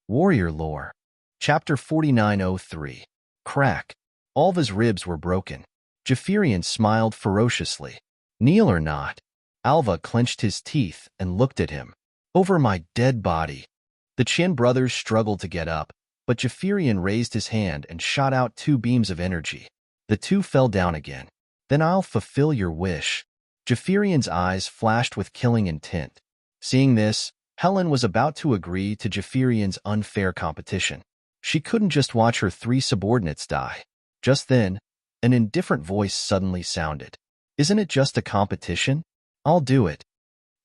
Warrior Lore. Chapter 4903. Crack. Alva's ribs were broken. Japhirian smiled ferociously. Kneel or not? Alva clenched his teeth and looked at him. Over my dead body. The Chin brothers struggled to get up, but Japhirian raised his hand and shot out 2 beams of energy. The 2 fell down again. Then I'll fulfill your wish. Japhirian's eyes flashed with killing intent. Seeing this, Helen was about to agree to Japhirian's unfair competition. She couldn't just watch her 3 subordinates die. Just then, an indifferent voice suddenly sounded. Isn't it just a competition? I'll do it.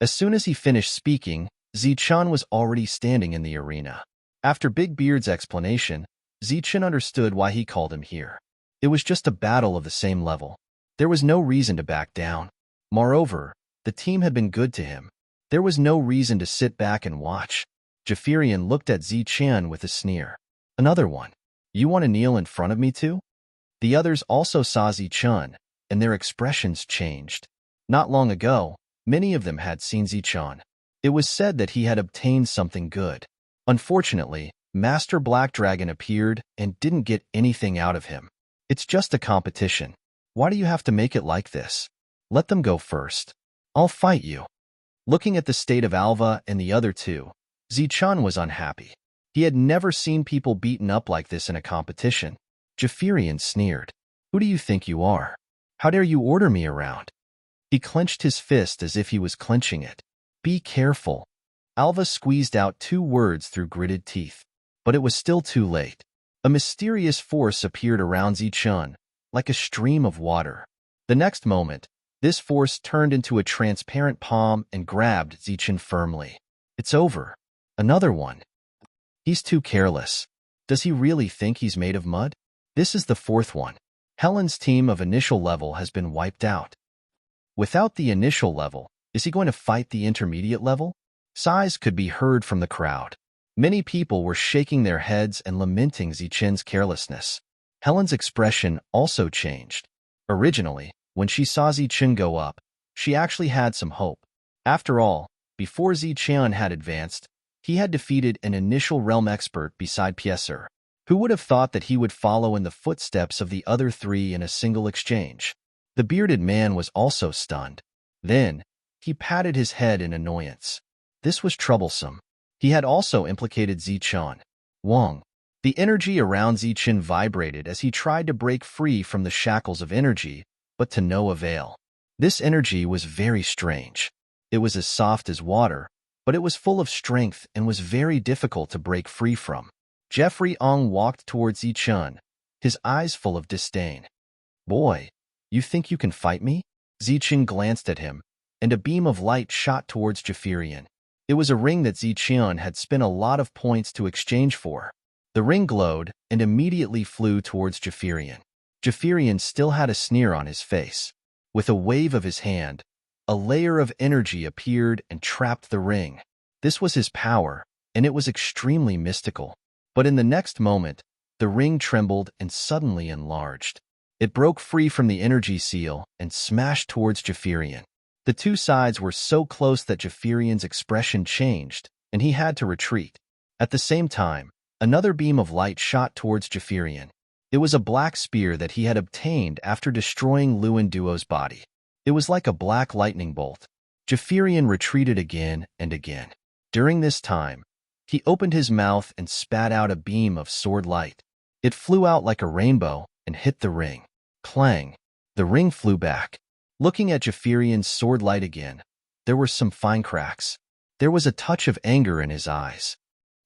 As soon as he finished speaking, Zichun was already standing in the arena. After Big Beard's explanation, Zichun understood why he called him here. It was just a battle of the same level. There was no reason to back down. Moreover, the team had been good to him. There was no reason to sit back and watch. Japhirian looked at Zichun with a sneer. Another one. You want to kneel in front of me too? The others also saw Zichun, and their expressions changed. Not long ago, many of them had seen Zichun. It was said that he had obtained something good. Unfortunately, Master Black Dragon appeared and didn't get anything out of him. It's just a competition. Why do you have to make it like this? Let them go first. I'll fight you. Looking at the state of Alva and the other 2, Zichun was unhappy. He had never seen people beaten up like this in a competition. Japhirian sneered. Who do you think you are? How dare you order me around? He clenched his fist as if he was clenching it. Be careful. Alva squeezed out 2 words through gritted teeth. But it was still too late. A mysterious force appeared around Zichun, like a stream of water. The next moment, this force turned into a transparent palm and grabbed Zichun firmly. It's over. Another one. He's too careless. Does he really think he's made of mud? This is the 4th one. Helen's team of initial level has been wiped out. Without the initial level, is he going to fight the intermediate level? Sighs could be heard from the crowd. Many people were shaking their heads and lamenting Zichun's carelessness. Helen's expression also changed. Originally, when she saw Zichun go up, she actually had some hope. After all, before Zichun had advanced, he had defeated an initial realm expert beside Pieser. Who would have thought that he would follow in the footsteps of the other 3 in a single exchange? The bearded man was also stunned. Then, he patted his head in annoyance. This was troublesome. He had also implicated Zichun. Wong. The energy around Zichun vibrated as he tried to break free from the shackles of energy, but to no avail. This energy was very strange. It was as soft as water, but it was full of strength and was very difficult to break free from. Jeffrey Ong walked towards Zichun, his eyes full of disdain. Boy, you think you can fight me? Zichun glanced at him, and a beam of light shot towards Japhirian. It was a ring that Zichun had spent a lot of points to exchange for. The ring glowed and immediately flew towards Japhirian. Japhirian still had a sneer on his face. With a wave of his hand, a layer of energy appeared and trapped the ring. This was his power, and it was extremely mystical. But in the next moment, the ring trembled and suddenly enlarged. It broke free from the energy seal and smashed towards Japhirian. The 2 sides were so close that Japhirian's expression changed, and he had to retreat. At the same time, another beam of light shot towards Japhirian. It was a black spear that he had obtained after destroying Luan Duo's body. It was like a black lightning bolt. Japhirian retreated again and again. During this time, he opened his mouth and spat out a beam of sword light. It flew out like a rainbow and hit the ring. Clang! The ring flew back. Looking at Japhirian's sword light again, there were some fine cracks. There was a touch of anger in his eyes.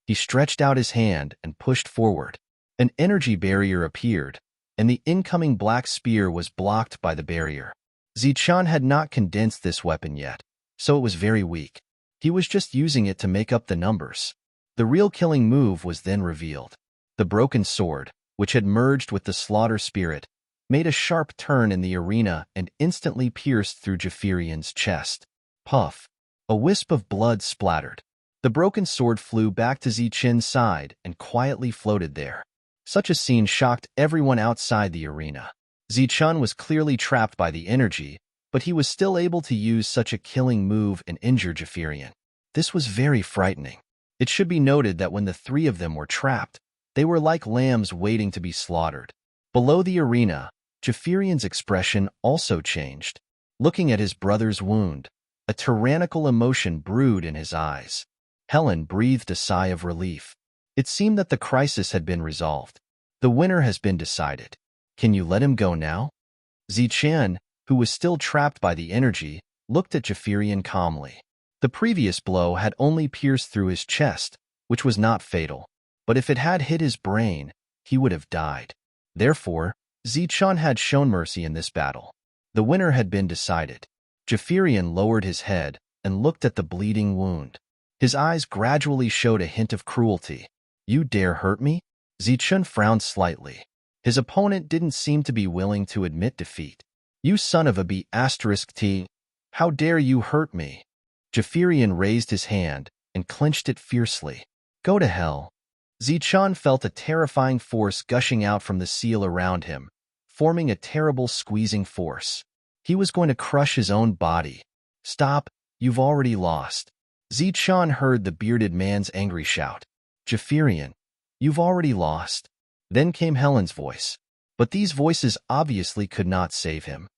He stretched out his hand and pushed forward. An energy barrier appeared, and the incoming black spear was blocked by the barrier. Zichun had not condensed this weapon yet, so it was very weak. He was just using it to make up the numbers. The real killing move was then revealed. The broken sword, which had merged with the slaughter spirit, made a sharp turn in the arena and instantly pierced through Japhirian's chest. Puff! A wisp of blood splattered. The broken sword flew back to Zichun's side and quietly floated there. Such a scene shocked everyone outside the arena. Zichun was clearly trapped by the energy, but he was still able to use such a killing move and injure Japhirian. This was very frightening. It should be noted that when the three of them were trapped, they were like lambs waiting to be slaughtered. Below the arena, Jaffirian's expression also changed. Looking at his brother's wound, a tyrannical emotion brewed in his eyes. Helen breathed a sigh of relief. It seemed that the crisis had been resolved. The winner has been decided. Can you let him go now? Zichen, who was still trapped by the energy, looked at Jaffirian calmly. The previous blow had only pierced through his chest, which was not fatal. But if it had hit his brain, he would have died. Therefore, Zichen had shown mercy in this battle. The winner had been decided. Jaffirian lowered his head and looked at the bleeding wound. His eyes gradually showed a hint of cruelty. You dare hurt me? Zichen frowned slightly. His opponent didn't seem to be willing to admit defeat. You son of a B*T, how dare you hurt me? Jaffirian raised his hand and clenched it fiercely. Go to hell. Zichen felt a terrifying force gushing out from the seal around him, forming a terrible squeezing force. He was going to crush his own body. Stop, you've already lost. Zichen heard the bearded man's angry shout. Jaffirian, you've already lost. Then came Helen's voice. But these voices obviously could not save him.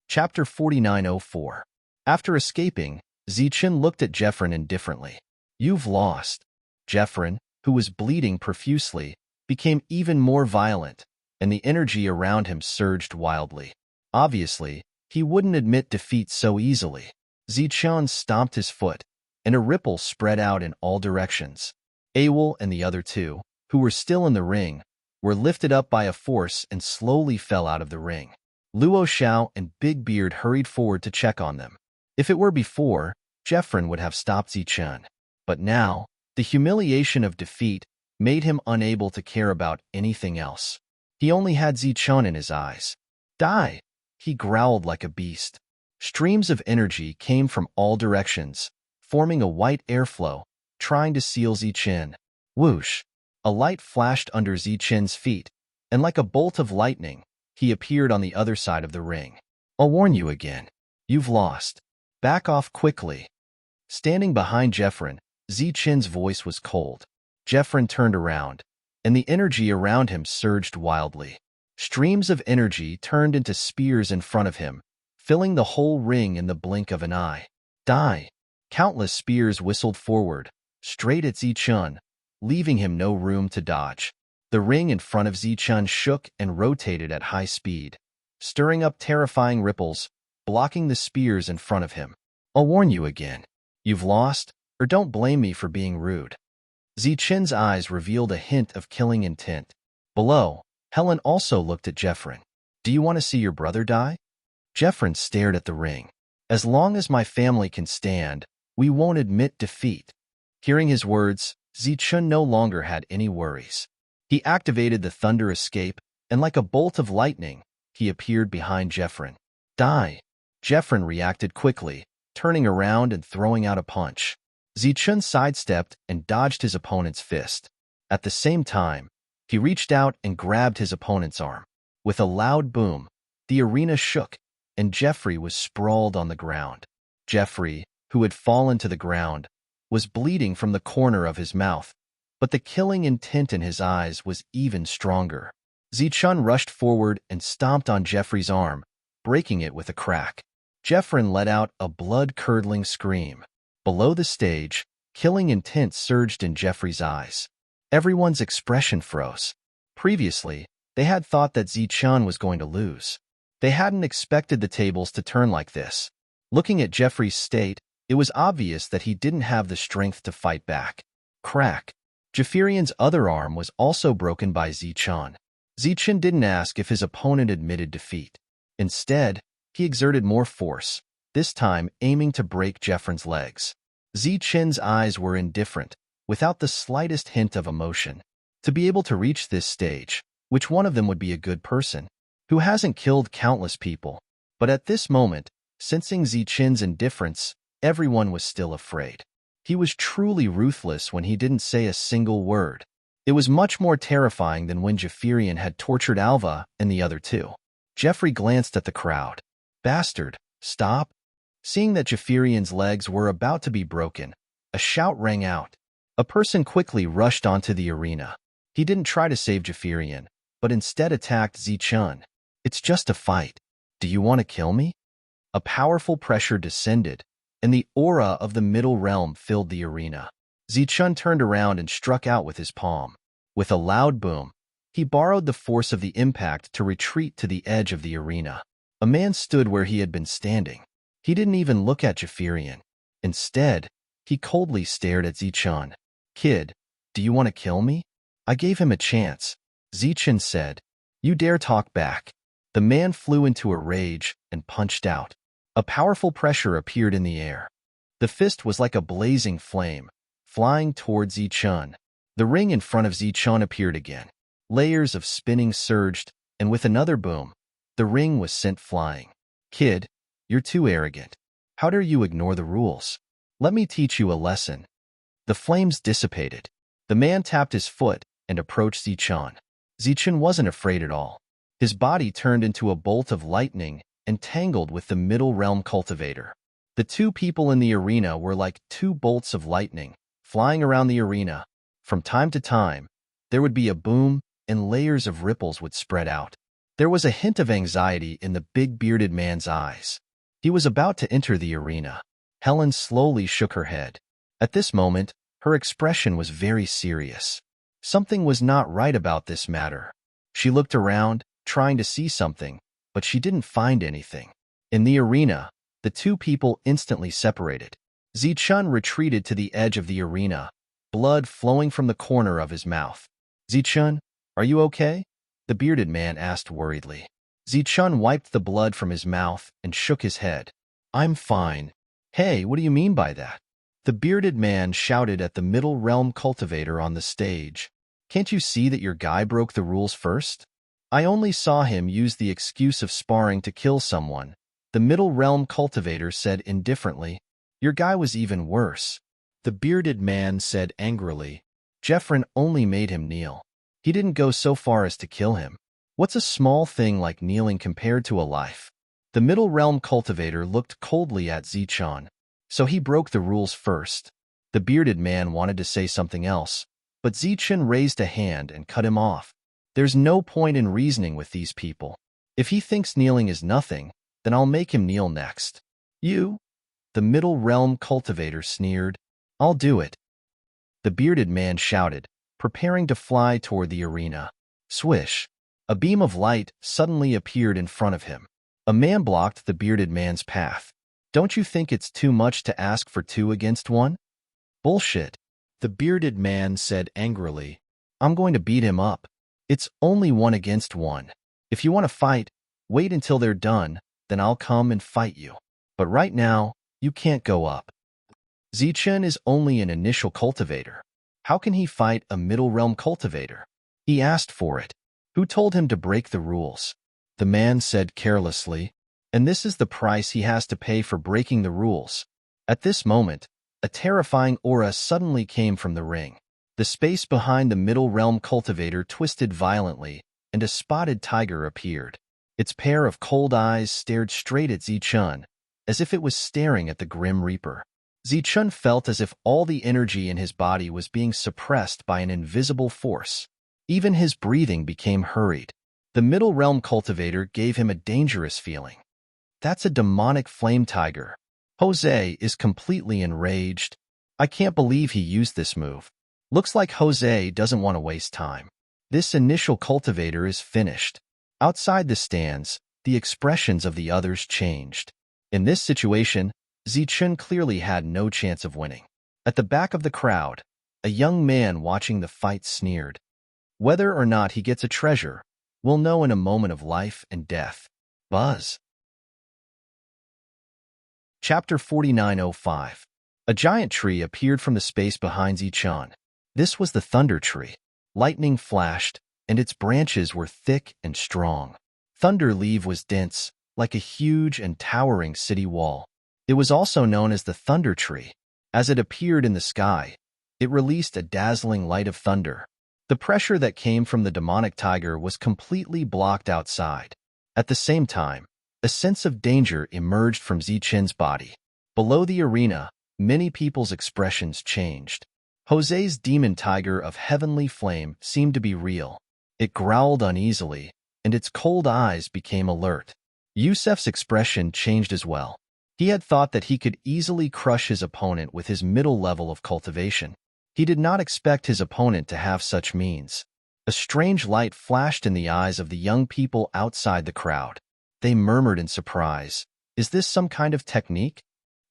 Chapter 49:04. After escaping, Zichen looked at Jaffirian indifferently. You've lost. Jaffirian, who was bleeding profusely, became even more violent, and the energy around him surged wildly. Obviously, he wouldn't admit defeat so easily. Zichen stomped his foot, and a ripple spread out in all directions. Awol and the other two, who were still in the ring, were lifted up by a force and slowly fell out of the ring. Luo Xiao and Big Beard hurried forward to check on them. If it were before, Jaffirian would have stopped Zichen. But now, the humiliation of defeat made him unable to care about anything else. He only had Zichen in his eyes. Die! He growled like a beast. Streams of energy came from all directions, forming a white airflow, trying to seal Zichen. Whoosh! A light flashed under Zichen's feet, and like a bolt of lightning, he appeared on the other side of the ring. I'll warn you again. You've lost. Back off quickly. Standing behind Jaffirian, Zichen's voice was cold. Jaffirian turned around, and the energy around him surged wildly. Streams of energy turned into spears in front of him, filling the whole ring in the blink of an eye. Die! Countless spears whistled forward, straight at Zichen, leaving him no room to dodge. The ring in front of Zichen shook and rotated at high speed, stirring up terrifying ripples, blocking the spears in front of him. I'll warn you again. You've lost, or don't blame me for being rude. Zichen's eyes revealed a hint of killing intent. Below, Helen also looked at Jaffirian. Do you want to see your brother die? Jaffirian stared at the ring. As long as my family can stand, we won't admit defeat. Hearing his words, Zichen no longer had any worries. He activated the thunder escape, and like a bolt of lightning, he appeared behind Jaffirian. Die! Jaffirian reacted quickly, turning around and throwing out a punch. Zichen sidestepped and dodged his opponent's fist. At the same time, he reached out and grabbed his opponent's arm. With a loud boom, the arena shook, and Jaffirian was sprawled on the ground. Jaffirian, who had fallen to the ground, was bleeding from the corner of his mouth, but the killing intent in his eyes was even stronger. Zichen rushed forward and stomped on Jaffirian's arm, breaking it with a crack. Jaffirian let out a blood-curdling scream. Below the stage, killing intent surged in Jaffirian's eyes. Everyone's expression froze. Previously, they had thought that Zichen was going to lose. They hadn't expected the tables to turn like this. Looking at Jaffirian's state, it was obvious that he didn't have the strength to fight back. Crack. Jaffirian's other arm was also broken by Zichen. Zichen didn't ask if his opponent admitted defeat. Instead, he exerted more force, this time aiming to break Jaffirian's legs. Zichen's eyes were indifferent, without the slightest hint of emotion. To be able to reach this stage, which one of them would be a good person, who hasn't killed countless people? But at this moment, sensing Zichen's indifference, everyone was still afraid. He was truly ruthless when he didn't say a single word. It was much more terrifying than when Jaffirian had tortured Alva and the other two. Jaffirian glanced at the crowd. Bastard, stop. Seeing that Jaffirian's legs were about to be broken, A shout rang out. A person quickly rushed onto the arena. He didn't try to save Japhirian, but instead attacked Zichun. It's just a fight. Do you want to kill me? A powerful pressure descended, and the aura of the middle realm filled the arena. Zichun turned around and struck out with his palm. With a loud boom, he borrowed the force of the impact to retreat to the edge of the arena. A man stood where he had been standing. He didn't even look at Japhirian. Instead, he coldly stared at Zichun. Kid, do you want to kill me? I gave him a chance. Zichun said. You dare talk back. The man flew into a rage and punched out. A powerful pressure appeared in the air. The fist was like a blazing flame, flying towards Zichun. The ring in front of Zichun appeared again. Layers of spinning surged, and with another boom, the ring was sent flying. Kid, you're too arrogant. How dare you ignore the rules? Let me teach you a lesson. The flames dissipated. The man tapped his foot and approached Zichun. Zichun wasn't afraid at all. His body turned into a bolt of lightning and tangled with the middle realm cultivator. The two people in the arena were like two bolts of lightning, flying around the arena. From time to time, there would be a boom and layers of ripples would spread out. There was a hint of anxiety in the big bearded man's eyes. He was about to enter the arena. Helen slowly shook her head. At this moment, her expression was very serious. Something was not right about this matter. She looked around, trying to see something, but she didn't find anything. In the arena, the two people instantly separated. Zichun retreated to the edge of the arena, blood flowing from the corner of his mouth. Zichun, are you okay? The bearded man asked worriedly. Zichun wiped the blood from his mouth and shook his head. I'm fine. Hey, what do you mean by that? The bearded man shouted at the middle realm cultivator on the stage. Can't you see that your guy broke the rules first? I only saw him use the excuse of sparring to kill someone. The middle realm cultivator said indifferently. Your guy was even worse. The bearded man said angrily. Jeffrin only made him kneel. He didn't go so far as to kill him. What's a small thing like kneeling compared to a life? The middle realm cultivator looked coldly at Zichun. So he broke the rules first. The bearded man wanted to say something else, but Zichun raised a hand and cut him off. There's no point in reasoning with these people. If he thinks kneeling is nothing, then I'll make him kneel next. You? The middle realm cultivator sneered. I'll do it. The bearded man shouted, preparing to fly toward the arena. Swish! A beam of light suddenly appeared in front of him. A man blocked the bearded man's path. Don't you think it's too much to ask for 2 against 1? Bullshit, the bearded man said angrily. I'm going to beat him up. It's only 1 against 1. If you want to fight, wait until they're done, then I'll come and fight you. But right now, you can't go up. Zichun is only an initial cultivator. How can he fight a middle realm cultivator? He asked for it. Who told him to break the rules? The man said carelessly. And this is the price he has to pay for breaking the rules. At this moment, a terrifying aura suddenly came from the ring. The space behind the middle realm cultivator twisted violently, and a spotted tiger appeared. Its pair of cold eyes stared straight at Zichun, as if it was staring at the Grim Reaper. Zichun felt as if all the energy in his body was being suppressed by an invisible force. Even his breathing became hurried. The middle realm cultivator gave him a dangerous feeling. That's a demonic flame tiger. Jose is completely enraged. I can't believe he used this move. Looks like Jose doesn't want to waste time. This initial cultivator is finished. Outside the stands, the expressions of the others changed. In this situation, Zichun clearly had no chance of winning. At the back of the crowd, a young man watching the fight sneered. Whether or not he gets a treasure, we'll know in a moment of life and death. Buzz. Chapter 4905. A giant tree appeared from the space behind Zichun. This was the Thunder Tree. Lightning flashed, and its branches were thick and strong. Thunder leaf was dense, like a huge and towering city wall. It was also known as the Thunder Tree. As it appeared in the sky, it released a dazzling light of thunder. The pressure that came from the demonic tiger was completely blocked outside. At the same time, a sense of danger emerged from Zichun's body. Below the arena, many people's expressions changed. Jose's demon tiger of heavenly flame seemed to be real. It growled uneasily, and its cold eyes became alert. Yusef's expression changed as well. He had thought that he could easily crush his opponent with his middle level of cultivation. He did not expect his opponent to have such means. A strange light flashed in the eyes of the young people outside the crowd. They murmured in surprise, "Is this some kind of technique?"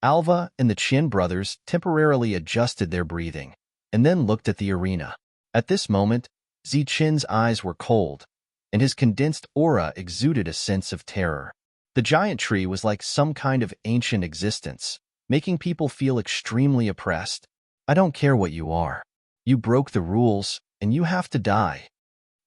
Alva and the Chin brothers temporarily adjusted their breathing, and then looked at the arena. At this moment, Zichin's eyes were cold, and his condensed aura exuded a sense of terror. The giant tree was like some kind of ancient existence, making people feel extremely oppressed. "I don't care what you are. You broke the rules, and you have to die,"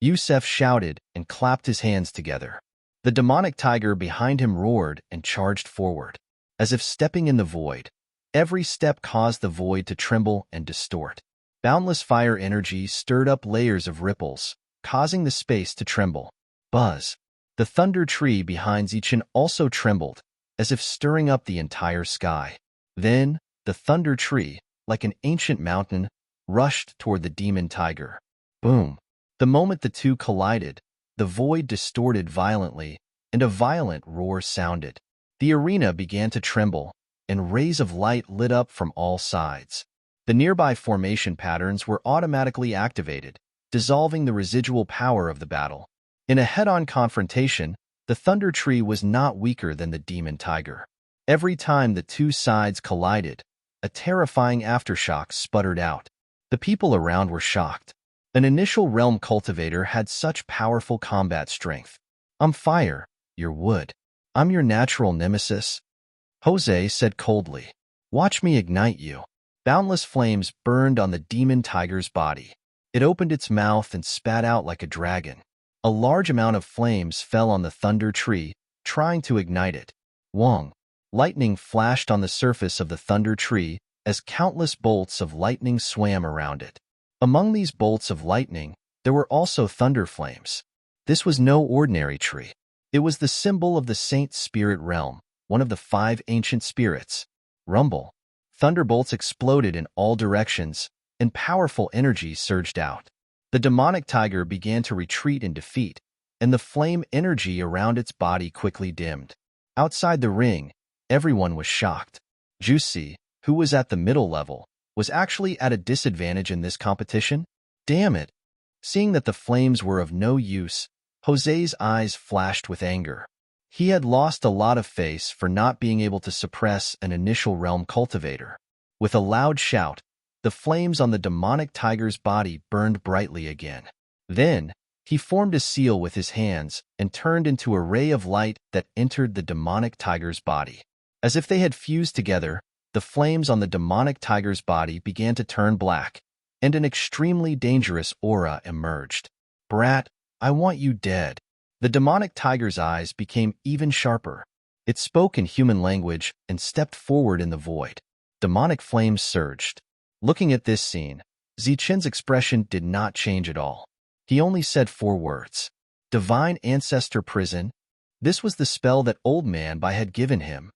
Yusef shouted and clapped his hands together. The demonic tiger behind him roared and charged forward. As if stepping in the void, every step caused the void to tremble and distort. Boundless fire energy stirred up layers of ripples, causing the space to tremble. Buzz. The thunder tree behind Zichin also trembled, as if stirring up the entire sky. Then, the thunder tree, like an ancient mountain, rushed toward the demon tiger. Boom! The moment the two collided, the void distorted violently, and a violent roar sounded. The arena began to tremble, and rays of light lit up from all sides. The nearby formation patterns were automatically activated, dissolving the residual power of the battle. In a head-on confrontation, the thunder tree was not weaker than the demon tiger. Every time the two sides collided, a terrifying aftershock sputtered out. The people around were shocked. An initial realm cultivator had such powerful combat strength. "I'm fire, you're wood. I'm your natural nemesis," Jose said coldly. "Watch me ignite you." Boundless flames burned on the demon tiger's body. It opened its mouth and spat out like a dragon. A large amount of flames fell on the thunder tree, trying to ignite it. Wong. Lightning flashed on the surface of the thunder tree as countless bolts of lightning swam around it. Among these bolts of lightning, there were also thunder flames. This was no ordinary tree. It was the symbol of the Saint Spirit realm, one of the 5 ancient spirits. Rumble. Thunderbolts exploded in all directions, and powerful energy surged out. The demonic tiger began to retreat in defeat, and the flame energy around its body quickly dimmed. Outside the ring, everyone was shocked. Juicy, who was at the middle level, was actually at a disadvantage in this competition? Damn it! Seeing that the flames were of no use, Jose's eyes flashed with anger. He had lost a lot of face for not being able to suppress an initial realm cultivator. With a loud shout, the flames on the demonic tiger's body burned brightly again. Then, he formed a seal with his hands and turned into a ray of light that entered the demonic tiger's body. As if they had fused together, the flames on the demonic tiger's body began to turn black, and an extremely dangerous aura emerged. "Brat, I want you dead." The demonic tiger's eyes became even sharper. It spoke in human language and stepped forward in the void. Demonic flames surged. Looking at this scene, Zichin's expression did not change at all. He only said 4 words. "Divine Ancestor Prison." This was the spell that Old Man Bai had given him.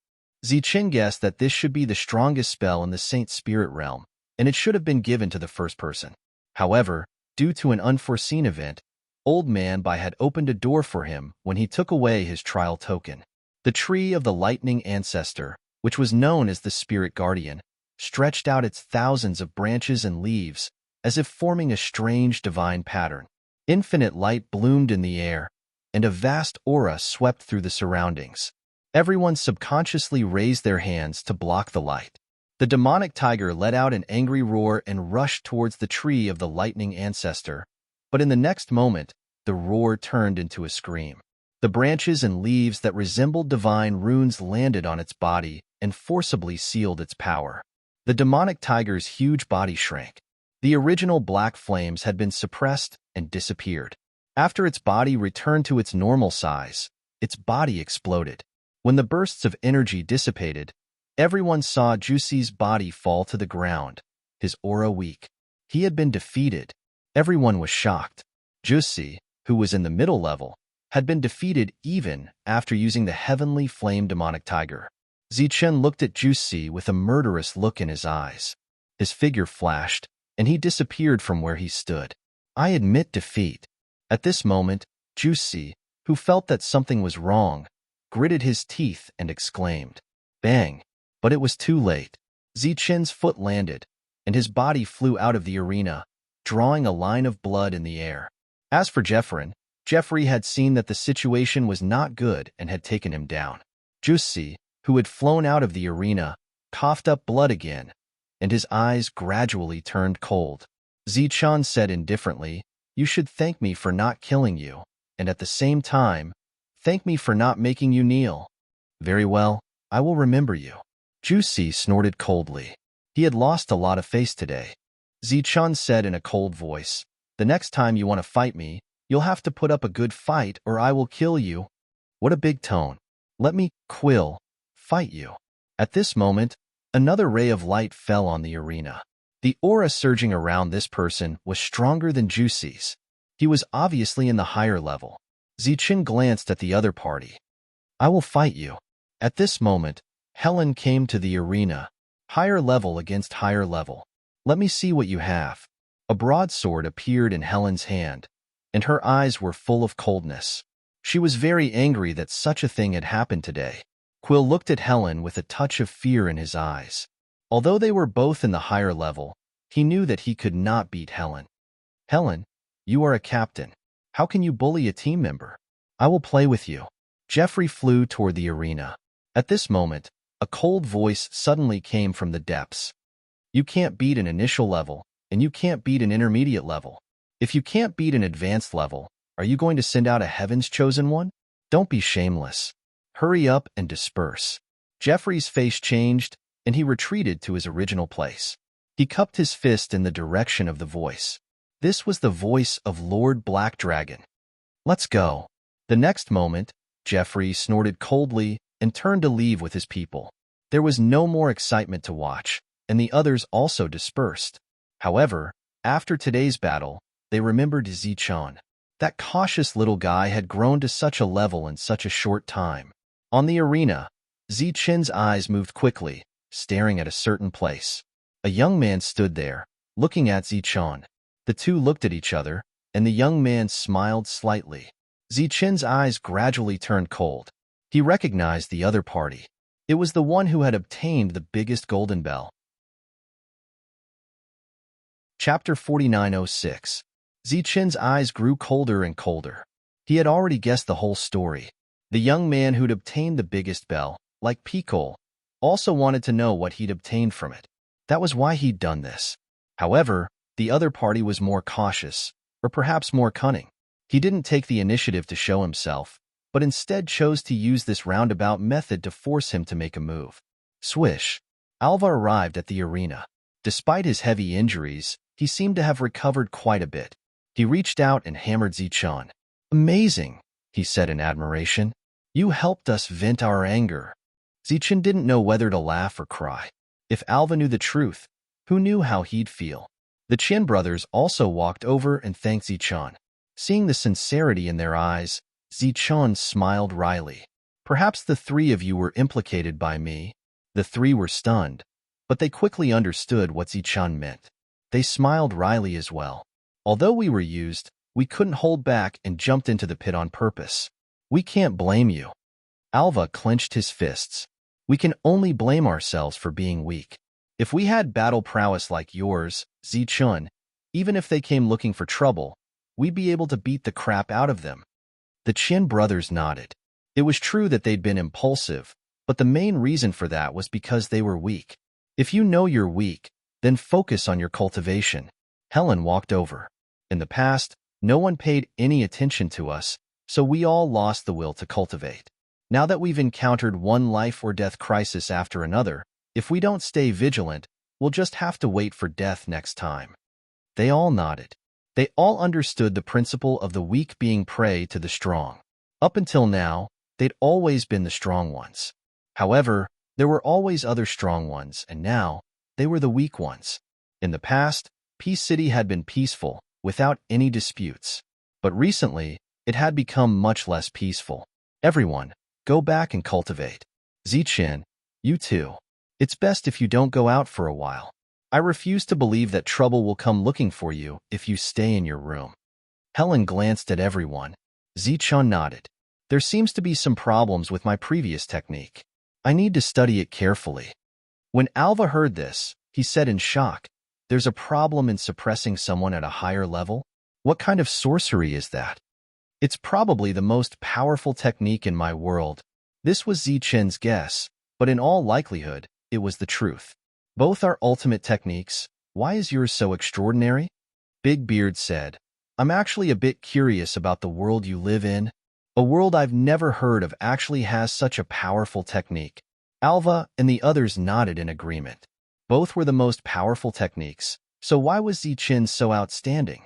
Zichin guessed that this should be the strongest spell in the Saint Spirit realm, and it should have been given to the first person. However, due to an unforeseen event, Old Man Bai had opened a door for him when he took away his trial token. The tree of the lightning ancestor, which was known as the Spirit Guardian, stretched out its thousands of branches and leaves, as if forming a strange divine pattern. Infinite light bloomed in the air, and a vast aura swept through the surroundings. Everyone subconsciously raised their hands to block the light. The demonic tiger let out an angry roar and rushed towards the tree of the lightning ancestor, but in the next moment, the roar turned into a scream. The branches and leaves that resembled divine runes landed on its body and forcibly sealed its power. The demonic tiger's huge body shrank. The original black flames had been suppressed and disappeared. After its body returned to its normal size, its body exploded. When the bursts of energy dissipated, everyone saw Juicy's body fall to the ground, his aura weak. He had been defeated. Everyone was shocked. Juicy, who was in the middle level, had been defeated even after using the heavenly flame demonic tiger. Zichen looked at Juicy with a murderous look in his eyes. His figure flashed, and he disappeared from where he stood. I admit defeat. At this moment, Juicy, who felt that something was wrong, gritted his teeth and exclaimed, "Bang!" But it was too late. Zichen's foot landed, and his body flew out of the arena, drawing a line of blood in the air. As for Jeffrey had seen that the situation was not good and had taken him down. Juicy, who had flown out of the arena, coughed up blood again, and his eyes gradually turned cold. Zichen said indifferently, "You should thank me for not killing you, and at the same time, thank me for not making you kneel." "Very well, I will remember you." Juicy snorted coldly. He had lost a lot of face today. Zichen said in a cold voice, "The next time you want to fight me, you'll have to put up a good fight or I will kill you." What a big tone. Let me, Quill, fight you. At this moment, another ray of light fell on the arena. The aura surging around this person was stronger than Juicy's. He was obviously in the higher level. Zichen glanced at the other party. "I will fight you." At this moment, Helen came to the arena. Higher level against higher level. "Let me see what you have." A broadsword appeared in Helen's hand, and her eyes were full of coldness. She was very angry that such a thing had happened today. Quill looked at Helen with a touch of fear in his eyes. Although they were both in the higher level, he knew that he could not beat Helen. "Helen, you are a captain. How can you bully a team member?" "I will play with you." Jeffrey flew toward the arena. At this moment, a cold voice suddenly came from the depths. "You can't beat an initial level, and you can't beat an intermediate level. If you can't beat an advanced level, are you going to send out a Heaven's Chosen One? Don't be shameless. Hurry up and disperse." Jeffrey's face changed, and he retreated to his original place. He cupped his fist in the direction of the voice. This was the voice of Lord Black Dragon. "Let's go." The next moment, Jeffrey snorted coldly and turned to leave with his people. There was no more excitement to watch, and the others also dispersed. However, after today's battle, they remembered Zichen. That cautious little guy had grown to such a level in such a short time. On the arena, Zichen's eyes moved quickly, staring at a certain place. A young man stood there, looking at Zichen. The two looked at each other, and the young man smiled slightly. Zichen's eyes gradually turned cold. He recognized the other party. It was the one who had obtained the biggest golden bell. Chapter 4906. Zichen's eyes grew colder and colder. He had already guessed the whole story. The young man who'd obtained the biggest bell, like Picole, also wanted to know what he'd obtained from it. That was why he'd done this. However, the other party was more cautious, or perhaps more cunning. He didn't take the initiative to show himself, but instead chose to use this roundabout method to force him to make a move. Swish! Alva arrived at the arena. Despite his heavy injuries, he seemed to have recovered quite a bit. He reached out and hammered Zichen. "Amazing," he said in admiration. "You helped us vent our anger." Zichen didn't know whether to laugh or cry. If Alva knew the truth, who knew how he'd feel? The Chin brothers also walked over and thanked Zichen. Seeing the sincerity in their eyes, Zichen smiled wryly. "Perhaps the three of you were implicated by me." The three were stunned, but they quickly understood what Zichen meant. They smiled wryly as well. "Although we were used, we couldn't hold back and jumped into the pit on purpose. We can't blame you." Alva clenched his fists. "We can only blame ourselves for being weak. If we had battle prowess like yours, Zichen, even if they came looking for trouble, we'd be able to beat the crap out of them." The Chin brothers nodded. It was true that they'd been impulsive, but the main reason for that was because they were weak. If you know you're weak, then focus on your cultivation. Helen walked over. "In the past, no one paid any attention to us, so we all lost the will to cultivate. Now that we've encountered one life or death crisis after another, if we don't stay vigilant, we'll just have to wait for death next time." They all nodded. They all understood the principle of the weak being prey to the strong. Up until now, they'd always been the strong ones. However, there were always other strong ones, and now, they were the weak ones. In the past, Peace City had been peaceful, without any disputes. But recently, it had become much less peaceful. "Everyone, go back and cultivate." Zichen, You too. It's best if you don't go out for a while. I refuse to believe that trouble will come looking for you if you stay in your room. Helen glanced at everyone. Zichun nodded. There seems to be some problems with my previous technique. I need to study it carefully. When Alva heard this, he said in shock, "There's a problem in suppressing someone at a higher level? What kind of sorcery is that?" "It's probably the most powerful technique in my world." This was Zichun's guess, but in all likelihood, it was the truth. "Both are ultimate techniques. Why is yours so extraordinary?" Big Beard said, "I'm actually a bit curious about the world you live in. A world I've never heard of actually has such a powerful technique." Alva and the others nodded in agreement. Both were the most powerful techniques, so why was Zichun so outstanding?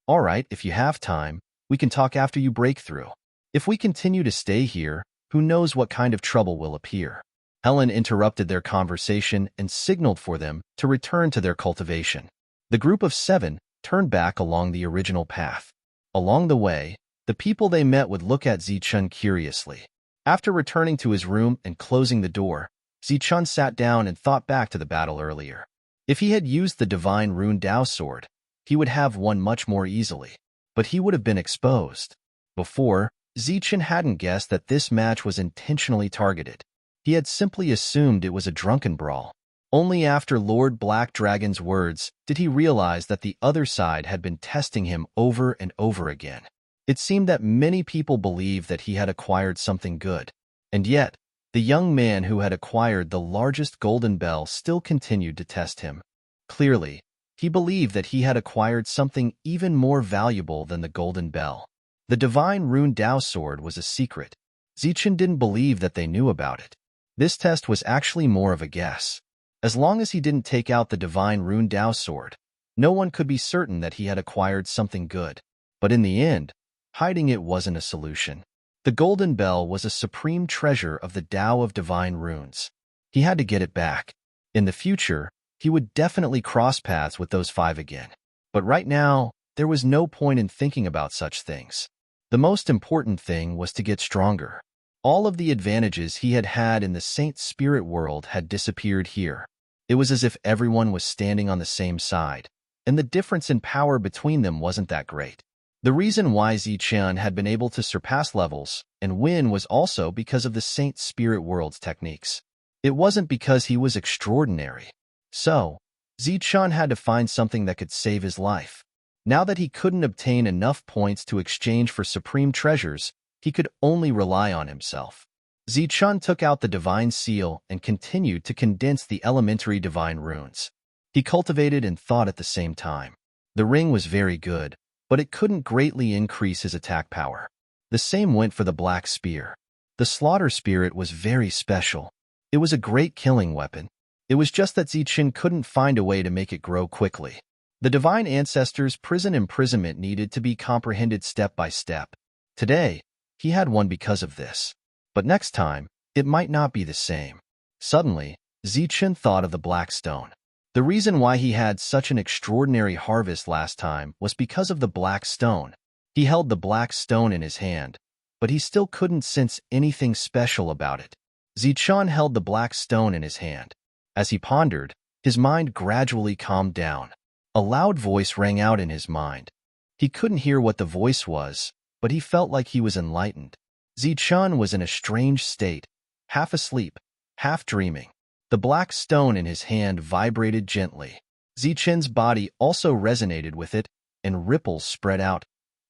"All right, if you have time, we can talk after you break through. If we continue to stay here, who knows what kind of trouble will appear." Helen interrupted their conversation and signaled for them to return to their cultivation. The group of 7 turned back along the original path. Along the way, the people they met would look at Zichun curiously. After returning to his room and closing the door, Zichun sat down and thought back to the battle earlier. If he had used the divine rune Dao sword, he would have won much more easily, but he would have been exposed. Before, Zichun hadn't guessed that this match was intentionally targeted. He had simply assumed it was a drunken brawl. Only after Lord Black Dragon's words did he realize that the other side had been testing him over and over again. It seemed that many people believed that he had acquired something good, and yet, the young man who had acquired the largest golden bell still continued to test him. Clearly, he believed that he had acquired something even more valuable than the golden bell. The divine rune Dao sword was a secret. Zichun didn't believe that they knew about it. This test was actually more of a guess. As long as he didn't take out the divine rune Dao sword, no one could be certain that he had acquired something good. But in the end, hiding it wasn't a solution. The golden bell was a supreme treasure of the Tao of divine runes. He had to get it back. In the future, he would definitely cross paths with those 5 again. But right now, there was no point in thinking about such things. The most important thing was to get stronger. All of the advantages he had had in the Saint Spirit world had disappeared here. It was as if everyone was standing on the same side, and the difference in power between them wasn't that great. The reason why Zichun had been able to surpass levels and win was also because of the Saint Spirit world's techniques. It wasn't because he was extraordinary. So, Zichun had to find something that could save his life. Now that he couldn't obtain enough points to exchange for supreme treasures, he could only rely on himself. Zichun took out the divine seal and continued to condense the elementary divine runes. He cultivated and thought at the same time. The ring was very good, but it couldn't greatly increase his attack power. The same went for the black spear. The slaughter spirit was very special. It was a great killing weapon. It was just that Zichun couldn't find a way to make it grow quickly. The divine ancestor's prison imprisonment needed to be comprehended step by step. Today, he had one because of this. But next time, it might not be the same. Suddenly, Zichun thought of the black stone. The reason why he had such an extraordinary harvest last time was because of the black stone. He held the black stone in his hand, but he still couldn't sense anything special about it. Zichun held the black stone in his hand. As he pondered, his mind gradually calmed down. A loud voice rang out in his mind. He couldn't hear what the voice was, but he felt like he was enlightened. Zichun was in a strange state, half asleep, half dreaming. The black stone in his hand vibrated gently. Zichun's body also resonated with it, and ripples spread out.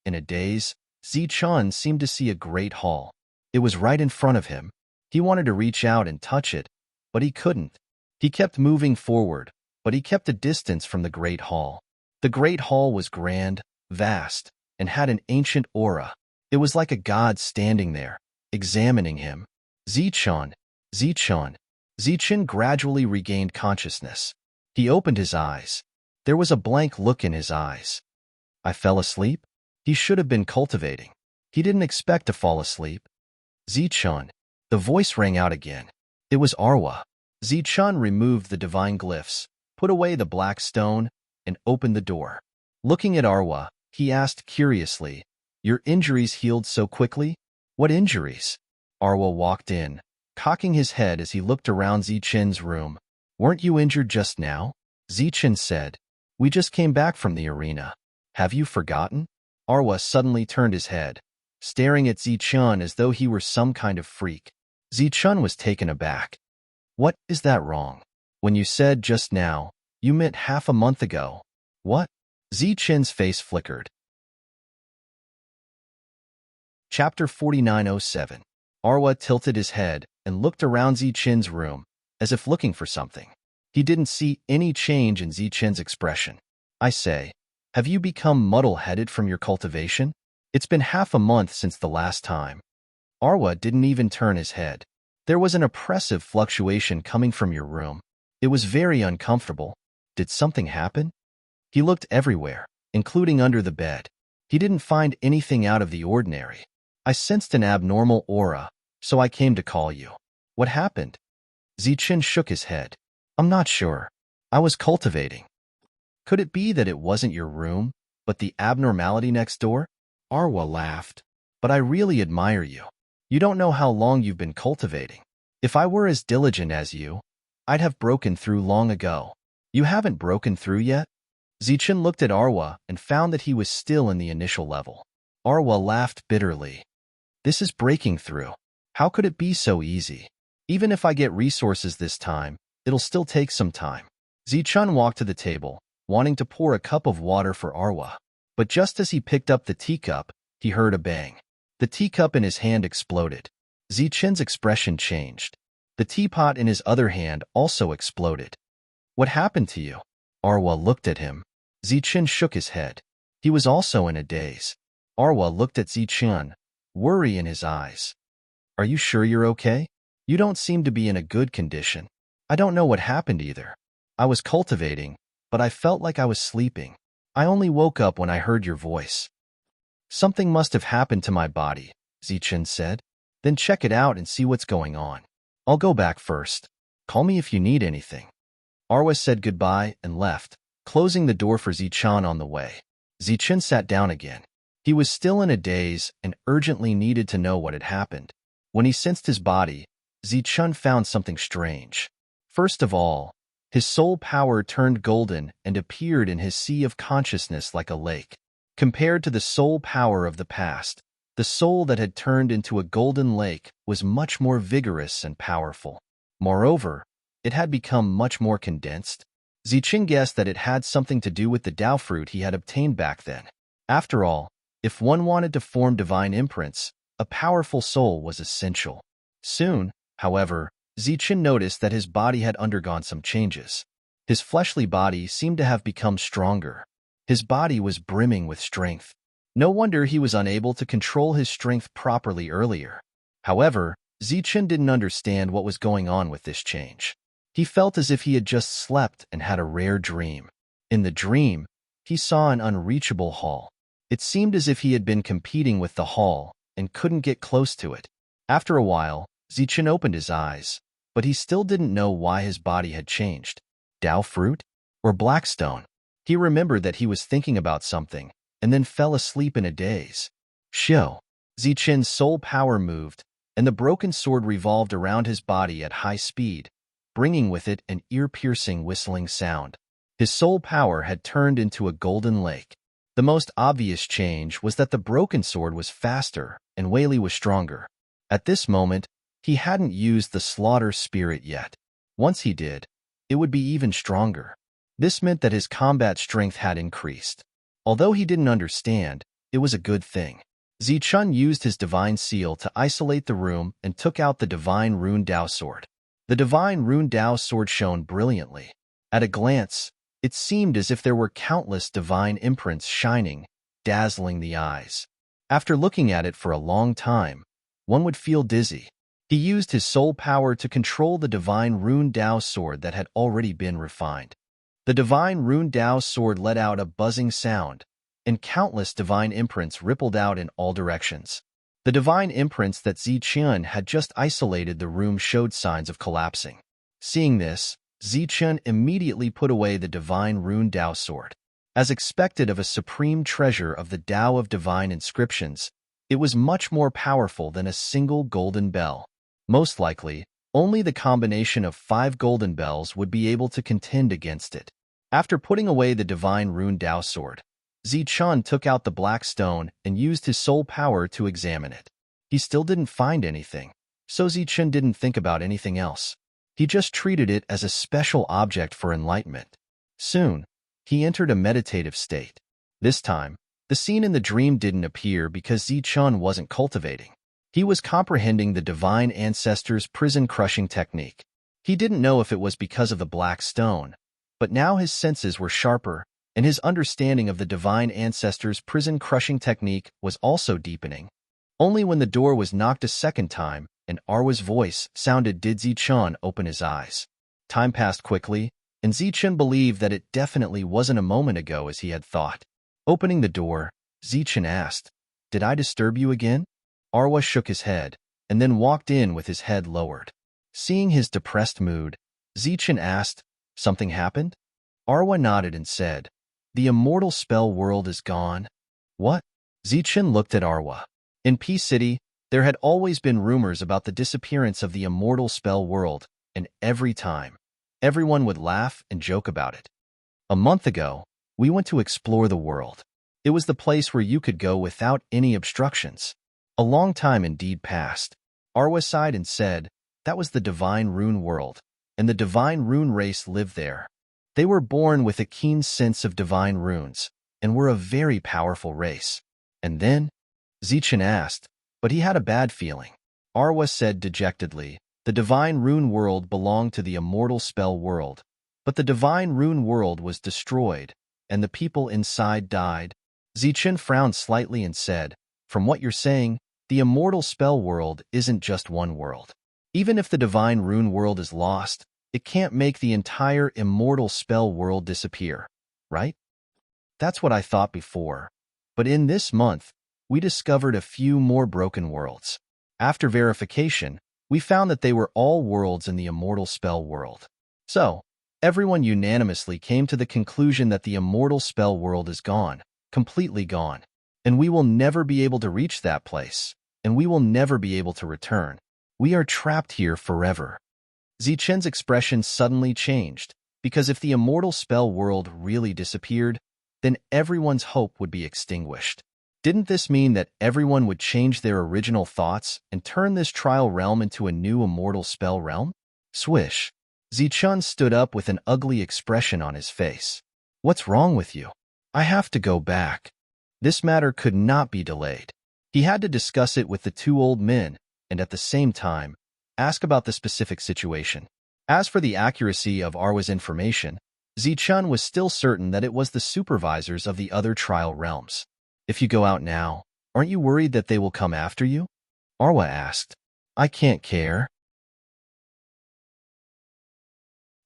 In a daze, Zichun seemed to see a great hall. It was right in front of him. He wanted to reach out and touch it, but he couldn't. He kept moving forward, but he kept a distance from the great hall. The great hall was grand, vast, and had an ancient aura. It was like a god standing there, examining him. Zichun, Zichun. Zichun gradually regained consciousness. He opened his eyes. There was a blank look in his eyes. I fell asleep? He should have been cultivating. He didn't expect to fall asleep. Zichun. The voice rang out again. It was Arwa. Zichun removed the divine glyphs, put away the black stone, and opened the door. Looking at Arwa, he asked curiously, "Your injuries healed so quickly? What injuries?" Arwa walked in, cocking his head as he looked around Zichen's room. "Weren't you injured just now?" Zichen said. "We just came back from the arena. Have you forgotten?" Arwa suddenly turned his head, staring at Zichen as though he were some kind of freak. Zichen was taken aback. "What is that wrong? When you said just now, you meant half a month ago." "What?" Zichen's face flickered. Chapter 4907. Arwa tilted his head and looked around Zichen's room, as if looking for something. He didn't see any change in Zichen's expression. "I say, have you become muddle-headed from your cultivation? It's been half a month since the last time." Arwa didn't even turn his head. "There was an oppressive fluctuation coming from your room. It was very uncomfortable. Did something happen?" He looked everywhere, including under the bed. He didn't find anything out of the ordinary. "I sensed an abnormal aura, so I came to call you." "What happened?" Zichen shook his head. "I'm not sure. I was cultivating." "Could it be that it wasn't your room, but the abnormality next door?" Arwa laughed. "But I really admire you. You don't know how long you've been cultivating. If I were as diligent as you, I'd have broken through long ago." "You haven't broken through yet?" Zichen looked at Arwa and found that he was still in the initial level. Arwa laughed bitterly. "This is breaking through. How could it be so easy? Even if I get resources this time, it'll still take some time." Zichen walked to the table, wanting to pour a cup of water for Arwa. But just as he picked up the teacup, he heard a bang. The teacup in his hand exploded. Zichen's expression changed. The teapot in his other hand also exploded. "What happened to you?" Arwa looked at him. Zichen shook his head. He was also in a daze. Arwa looked at Zichen, worry in his eyes. "Are you sure you're okay? You don't seem to be in a good condition." "I don't know what happened either. I was cultivating, but I felt like I was sleeping. I only woke up when I heard your voice." "Something must have happened to my body," Zichen said. "Then check it out and see what's going on. I'll go back first. Call me if you need anything." Arwa said goodbye and left, closing the door for Zichen on the way. Zichen sat down again. He was still in a daze and urgently needed to know what had happened. When he sensed his body, Zichen found something strange. First of all, his soul power turned golden and appeared in his sea of consciousness like a lake. Compared to the soul power of the past, the soul that had turned into a golden lake was much more vigorous and powerful. Moreover, it had become much more condensed. Zichen guessed that it had something to do with the Dao fruit he had obtained back then. After all, if one wanted to form divine imprints, a powerful soul was essential. Soon, however, Zichen noticed that his body had undergone some changes. His fleshly body seemed to have become stronger. His body was brimming with strength. No wonder he was unable to control his strength properly earlier. However, Zichen didn't understand what was going on with this change. He felt as if he had just slept and had a rare dream. In the dream, he saw an unreachable hall. It seemed as if he had been competing with the hall and couldn't get close to it. After a while, Zichen opened his eyes, but he still didn't know why his body had changed. Dao fruit? Or Blackstone? He remembered that he was thinking about something, and then fell asleep in a daze. Shio. Zichen's soul power moved, and the broken sword revolved around his body at high speed, bringing with it an ear-piercing whistling sound. His soul power had turned into a golden lake. The most obvious change was that the broken sword was faster and Wei Li was stronger. At this moment, he hadn't used the slaughter spirit yet. Once he did, it would be even stronger. This meant that his combat strength had increased. Although he didn't understand, it was a good thing. Zichen used his divine seal to isolate the room and took out the divine rune Dao sword. The divine rune Dao sword shone brilliantly. At a glance, it seemed as if there were countless divine imprints shining, dazzling the eyes. After looking at it for a long time, one would feel dizzy. He used his soul power to control the divine rune Dao sword that had already been refined. The divine rune Dao sword let out a buzzing sound, and countless divine imprints rippled out in all directions. The divine imprints that Zichen had just isolated the room showed signs of collapsing. Seeing this, Zichen immediately put away the divine rune Dao sword. As expected of a supreme treasure of the Dao of divine inscriptions, it was much more powerful than a single golden bell. Most likely, only the combination of 5 golden bells would be able to contend against it. After putting away the divine rune Dao sword, Zichun took out the black stone and used his soul power to examine it. He still didn't find anything, so Zichun didn't think about anything else. He just treated it as a special object for enlightenment. Soon, he entered a meditative state. This time, the scene in the dream didn't appear because Zichun wasn't cultivating. He was comprehending the divine ancestors' prison-crushing technique. He didn't know if it was because of the black stone, but now his senses were sharper, and his understanding of the divine ancestors' prison-crushing technique was also deepening. Only when the door was knocked a second time and Arwa's voice sounded did Zichun open his eyes. Time passed quickly, and Zichun believed that it definitely wasn't a moment ago as he had thought. Opening the door, Zichun asked, "Did I disturb you again?" Arwa shook his head, and then walked in with his head lowered. Seeing his depressed mood, Zichun asked, "Something happened?" Arwa nodded and said, "The immortal spell world is gone." "What?" Zichun looked at Arwa. In Peace City, there had always been rumors about the disappearance of the immortal spell world, and every time, everyone would laugh and joke about it. A month ago, we went to explore the world. It was the place where you could go without any obstructions. A long time indeed passed. Arwa sighed and said, "That was the divine rune world, and the divine rune race lived there. They were born with a keen sense of divine runes, and were a very powerful race." And then, Zichun asked, but he had a bad feeling. Arwa said dejectedly, "The divine rune world belonged to the immortal spell world, but the divine rune world was destroyed, and the people inside died." Zichun frowned slightly and said, "From what you're saying, the immortal spell world isn't just one world. Even if the divine rune world is lost, it can't make the entire immortal spell world disappear, right?" "That's what I thought before. But in this month, we discovered a few more broken worlds. After verification, we found that they were all worlds in the immortal spell world. So, everyone unanimously came to the conclusion that the immortal spell world is gone, completely gone, and we will never be able to reach that place, and we will never be able to return. We are trapped here forever." Zichun's expression suddenly changed, because if the immortal spell world really disappeared, then everyone's hope would be extinguished. Didn't this mean that everyone would change their original thoughts and turn this trial realm into a new immortal spell realm? Swish. Zichun stood up with an ugly expression on his face. "What's wrong with you? I have to go back." This matter could not be delayed. He had to discuss it with the 2 old men, and at the same time, ask about the specific situation. As for the accuracy of Arwa's information, Zichun was still certain that it was the supervisors of the other trial realms. "If you go out now, aren't you worried that they will come after you?" Arwa asked. "I can't care."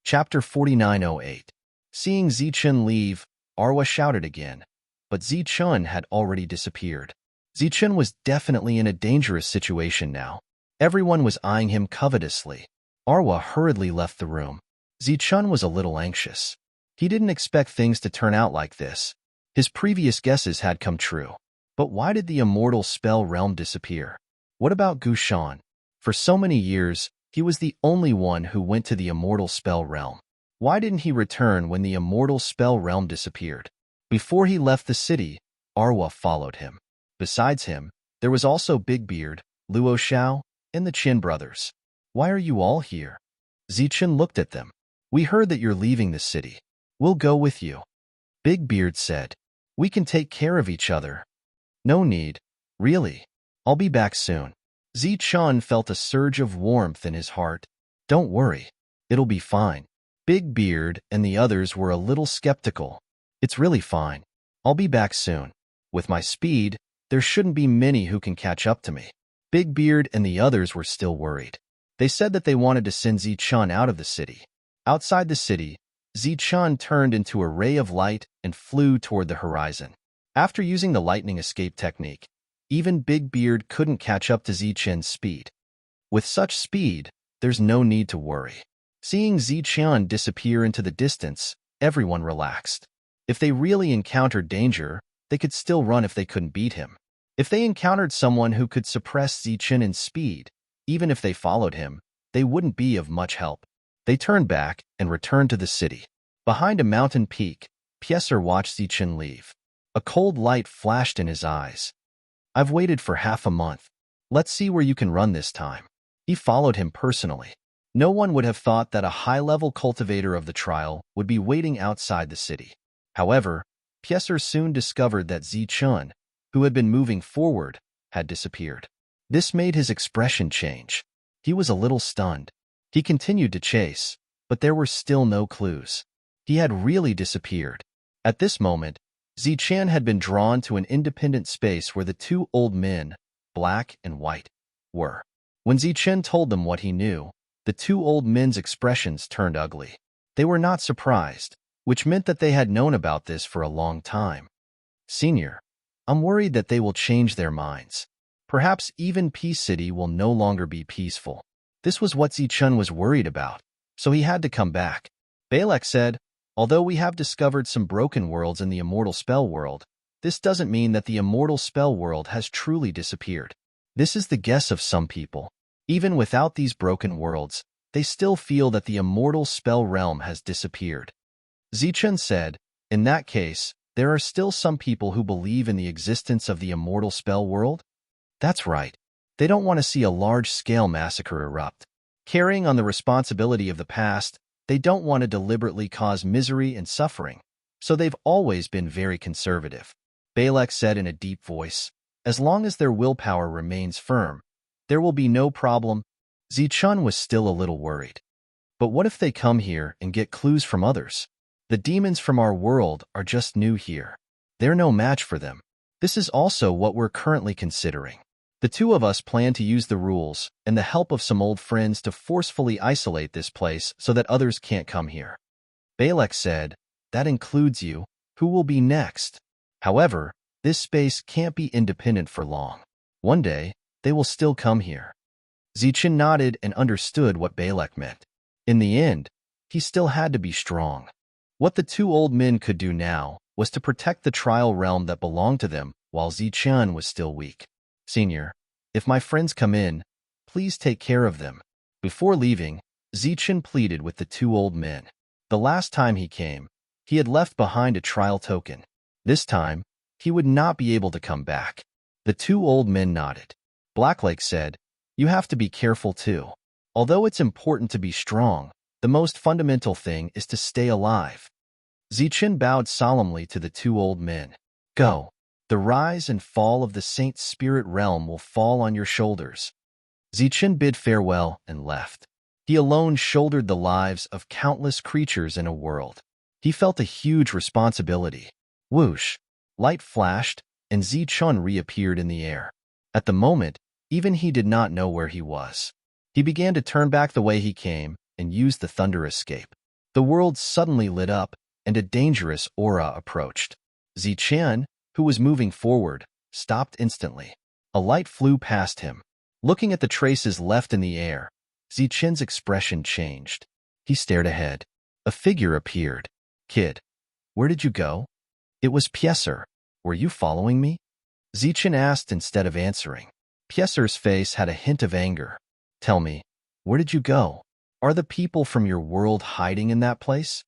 Chapter 4908. Seeing Zichun leave, Arwa shouted again, but Zichun had already disappeared. Zichun was definitely in a dangerous situation now. Everyone was eyeing him covetously. Arwa hurriedly left the room. Zichun was a little anxious. He didn't expect things to turn out like this. His previous guesses had come true. But why did the immortal spell realm disappear? What about Gushan? For so many years, he was the only one who went to the immortal spell realm. Why didn't he return when the immortal spell realm disappeared? Before he left the city, Arwa followed him. Besides him, there was also Big Beard, Luo Xiao, and the Qin brothers. "Why are you all here?" Zichun looked at them. "We heard that you're leaving the city. We'll go with you." Big Beard said, "We can take care of each other." "No need. Really. I'll be back soon." Zichun felt a surge of warmth in his heart. "Don't worry. It'll be fine." Big Beard and the others were a little skeptical. "It's really fine. I'll be back soon. With my speed, there shouldn't be many who can catch up to me." Big Beard and the others were still worried. They said that they wanted to send Zichun out of the city. Outside the city, Zichun turned into a ray of light and flew toward the horizon. After using the lightning escape technique, even Big Beard couldn't catch up to Zichun's speed. With such speed, there's no need to worry. Seeing Zichun disappear into the distance, everyone relaxed. If they really encountered danger, they could still run if they couldn't beat him. If they encountered someone who could suppress Zichun in speed, Even if they followed him, they wouldn't be of much help. They turned back and returned to the city. Behind a mountain peak, Pieser watched Zichen leave. A cold light flashed in his eyes. I've waited for half a month. Let's see where you can run this time. He followed him personally. No one would have thought that a high-level cultivator of the trial would be waiting outside the city. However, Pieser soon discovered that Zichen, who had been moving forward, had disappeared. This made his expression change. He was a little stunned. He continued to chase, but there were still no clues. He had really disappeared. At this moment, Zichen had been drawn to an independent space where the two old men, black and white, were. When Zichen told them what he knew, the two old men's expressions turned ugly. They were not surprised, which meant that they had known about this for a long time. Senior, I'm worried that they will change their minds. Perhaps even Peace City will no longer be peaceful. This was what Zichen was worried about, so he had to come back. Balak said, although we have discovered some broken worlds in the immortal spell world, this doesn't mean that the immortal spell world has truly disappeared. This is the guess of some people. Even without these broken worlds, they still feel that the immortal spell realm has disappeared. Zichen said, in that case, there are still some people who believe in the existence of the immortal spell world? That's right. They don't want to see a large-scale massacre erupt. Carrying on the responsibility of the past, they don't want to deliberately cause misery and suffering, so they've always been very conservative. Balak said in a deep voice, as long as their willpower remains firm, there will be no problem. Zichen was still a little worried. But what if they come here and get clues from others? The demons from our world are just new here. They're no match for them. This is also what we're currently considering. The two of us plan to use the rules and the help of some old friends to forcefully isolate this place so that others can't come here. Balak said, that includes you. Who will be next? However, this space can't be independent for long. One day, they will still come here. Zichen nodded and understood what Balak meant. In the end, he still had to be strong. What the two old men could do now was to protect the trial realm that belonged to them while Zichen was still weak. Senior, if my friends come in, please take care of them. Before leaving, Zichen pleaded with the two old men. The last time he came, he had left behind a trial token. This time, he would not be able to come back. The two old men nodded. Blacklake said, you have to be careful too. Although it's important to be strong, the most fundamental thing is to stay alive. Zichen bowed solemnly to the two old men. Go. The rise and fall of the Saint Spirit realm will fall on your shoulders. Zichen bid farewell and left. He alone shouldered the lives of countless creatures in a world. He felt a huge responsibility. Whoosh! Light flashed, and Zichen reappeared in the air. At the moment, even he did not know where he was. He began to turn back the way he came and used the Thunderous escape. The world suddenly lit up, and a dangerous aura approached. Zichen, who was moving forward, stopped instantly. A light flew past him. Looking at the traces left in the air, Zichen's expression changed. He stared ahead. A figure appeared. Kid, where did you go? It was Pieser. Were you following me? Zichen asked instead of answering. Pieser's face had a hint of anger. Tell me, where did you go? Are the people from your world hiding in that place?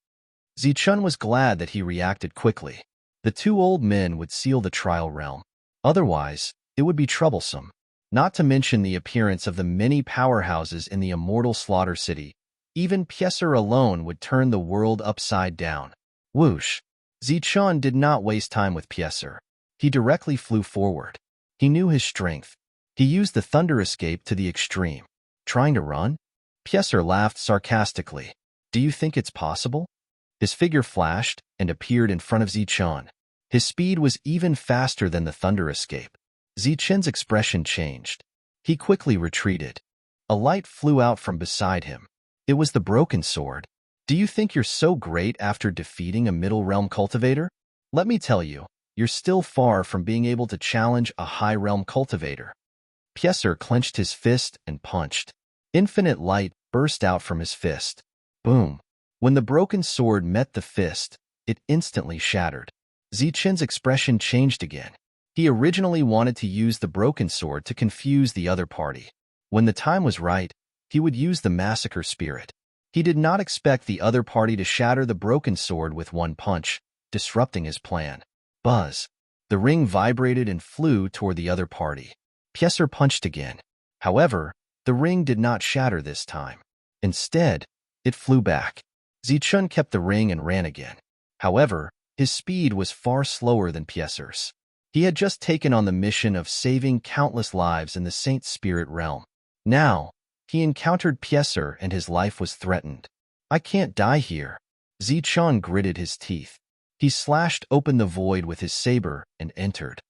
Zichen was glad that he reacted quickly. The two old men would seal the trial realm. Otherwise, it would be troublesome. Not to mention the appearance of the many powerhouses in the immortal Slaughter City. Even Pieser alone would turn the world upside down. Whoosh! Zichen did not waste time with Pieser. He directly flew forward. He knew his strength. He used the thunder escape to the extreme. Trying to run? Pieser laughed sarcastically. Do you think it's possible? His figure flashed and appeared in front of Zichen. His speed was even faster than the thunder escape. Zichen's expression changed. He quickly retreated. A light flew out from beside him. It was the broken sword. Do you think you're so great after defeating a middle realm cultivator? Let me tell you, you're still far from being able to challenge a high realm cultivator. Pieser clenched his fist and punched. Infinite light burst out from his fist. Boom! When the broken sword met the fist, it instantly shattered. Zichen's expression changed again. He originally wanted to use the broken sword to confuse the other party. When the time was right, he would use the massacre spirit. He did not expect the other party to shatter the broken sword with one punch, disrupting his plan. Buzz. The ring vibrated and flew toward the other party. Pieser punched again. However, the ring did not shatter this time. Instead, it flew back. Zichun kept the ring and ran again. However, his speed was far slower than Pieser's. He had just taken on the mission of saving countless lives in the Saint Spirit realm. Now, he encountered Pieser and his life was threatened. I can't die here. Zichun gritted his teeth. He slashed open the void with his saber and entered.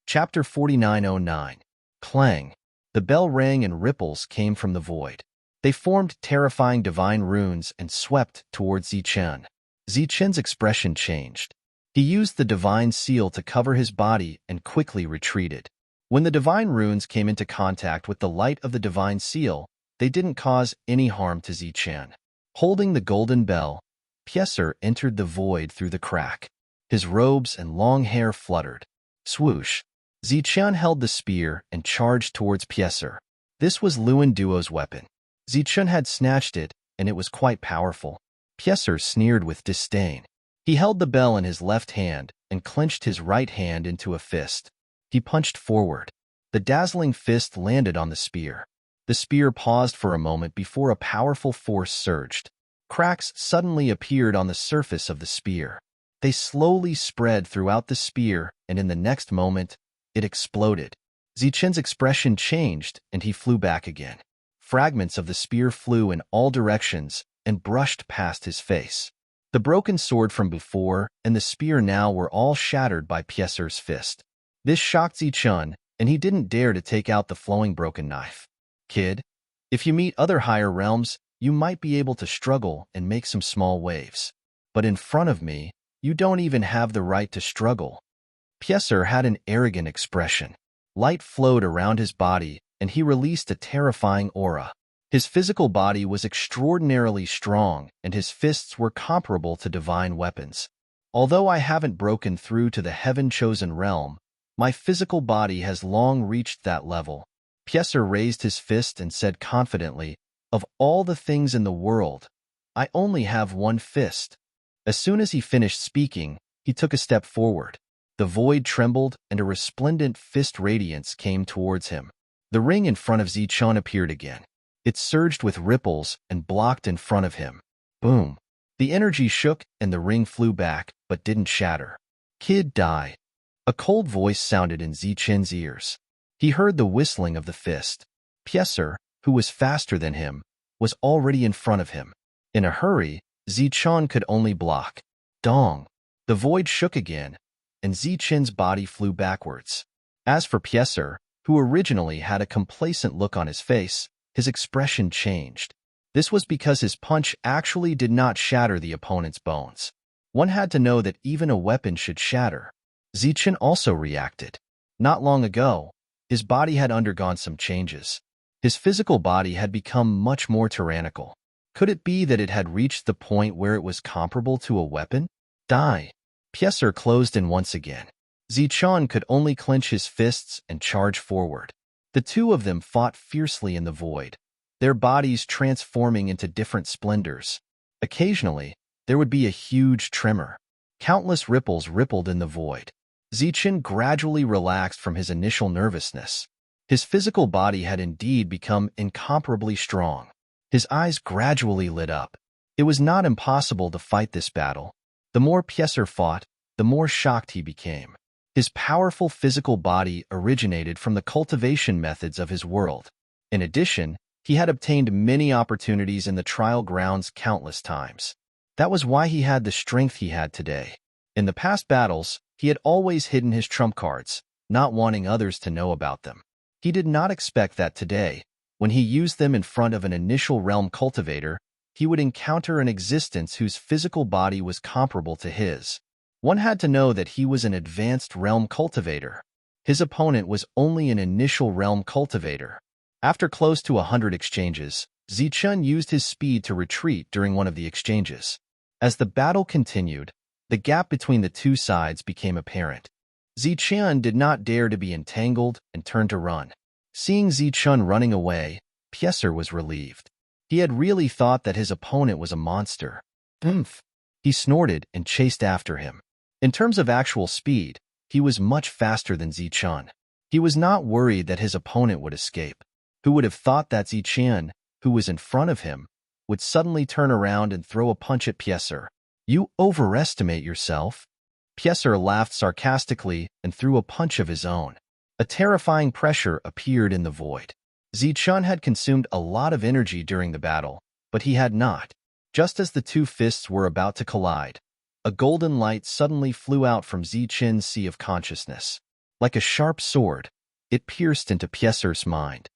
Chapter 4909. Clang. The bell rang and ripples came from the void. They formed terrifying divine runes and swept towards Zichun. Zichun's expression changed. He used the divine seal to cover his body and quickly retreated. When the divine runes came into contact with the light of the divine seal, they didn't cause any harm to Zichun. Holding the golden bell, Pieser entered the void through the crack. His robes and long hair fluttered. Swoosh. Zichun held the spear and charged towards Pieser. This was Luan Duo's weapon. Zichun had snatched it, and it was quite powerful. Pieser sneered with disdain. He held the bell in his left hand and clenched his right hand into a fist. He punched forward. The dazzling fist landed on the spear. The spear paused for a moment before a powerful force surged. Cracks suddenly appeared on the surface of the spear. They slowly spread throughout the spear, and in the next moment, it exploded. Zichun's expression changed, and he flew back again. Fragments of the spear flew in all directions and brushed past his face. The broken sword from before and the spear now were all shattered by Pieser's fist. This shocked Zichun, and he didn't dare to take out the flowing broken knife. Kid, if you meet other higher realms, you might be able to struggle and make some small waves. But in front of me, you don't even have the right to struggle. Pieser had an arrogant expression. Light flowed around his body, and he released a terrifying aura. His physical body was extraordinarily strong, and his fists were comparable to divine weapons. Although I haven't broken through to the heaven-chosen realm, my physical body has long reached that level. Pieser raised his fist and said confidently, "Of all the things in the world, I only have one fist." As soon as he finished speaking, he took a step forward. The void trembled, and a resplendent fist radiance came towards him. The ring in front of Zichun appeared again. It surged with ripples and blocked in front of him. Boom! The energy shook, and the ring flew back, but didn't shatter. Kid, die. A cold voice sounded in Zichun's ears. He heard the whistling of the fist. Pieser, who was faster than him, was already in front of him. In a hurry, Zichun could only block. Dong! The void shook again, and Zichun's body flew backwards. As for Pieser, who originally had a complacent look on his face, his expression changed. This was because his punch actually did not shatter the opponent's bones. One had to know that even a weapon should shatter. Zichun also reacted. Not long ago, his body had undergone some changes. His physical body had become much more tyrannical. Could it be that it had reached the point where it was comparable to a weapon? Die! Pieser closed in once again. Zichun could only clench his fists and charge forward. The two of them fought fiercely in the void, their bodies transforming into different splendors. Occasionally, there would be a huge tremor. Countless ripples rippled in the void. Zichun gradually relaxed from his initial nervousness. His physical body had indeed become incomparably strong. His eyes gradually lit up. It was not impossible to fight this battle. The more Pieser fought, the more shocked he became. His powerful physical body originated from the cultivation methods of his world. In addition, he had obtained many opportunities in the trial grounds countless times. That was why he had the strength he had today. In the past battles, he had always hidden his trump cards, not wanting others to know about them. He did not expect that today, when he used them in front of an initial realm cultivator, he would encounter an existence whose physical body was comparable to his. One had to know that he was an advanced realm cultivator. His opponent was only an initial realm cultivator. After close to 100 exchanges, Zichun used his speed to retreat during one of the exchanges. As the battle continued, the gap between the two sides became apparent. Zichun did not dare to be entangled and turned to run. Seeing Zichun running away, Pieser was relieved. He had really thought that his opponent was a monster. Oomph! He snorted and chased after him. In terms of actual speed, he was much faster than Zichun. He was not worried that his opponent would escape. Who would have thought that Zichun, who was in front of him, would suddenly turn around and throw a punch at Pieser? You overestimate yourself. Pieser laughed sarcastically and threw a punch of his own. A terrifying pressure appeared in the void. Zichun had consumed a lot of energy during the battle, but he had not. Just as the two fists were about to collide, a golden light suddenly flew out from Zichun's sea of consciousness. Like a sharp sword, it pierced into Pieser's mind.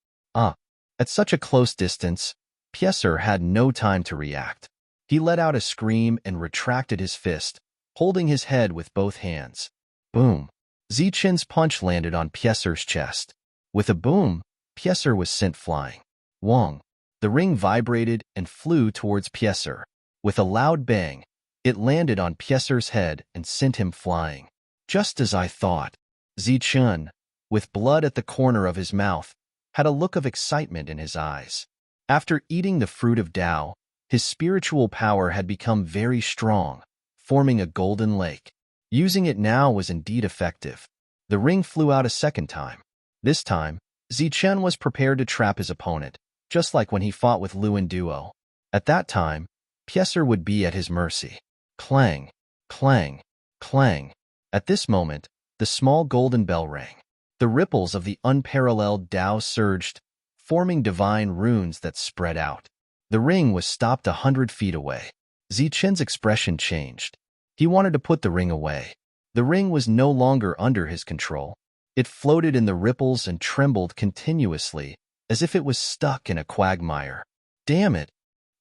At such a close distance, Pieser had no time to react. He let out a scream and retracted his fist, holding his head with both hands. Boom! Zichun's punch landed on Pieser's chest. With a boom, Pieser was sent flying. Wong! The ring vibrated and flew towards Pieser. With a loud bang, it landed on Pieser's head and sent him flying. Just as I thought. Zichun, with blood at the corner of his mouth, had a look of excitement in his eyes. After eating the fruit of Tao, his spiritual power had become very strong, forming a golden lake. Using it now was indeed effective. The ring flew out a second time. This time, Zichun was prepared to trap his opponent, just like when he fought with Lu in duo. At that time, Pieser would be at his mercy. Clang, clang, clang. At this moment, the small golden bell rang. The ripples of the unparalleled Tao surged, forming divine runes that spread out. The ring was stopped 100 feet away. Zichun's expression changed. He wanted to put the ring away. The ring was no longer under his control. It floated in the ripples and trembled continuously, as if it was stuck in a quagmire. Damn it!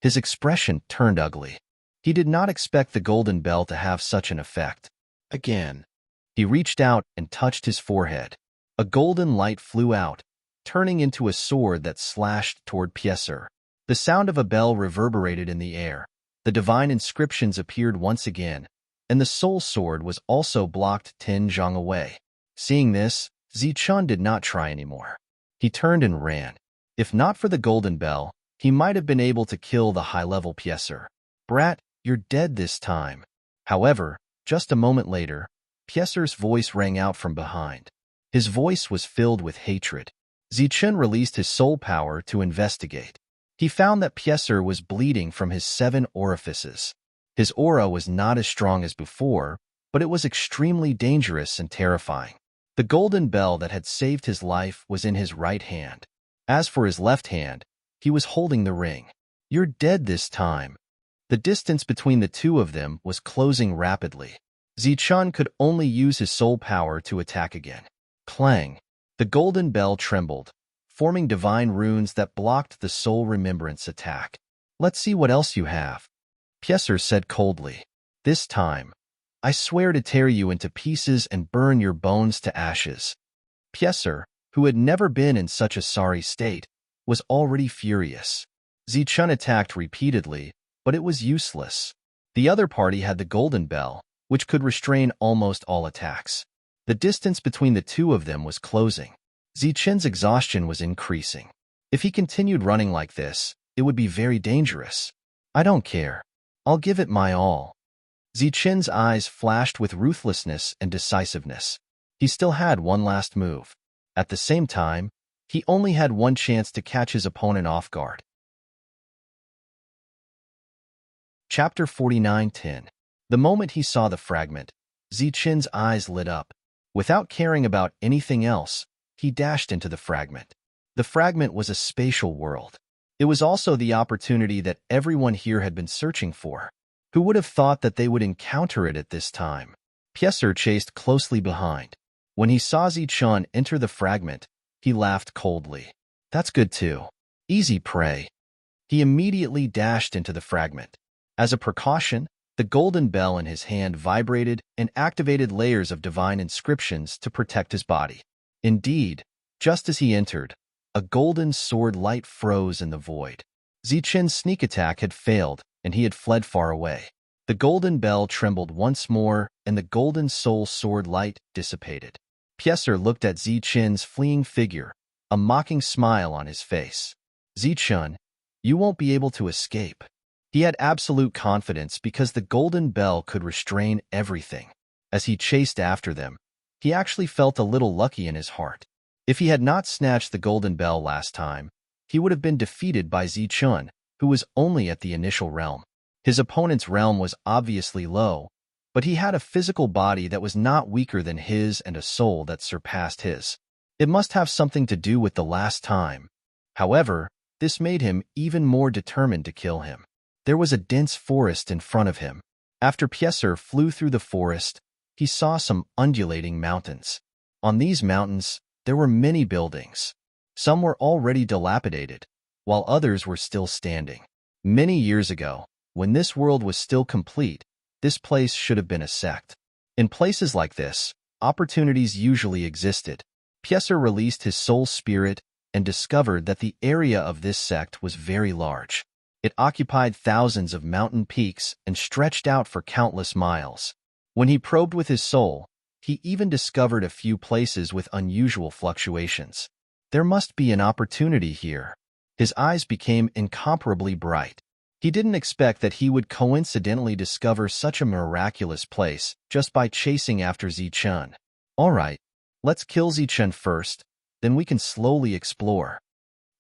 His expression turned ugly. He did not expect the golden bell to have such an effect. Again. He reached out and touched his forehead. A golden light flew out, turning into a sword that slashed toward Pieser. The sound of a bell reverberated in the air. The divine inscriptions appeared once again, and the soul sword was also blocked 10 zhang away. Seeing this, Zichun did not try anymore. He turned and ran. If not for the golden bell, he might have been able to kill the high-level Pieser. Brat, you're dead this time. However, just a moment later, Pieser's voice rang out from behind. His voice was filled with hatred. Zichun released his soul power to investigate. He found that Pieser was bleeding from his 7 orifices. His aura was not as strong as before, but it was extremely dangerous and terrifying. The golden bell that had saved his life was in his right hand. As for his left hand, he was holding the ring. You're dead this time. The distance between the two of them was closing rapidly. Zichun could only use his soul power to attack again. Clang! The golden bell trembled, forming divine runes that blocked the soul remembrance attack. Let's see what else you have. Pieser said coldly. This time, I swear to tear you into pieces and burn your bones to ashes. Pieser, who had never been in such a sorry state, was already furious. Zichun attacked repeatedly, but it was useless. The other party had the golden bell, which could restrain almost all attacks. The distance between the two of them was closing. Zichun's exhaustion was increasing. If he continued running like this, it would be very dangerous. I don't care. I'll give it my all. Zichun's eyes flashed with ruthlessness and decisiveness. He still had one last move. At the same time, he only had one chance to catch his opponent off guard. Chapter 49:10. The moment he saw the fragment, Zichun's eyes lit up. Without caring about anything else, he dashed into the fragment. The fragment was a spatial world. It was also the opportunity that everyone here had been searching for. Who would have thought that they would encounter it at this time? Pieser chased closely behind. When he saw Zichun enter the fragment, he laughed coldly. That's good too. Easy prey. He immediately dashed into the fragment. As a precaution, the golden bell in his hand vibrated and activated layers of divine inscriptions to protect his body. Indeed, just as he entered, a golden sword light froze in the void. Zichun's sneak attack had failed, and he had fled far away. The golden bell trembled once more, and the golden soul sword light dissipated. Pieser looked at Zichen's fleeing figure, a mocking smile on his face. Zichen, you won't be able to escape. He had absolute confidence because the golden bell could restrain everything. As he chased after them, he actually felt a little lucky in his heart. If he had not snatched the golden bell last time, he would have been defeated by Zichen, who was only at the initial realm. His opponent's realm was obviously low, but he had a physical body that was not weaker than his and a soul that surpassed his. It must have something to do with the last time. However, this made him even more determined to kill him. There was a dense forest in front of him. After Pieser flew through the forest, he saw some undulating mountains. On these mountains, there were many buildings. Some were already dilapidated, while others were still standing. Many years ago, when this world was still complete, this place should have been a sect. In places like this, opportunities usually existed. Pieser released his soul spirit and discovered that the area of this sect was very large. It occupied thousands of mountain peaks and stretched out for countless miles. When he probed with his soul, he even discovered a few places with unusual fluctuations. There must be an opportunity here. His eyes became incomparably bright. He didn't expect that he would coincidentally discover such a miraculous place just by chasing after Zichen. All right, let's kill Zichen first, then we can slowly explore.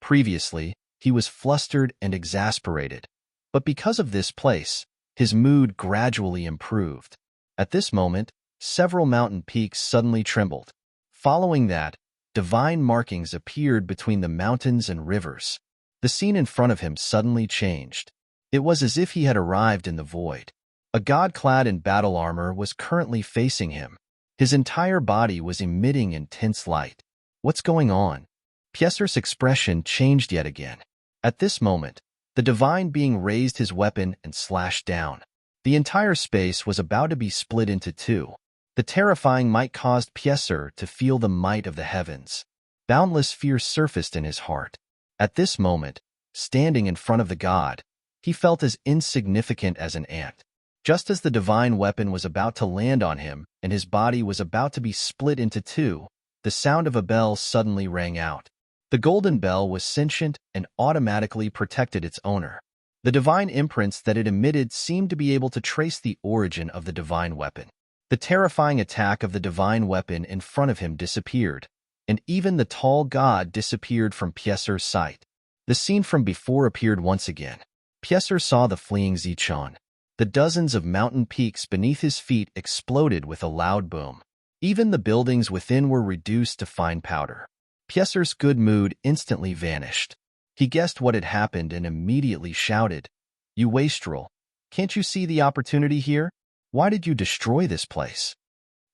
Previously, he was flustered and exasperated, but because of this place, his mood gradually improved. At this moment, several mountain peaks suddenly trembled. Following that, divine markings appeared between the mountains and rivers. The scene in front of him suddenly changed. It was as if he had arrived in the void. A god clad in battle armor was currently facing him. His entire body was emitting intense light. What's going on? Pieser's expression changed yet again. At this moment, the divine being raised his weapon and slashed down. The entire space was about to be split into two. The terrifying might caused Pieser to feel the might of the heavens. Boundless fear surfaced in his heart. At this moment, standing in front of the god, he felt as insignificant as an ant. Just as the divine weapon was about to land on him and his body was about to be split into two, the sound of a bell suddenly rang out. The golden bell was sentient and automatically protected its owner. The divine imprints that it emitted seemed to be able to trace the origin of the divine weapon. The terrifying attack of the divine weapon in front of him disappeared, and even the tall god disappeared from Pieser's sight. The scene from before appeared once again. Pieser saw the fleeing Zichen. The dozens of mountain peaks beneath his feet exploded with a loud boom. Even the buildings within were reduced to fine powder. Pieser's good mood instantly vanished. He guessed what had happened and immediately shouted, "You wastrel! Can't you see the opportunity here? Why did you destroy this place?"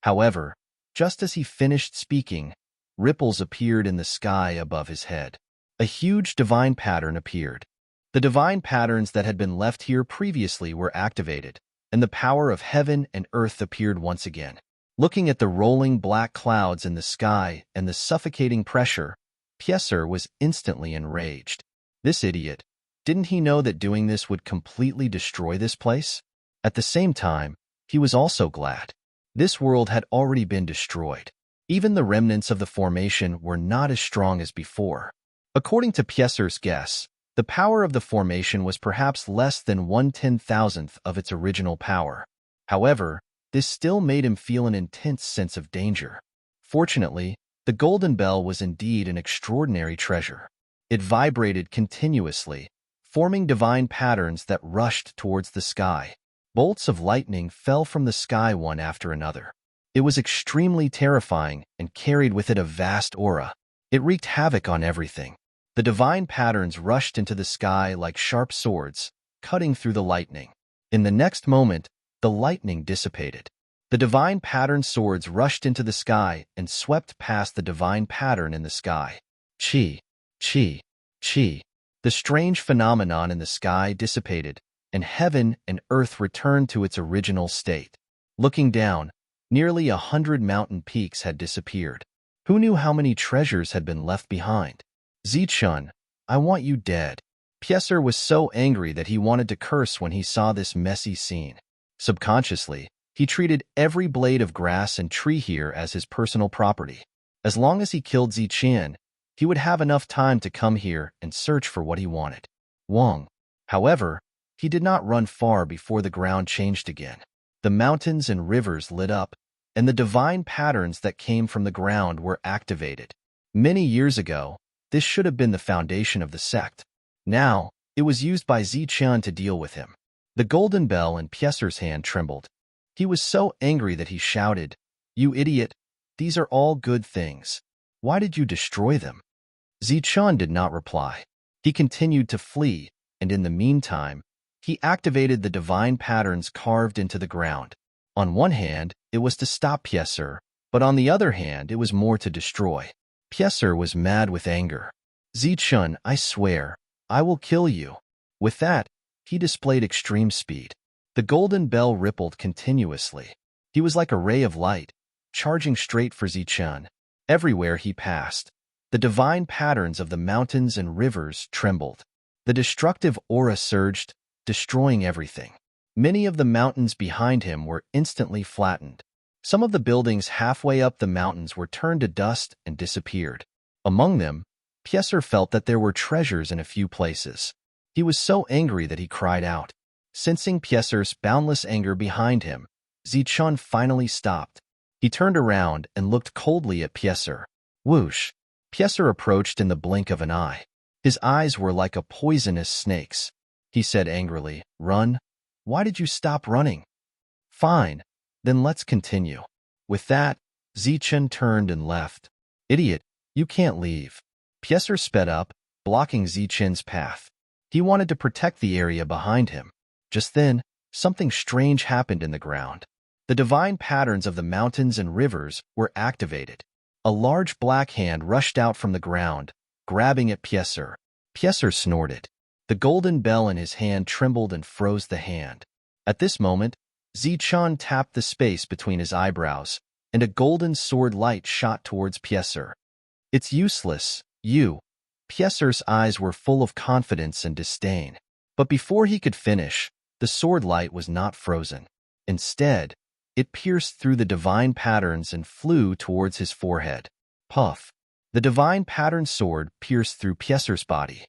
However, just as he finished speaking, ripples appeared in the sky above his head. A huge divine pattern appeared. The divine patterns that had been left here previously were activated, and the power of heaven and earth appeared once again. Looking at the rolling black clouds in the sky and the suffocating pressure, Pieser was instantly enraged. This idiot, didn't he know that doing this would completely destroy this place? At the same time, he was also glad. This world had already been destroyed. Even the remnants of the formation were not as strong as before. According to Pieser's guess, the power of the formation was perhaps less than 1/10,000th of its original power. However, this still made him feel an intense sense of danger. Fortunately, the golden bell was indeed an extraordinary treasure. It vibrated continuously, forming divine patterns that rushed towards the sky. Bolts of lightning fell from the sky one after another. It was extremely terrifying and carried with it a vast aura. It wreaked havoc on everything. The divine patterns rushed into the sky like sharp swords, cutting through the lightning. In the next moment, the lightning dissipated. The divine pattern swords rushed into the sky and swept past the divine pattern in the sky. Chi, chi, chi. The strange phenomenon in the sky dissipated, and heaven and earth returned to its original state. Looking down, nearly 100 mountain peaks had disappeared. Who knew how many treasures had been left behind? Zichen, I want you dead. Pieser was so angry that he wanted to curse when he saw this messy scene. Subconsciously, he treated every blade of grass and tree here as his personal property. As long as he killed Zichen, he would have enough time to come here and search for what he wanted. Wang. However, he did not run far before the ground changed again. The mountains and rivers lit up, and the divine patterns that came from the ground were activated. Many years ago, this should have been the foundation of the sect. Now, it was used by Zichen to deal with him. The golden bell in Pieser's hand trembled. He was so angry that he shouted, "You idiot! These are all good things. Why did you destroy them?" Zichen did not reply. He continued to flee, and in the meantime, he activated the divine patterns carved into the ground. On one hand, it was to stop Pieser, but on the other hand, it was more to destroy. Pieser was mad with anger. "Zichen, I swear, I will kill you." With that, he displayed extreme speed. The golden bell rippled continuously. He was like a ray of light, charging straight for Zichen. Everywhere he passed, the divine patterns of the mountains and rivers trembled. The destructive aura surged, destroying everything. Many of the mountains behind him were instantly flattened. Some of the buildings halfway up the mountains were turned to dust and disappeared. Among them, Pieser felt that there were treasures in a few places. He was so angry that he cried out. Sensing Pieser's boundless anger behind him, Zichen finally stopped. He turned around and looked coldly at Pieser. Whoosh! Pieser approached in the blink of an eye. His eyes were like a poisonous snake's. He said angrily, "Run? Why did you stop running?" "Fine, then let's continue." With that, Zichen turned and left. "Idiot, you can't leave." Pieser sped up, blocking Zichen's path. He wanted to protect the area behind him. Just then, something strange happened in the ground. The divine patterns of the mountains and rivers were activated. A large black hand rushed out from the ground, grabbing at Pieser. Pieser snorted. The golden bell in his hand trembled and froze the hand. At this moment, Zichen tapped the space between his eyebrows, and a golden sword light shot towards Pieser. "It's useless, you." Pieser's eyes were full of confidence and disdain. But before he could finish, the sword light was not frozen. Instead, it pierced through the divine patterns and flew towards his forehead. Puff! The divine pattern sword pierced through Pieser's body.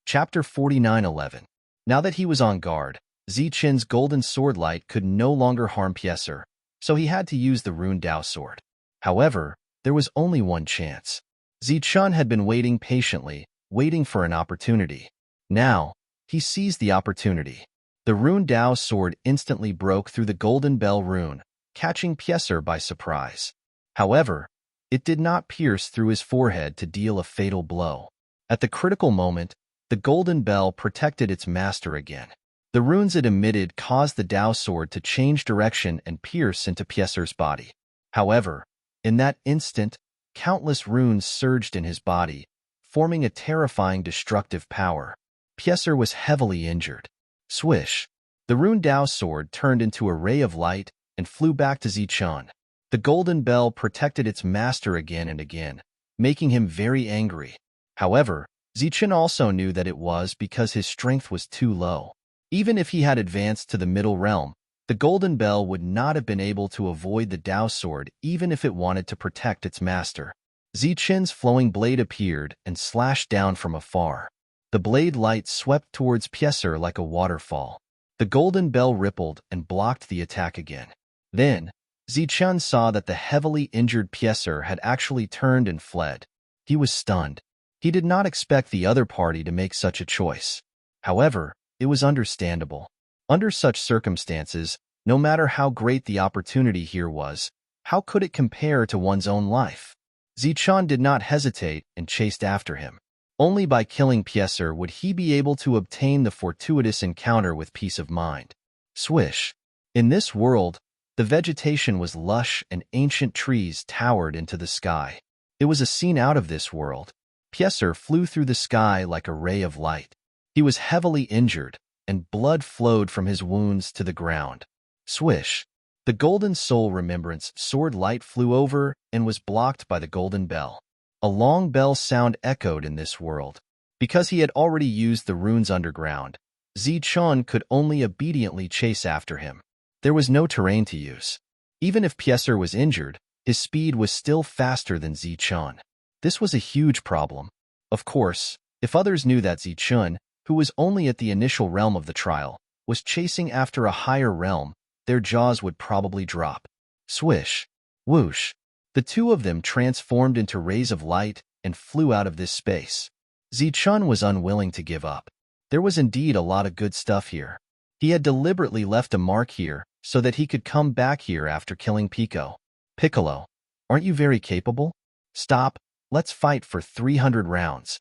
Chapter 49:11. Now that he was on guard, Zichen's golden sword light could no longer harm Pieser, so he had to use the rune Dao sword. However, there was only one chance. Zichen had been waiting patiently, waiting for an opportunity. Now, he seized the opportunity. The rune Dao sword instantly broke through the golden bell rune, catching Pieser by surprise. However, it did not pierce through his forehead to deal a fatal blow. At the critical moment, the golden bell protected its master again. The runes it emitted caused the Dao sword to change direction and pierce into Pieser's body. However, in that instant, countless runes surged in his body, forming a terrifying destructive power. Pieser was heavily injured. Swish! The rune Dao sword turned into a ray of light and flew back to Zichen. The golden bell protected its master again and again, making him very angry. However, Zichen also knew that it was because his strength was too low. Even if he had advanced to the middle realm, the golden bell would not have been able to avoid the Dao sword even if it wanted to protect its master. Zichen's flowing blade appeared and slashed down from afar. The blade light swept towards Pieser like a waterfall. The golden bell rippled and blocked the attack again. Then, Zichen saw that the heavily injured Pieser had actually turned and fled. He was stunned. He did not expect the other party to make such a choice. However, it was understandable. Under such circumstances, no matter how great the opportunity here was, how could it compare to one's own life? Zichen did not hesitate and chased after him. Only by killing Pieser would he be able to obtain the fortuitous encounter with peace of mind. Swish! In this world, the vegetation was lush and ancient trees towered into the sky. It was a scene out of this world. Pieser flew through the sky like a ray of light. He was heavily injured, and blood flowed from his wounds to the ground. Swish! The golden soul remembrance sword light flew over and was blocked by the golden bell. A long bell sound echoed in this world. Because he had already used the runes underground, Zichun could only obediently chase after him. There was no terrain to use. Even if Pieser was injured, his speed was still faster than Zichun. This was a huge problem. Of course, if others knew that Zichun, who was only at the initial realm of the trial, was chasing after a higher realm, their jaws would probably drop. Swish. Whoosh. The two of them transformed into rays of light and flew out of this space. Zichun was unwilling to give up. There was indeed a lot of good stuff here. He had deliberately left a mark here so that he could come back here after killing Pico. Piccolo, aren't you very capable? Stop, let's fight for 300 rounds.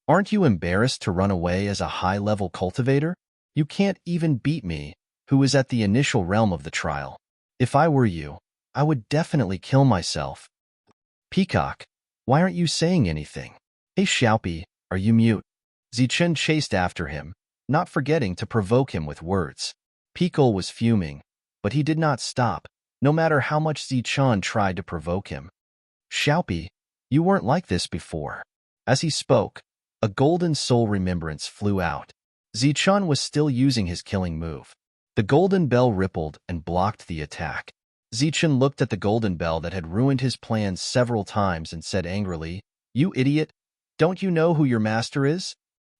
Aren't you embarrassed to run away as a high-level cultivator? You can't even beat me, who is at the initial realm of the trial. If I were you, I would definitely kill myself. Peacock, why aren't you saying anything? Hey Xiaopi, are you mute? Zichun chased after him, not forgetting to provoke him with words. Pico was fuming, but he did not stop, no matter how much Zichun tried to provoke him. Xiaopi, you weren't like this before. As he spoke, a golden soul remembrance flew out. Zichun was still using his killing move. The golden bell rippled and blocked the attack. Zichun looked at the golden bell that had ruined his plans several times and said angrily, "You idiot! Don't you know who your master is?"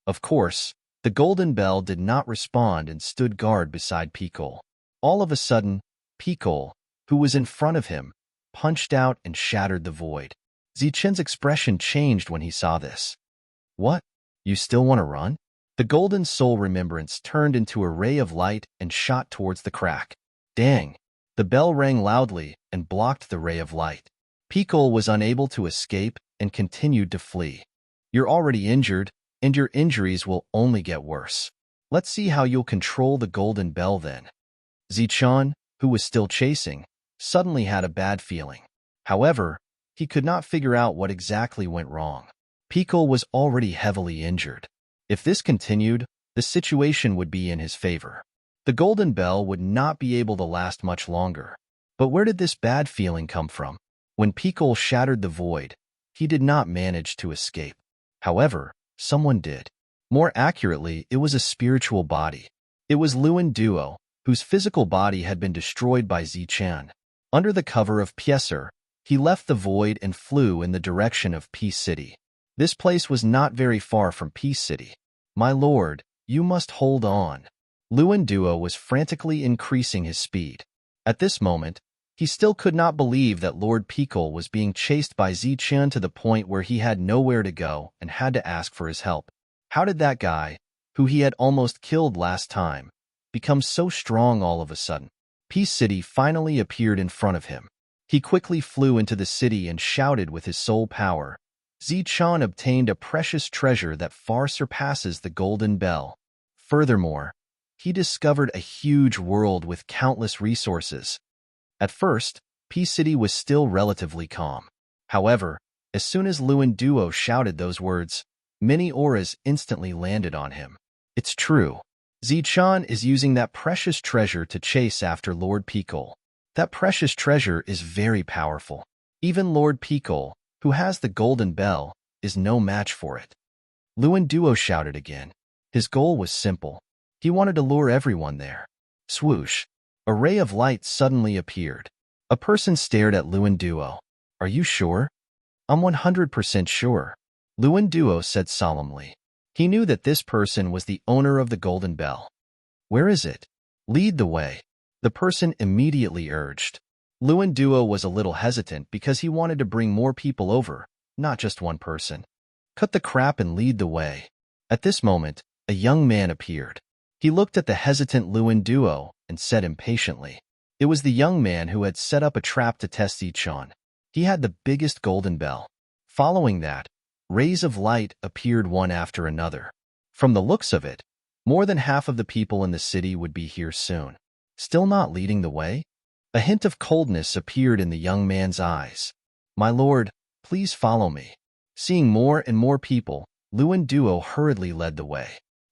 Of course, the golden bell did not respond and stood guard beside Pico. All of a sudden, Pico, who was in front of him, punched out and shattered the void. Zichun's expression changed when he saw this. What? You still want to run? The golden soul remembrance turned into a ray of light and shot towards the crack. Dang! The bell rang loudly and blocked the ray of light. Pico was unable to escape and continued to flee. You're already injured, and your injuries will only get worse. Let's see how you'll control the golden bell then. Zichun, who was still chasing, suddenly had a bad feeling. However, he could not figure out what exactly went wrong. Pico was already heavily injured. If this continued, the situation would be in his favor. The golden bell would not be able to last much longer. But where did this bad feeling come from? When Pico shattered the void, he did not manage to escape. However, someone did. More accurately, it was a spiritual body. It was Luan Duo, whose physical body had been destroyed by Zichun. Under the cover of Pieser, he left the void and flew in the direction of Peace City. This place was not very far from Peace City. My lord, you must hold on. Luan Duo was frantically increasing his speed. At this moment, he still could not believe that Lord Pico was being chased by Zichun to the point where he had nowhere to go and had to ask for his help. How did that guy, who he had almost killed last time, become so strong all of a sudden? Peace City finally appeared in front of him. He quickly flew into the city and shouted with his soul power. Zichun obtained a precious treasure that far surpasses the golden bell. Furthermore, he discovered a huge world with countless resources. At first, Peace City was still relatively calm. However, as soon as Luan Duo shouted those words, many auras instantly landed on him. It's true. Zichun is using that precious treasure to chase after Lord Pico. That precious treasure is very powerful. Even Lord Pico, who has the golden bell, is no match for it. Luan Duo shouted again. His goal was simple. He wanted to lure everyone there. Swoosh. A ray of light suddenly appeared. A person stared at Luan Duo. Are you sure? I'm 100% sure. Luan Duo said solemnly. He knew that this person was the owner of the golden bell. Where is it? Lead the way. The person immediately urged. Luan Duo was a little hesitant because he wanted to bring more people over, not just one person. Cut the crap and lead the way. At this moment, a young man appeared. He looked at the hesitant Luan Duo and said impatiently. It was the young man who had set up a trap to test Zichun. He had the biggest golden bell. Following that, rays of light appeared one after another. From the looks of it, more than half of the people in the city would be here soon. Still not leading the way? A hint of coldness appeared in the young man's eyes. My lord, please follow me. Seeing more and more people, Luan Duo hurriedly led the way.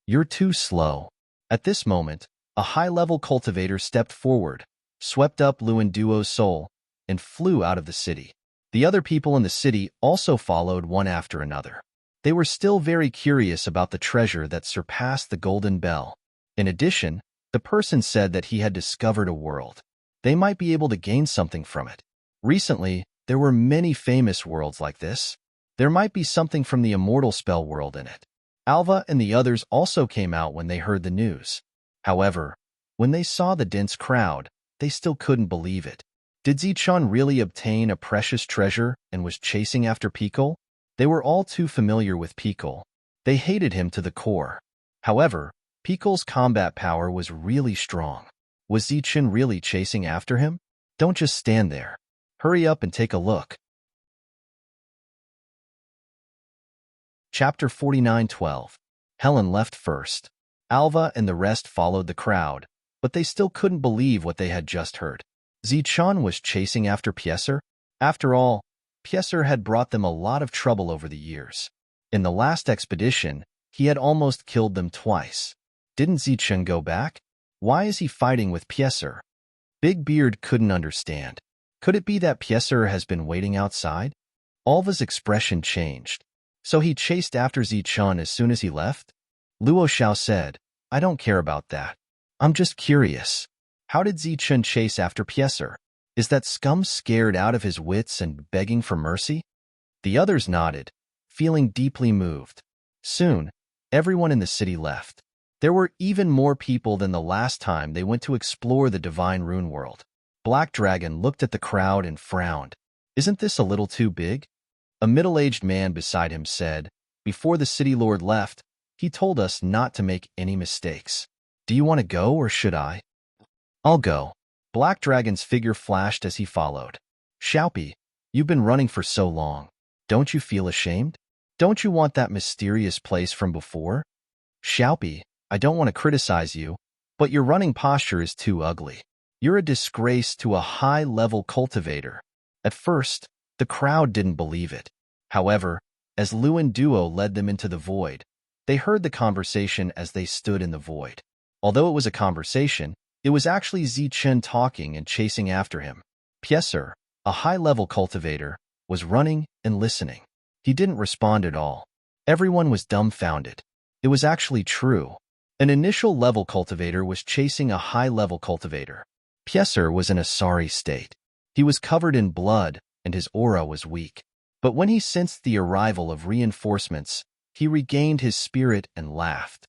You're too slow. At this moment, a high-level cultivator stepped forward, swept up Luan Duo's soul, and flew out of the city. The other people in the city also followed one after another. They were still very curious about the treasure that surpassed the golden bell. In addition, the person said that he had discovered a world. They might be able to gain something from it. Recently, there were many famous worlds like this. There might be something from the immortal spell world in it. Alva and the others also came out when they heard the news. However, when they saw the dense crowd, they still couldn't believe it. Did Zichun really obtain a precious treasure and was chasing after Pikul? They were all too familiar with Pikul. They hated him to the core. However, Pikul's combat power was really strong. Was Zichun really chasing after him? Don't just stand there. Hurry up and take a look. Chapter 49:12. Helen left first. Alva and the rest followed the crowd, but they still couldn't believe what they had just heard. Zichun was chasing after Pieser? After all, Pieser had brought them a lot of trouble over the years. In the last expedition, he had almost killed them twice. Didn't Zichun go back? Why is he fighting with Pieser? Big Beard couldn't understand. Could it be that Pieser has been waiting outside? Alva's expression changed. So he chased after Zichun as soon as he left? Luo Xiao said, I don't care about that. I'm just curious. How did Zichun chase after Pieser? Is that scum scared out of his wits and begging for mercy? The others nodded, feeling deeply moved. Soon, everyone in the city left. There were even more people than the last time they went to explore the divine rune world. Black Dragon looked at the crowd and frowned. Isn't this a little too big? A middle-aged man beside him said, before the city lord left, he told us not to make any mistakes. Do you want to go or should I? I'll go. Black Dragon's figure flashed as he followed. Xiaopi, you've been running for so long. Don't you feel ashamed? Don't you want that mysterious place from before? Xiaopi, I don't want to criticize you, but your running posture is too ugly. You're a disgrace to a high-level cultivator. At first, the crowd didn't believe it. However, as Lu and Duo led them into the void, they heard the conversation as they stood in the void. Although it was a conversation, it was actually Zichun talking and chasing after him. Pieser, a high-level cultivator, was running and listening. He didn't respond at all. Everyone was dumbfounded. It was actually true. An initial level cultivator was chasing a high-level cultivator. Pieser was in a sorry state. He was covered in blood and his aura was weak. But when he sensed the arrival of reinforcements, he regained his spirit and laughed.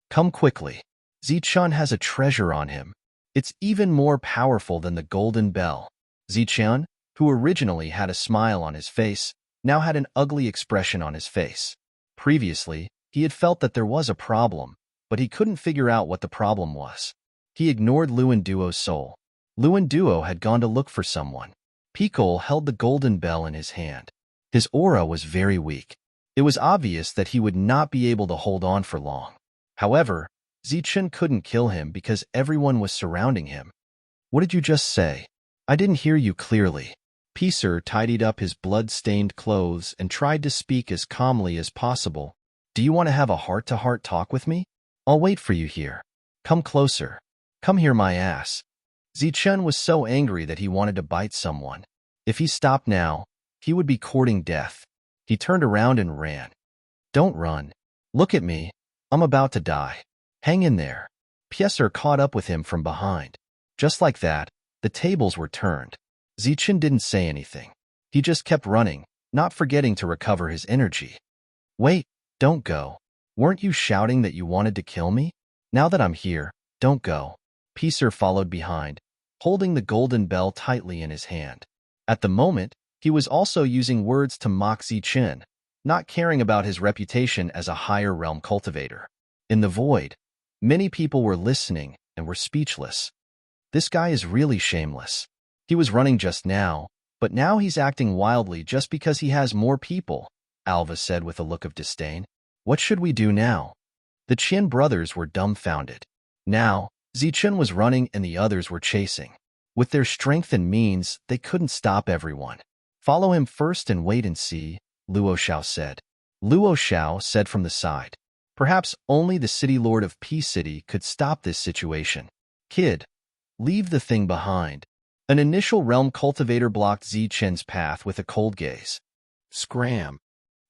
Come quickly. Zichun has a treasure on him. It's even more powerful than the golden bell. Zichun, who originally had a smile on his face, now had an ugly expression on his face. Previously, he had felt that there was a problem, but he couldn't figure out what the problem was. He ignored Lu and Duo's soul. Lu and Duo had gone to look for someone. Pikul held the golden bell in his hand. His aura was very weak. It was obvious that he would not be able to hold on for long. However, Zichun couldn't kill him because everyone was surrounding him. What did you just say? I didn't hear you clearly. Pieser tidied up his blood-stained clothes and tried to speak as calmly as possible. Do you want to have a heart-to-heart talk with me? I'll wait for you here. Come closer. Come here, my ass. Zichun was so angry that he wanted to bite someone. If he stopped now, he would be courting death. He turned around and ran. Don't run. Look at me. I'm about to die. Hang in there. Pieser caught up with him from behind. Just like that, the tables were turned. Zichun didn't say anything. He just kept running, not forgetting to recover his energy. Wait, don't go. Weren't you shouting that you wanted to kill me? Now that I'm here, don't go. Pieser followed behind, holding the golden bell tightly in his hand. At the moment, he was also using words to mock Zichun, not caring about his reputation as a higher realm cultivator. In the void, many people were listening and were speechless. This guy is really shameless. He was running just now, but now he's acting wildly just because he has more people, Alva said with a look of disdain. What should we do now? The Qin brothers were dumbfounded. Now, Zichun was running and the others were chasing. With their strength and means, they couldn't stop everyone. Follow him first and wait and see, Luo Xiao said. Luo Xiao said from the side. Perhaps only the city lord of Peace City could stop this situation. Kid, leave the thing behind. An initial realm cultivator blocked Zichun's path with a cold gaze. Scram.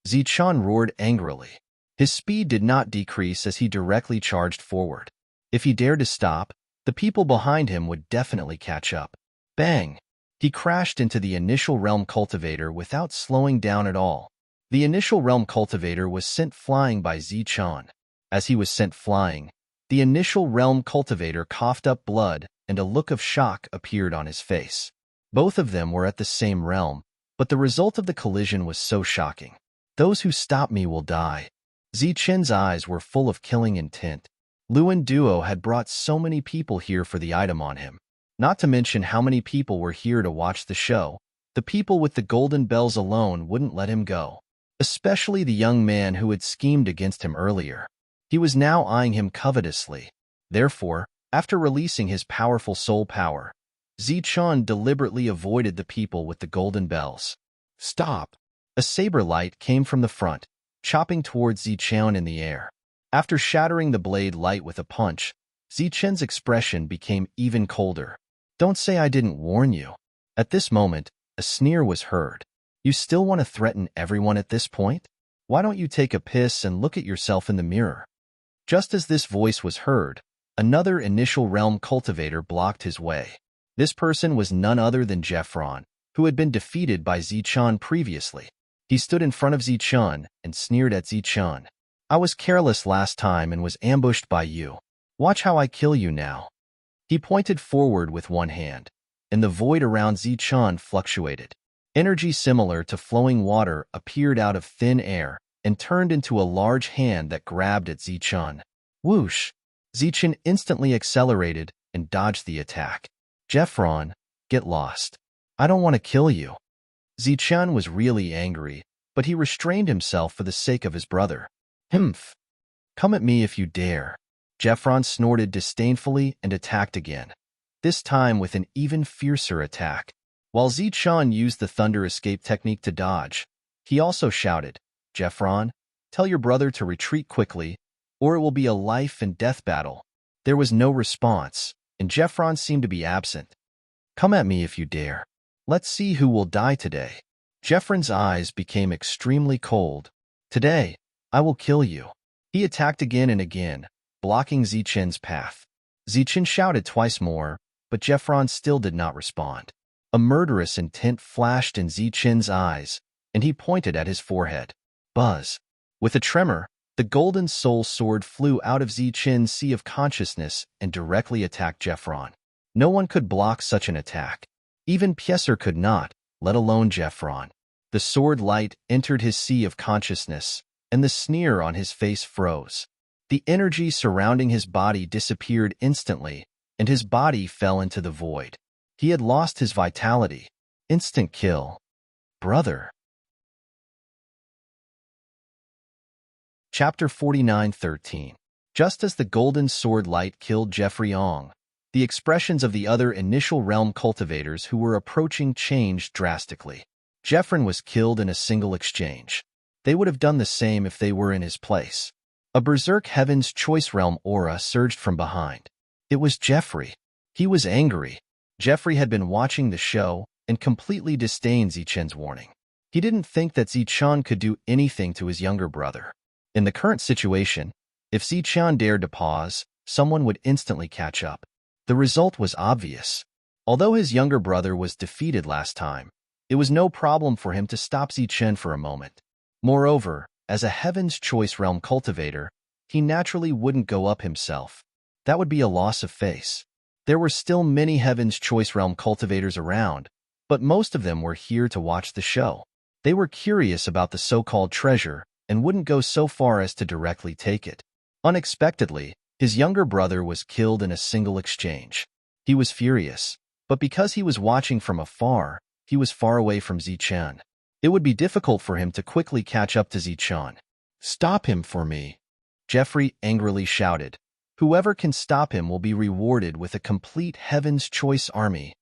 Zichun roared angrily. His speed did not decrease as he directly charged forward. If he dared to stop, the people behind him would definitely catch up. Bang! He crashed into the initial realm cultivator without slowing down at all. The initial realm cultivator was sent flying by Zichun. As he was sent flying, the initial realm cultivator coughed up blood and a look of shock appeared on his face. Both of them were at the same realm, but the result of the collision was so shocking. Those who stop me will die. Zichun's eyes were full of killing intent. Luan Duo had brought so many people here for the item on him. Not to mention how many people were here to watch the show. The people with the golden bells alone wouldn't let him go. Especially the young man who had schemed against him earlier. He was now eyeing him covetously. Therefore, after releasing his powerful soul power, Zichun deliberately avoided the people with the golden bells. Stop! A saber light came from the front, chopping towards Zichun in the air. After shattering the blade light with a punch, Zichun's expression became even colder. Don't say I didn't warn you. At this moment, a sneer was heard. You still want to threaten everyone at this point? Why don't you take a piss and look at yourself in the mirror? Just as this voice was heard, another initial realm cultivator blocked his way. This person was none other than Jeffron, who had been defeated by Zichun previously. He stood in front of Zichun and sneered at Zichun. I was careless last time and was ambushed by you. Watch how I kill you now. He pointed forward with one hand, and the void around Zichun fluctuated. Energy similar to flowing water appeared out of thin air and turned into a large hand that grabbed at Zichun. Whoosh! Zichun instantly accelerated and dodged the attack. Jeffron, get lost. I don't want to kill you. Zichun was really angry, but he restrained himself for the sake of his brother. Humph! Come at me if you dare. Jeffron snorted disdainfully and attacked again, this time with an even fiercer attack. While Zichun used the thunder escape technique to dodge, he also shouted, Jeffron, tell your brother to retreat quickly, or it will be a life and death battle. There was no response, and Jeffron seemed to be absent. Come at me if you dare. Let's see who will die today. Jeffron's eyes became extremely cold. Today, I will kill you. He attacked again and again, blocking Zichun's path. Zichun shouted twice more, but Jeffron still did not respond. A murderous intent flashed in Zichun's eyes, and he pointed at his forehead. Buzz. With a tremor, the golden soul sword flew out of Zichun's sea of consciousness and directly attacked Jeffron. No one could block such an attack. Even Pieser could not, let alone Jeffron. The sword light entered his sea of consciousness, and the sneer on his face froze. The energy surrounding his body disappeared instantly, and his body fell into the void. He had lost his vitality. Instant kill. Brother. Chapter 49:13. Just as the golden sword light killed Jeffrey Ong, the expressions of the other initial realm cultivators who were approaching changed drastically. Jeffron was killed in a single exchange. They would have done the same if they were in his place. A berserk Heaven's Choice Realm aura surged from behind. It was Jeffrey. He was angry. Jeffrey had been watching the show and completely disdained Zichun's warning. He didn't think that Zichun could do anything to his younger brother. In the current situation, if Zichun dared to pause, someone would instantly catch up. The result was obvious. Although his younger brother was defeated last time, it was no problem for him to stop Zichun for a moment. Moreover, as a Heaven's Choice Realm cultivator, he naturally wouldn't go up himself. That would be a loss of face. There were still many Heaven's Choice Realm cultivators around, but most of them were here to watch the show. They were curious about the so-called treasure and wouldn't go so far as to directly take it. Unexpectedly, his younger brother was killed in a single exchange. He was furious, but because he was watching from afar, he was far away from Zichun. It would be difficult for him to quickly catch up to Zichun. Stop him for me, Jeffrey angrily shouted. Whoever can stop him will be rewarded with a complete Heaven's Choice army.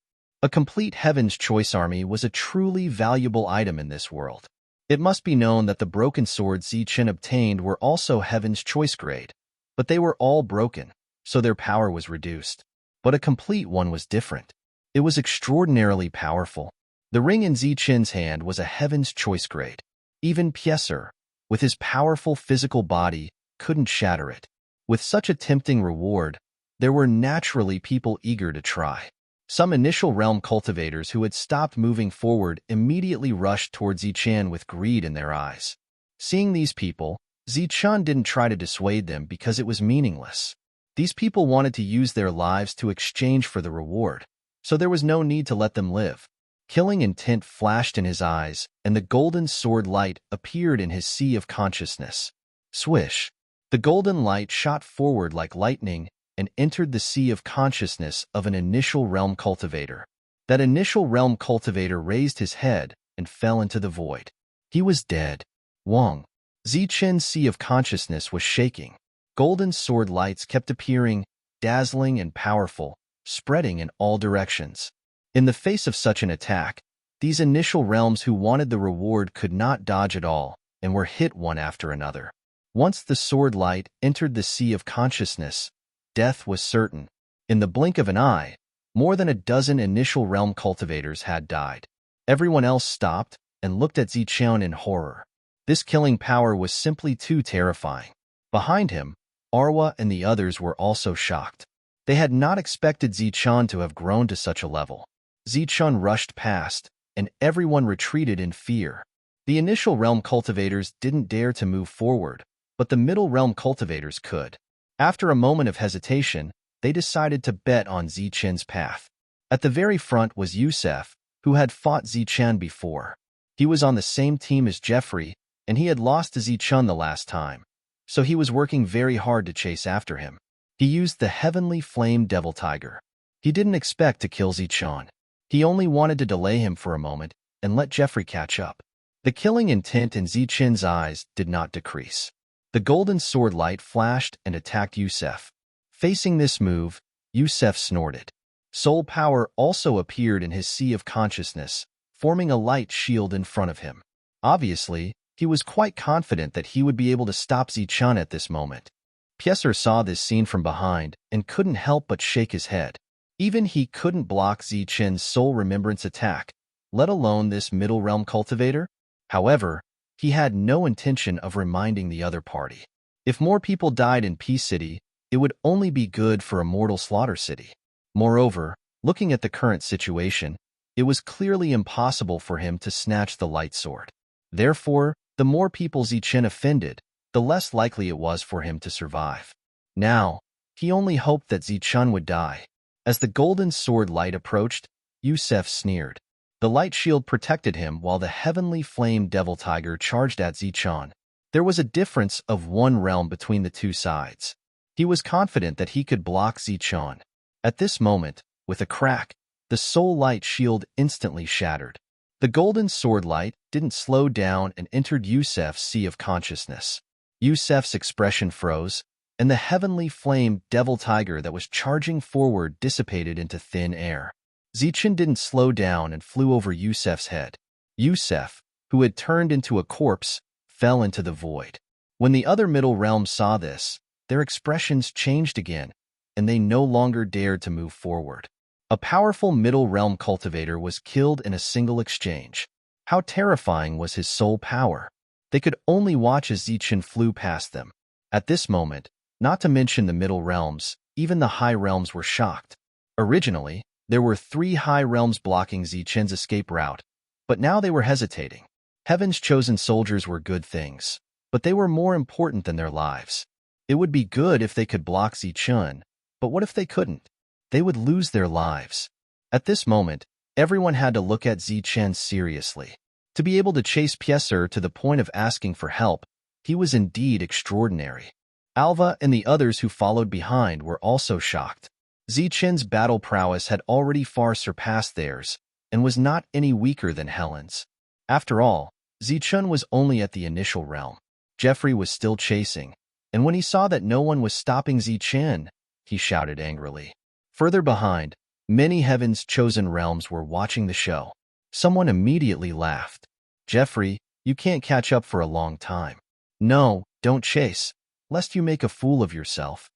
A complete Heaven's Choice army was a truly valuable item in this world. It must be known that the broken swords Zichun obtained were also Heaven's Choice grade, but they were all broken, so their power was reduced. But a complete one was different. It was extraordinarily powerful. The ring in Zichun's hand was a Heaven's Choice grade. Even Pieser, with his powerful physical body, couldn't shatter it. With such a tempting reward, there were naturally people eager to try. Some initial realm cultivators who had stopped moving forward immediately rushed towards Zichan with greed in their eyes. Seeing these people, Zichan didn't try to dissuade them because it was meaningless. These people wanted to use their lives to exchange for the reward, so there was no need to let them live. Killing intent flashed in his eyes, and the golden sword light appeared in his sea of consciousness. Swish! The golden light shot forward like lightning and entered the sea of consciousness of an initial realm cultivator. That initial realm cultivator raised his head and fell into the void. He was dead. Wang. Zichen's sea of consciousness was shaking. Golden sword lights kept appearing, dazzling and powerful, spreading in all directions. In the face of such an attack, these initial realms who wanted the reward could not dodge at all and were hit one after another. Once the sword light entered the sea of consciousness, death was certain. In the blink of an eye, more than a dozen initial realm cultivators had died. Everyone else stopped and looked at Zicheng in horror. This killing power was simply too terrifying. Behind him, Arwa and the others were also shocked. They had not expected Zicheng to have grown to such a level. Zicheng rushed past, and everyone retreated in fear. The initial realm cultivators didn't dare to move forward, but the middle realm cultivators could. After a moment of hesitation, they decided to bet on Zichen's path. At the very front was Youssef, who had fought Zichen before. He was on the same team as Jeffrey, and he had lost to Zichen the last time, so he was working very hard to chase after him. He used the Heavenly Flame Devil Tiger. He didn't expect to kill Zichen. He only wanted to delay him for a moment and let Jeffrey catch up. The killing intent in Zichen's eyes did not decrease. The golden sword light flashed and attacked Youssef. Facing this move, Youssef snorted. Soul power also appeared in his sea of consciousness, forming a light shield in front of him. Obviously, he was quite confident that he would be able to stop Zichen at this moment. Pieser saw this scene from behind and couldn't help but shake his head. Even he couldn't block Zichen's soul remembrance attack, let alone this middle realm cultivator. However, he had no intention of reminding the other party. If more people died in Peace City, it would only be good for Immortal Slaughter City. Moreover, looking at the current situation, it was clearly impossible for him to snatch the light sword. Therefore, the more people Zichen offended, the less likely it was for him to survive. Now, he only hoped that Zichen would die. As the golden sword light approached, Youssef sneered. The light shield protected him while the Heavenly Flame Devil Tiger charged at Zichen. There was a difference of one realm between the two sides. He was confident that he could block Zichen. At this moment, with a crack, the soul light shield instantly shattered. The golden sword light didn't slow down and entered Youssef's sea of consciousness. Youssef's expression froze, and the Heavenly Flame Devil Tiger that was charging forward dissipated into thin air. Zichen didn't slow down and flew over Youssef's head. Youssef, who had turned into a corpse, fell into the void. When the other middle realms saw this, their expressions changed again, and they no longer dared to move forward. A powerful middle realm cultivator was killed in a single exchange. How terrifying was his soul power! They could only watch as Zichen flew past them. At this moment, not to mention the middle realms, even the high realms were shocked. Originally, there were 3 high realms blocking Zichen's escape route, but now they were hesitating. Heaven's chosen soldiers were good things, but they were more important than their lives. It would be good if they could block Zichen, but what if they couldn't? They would lose their lives. At this moment, everyone had to look at Zichen seriously. To be able to chase Pieser to the point of asking for help, he was indeed extraordinary. Alva and the others who followed behind were also shocked. Zichen's battle prowess had already far surpassed theirs and was not any weaker than Helen's. After all, Zichen was only at the initial realm. Jeffrey was still chasing, and when he saw that no one was stopping Zichen, he shouted angrily. Further behind, many Heaven's chosen realms were watching the show. Someone immediately laughed. "Jeffrey, you can't catch up for a long time. No, don't chase, lest you make a fool of yourself."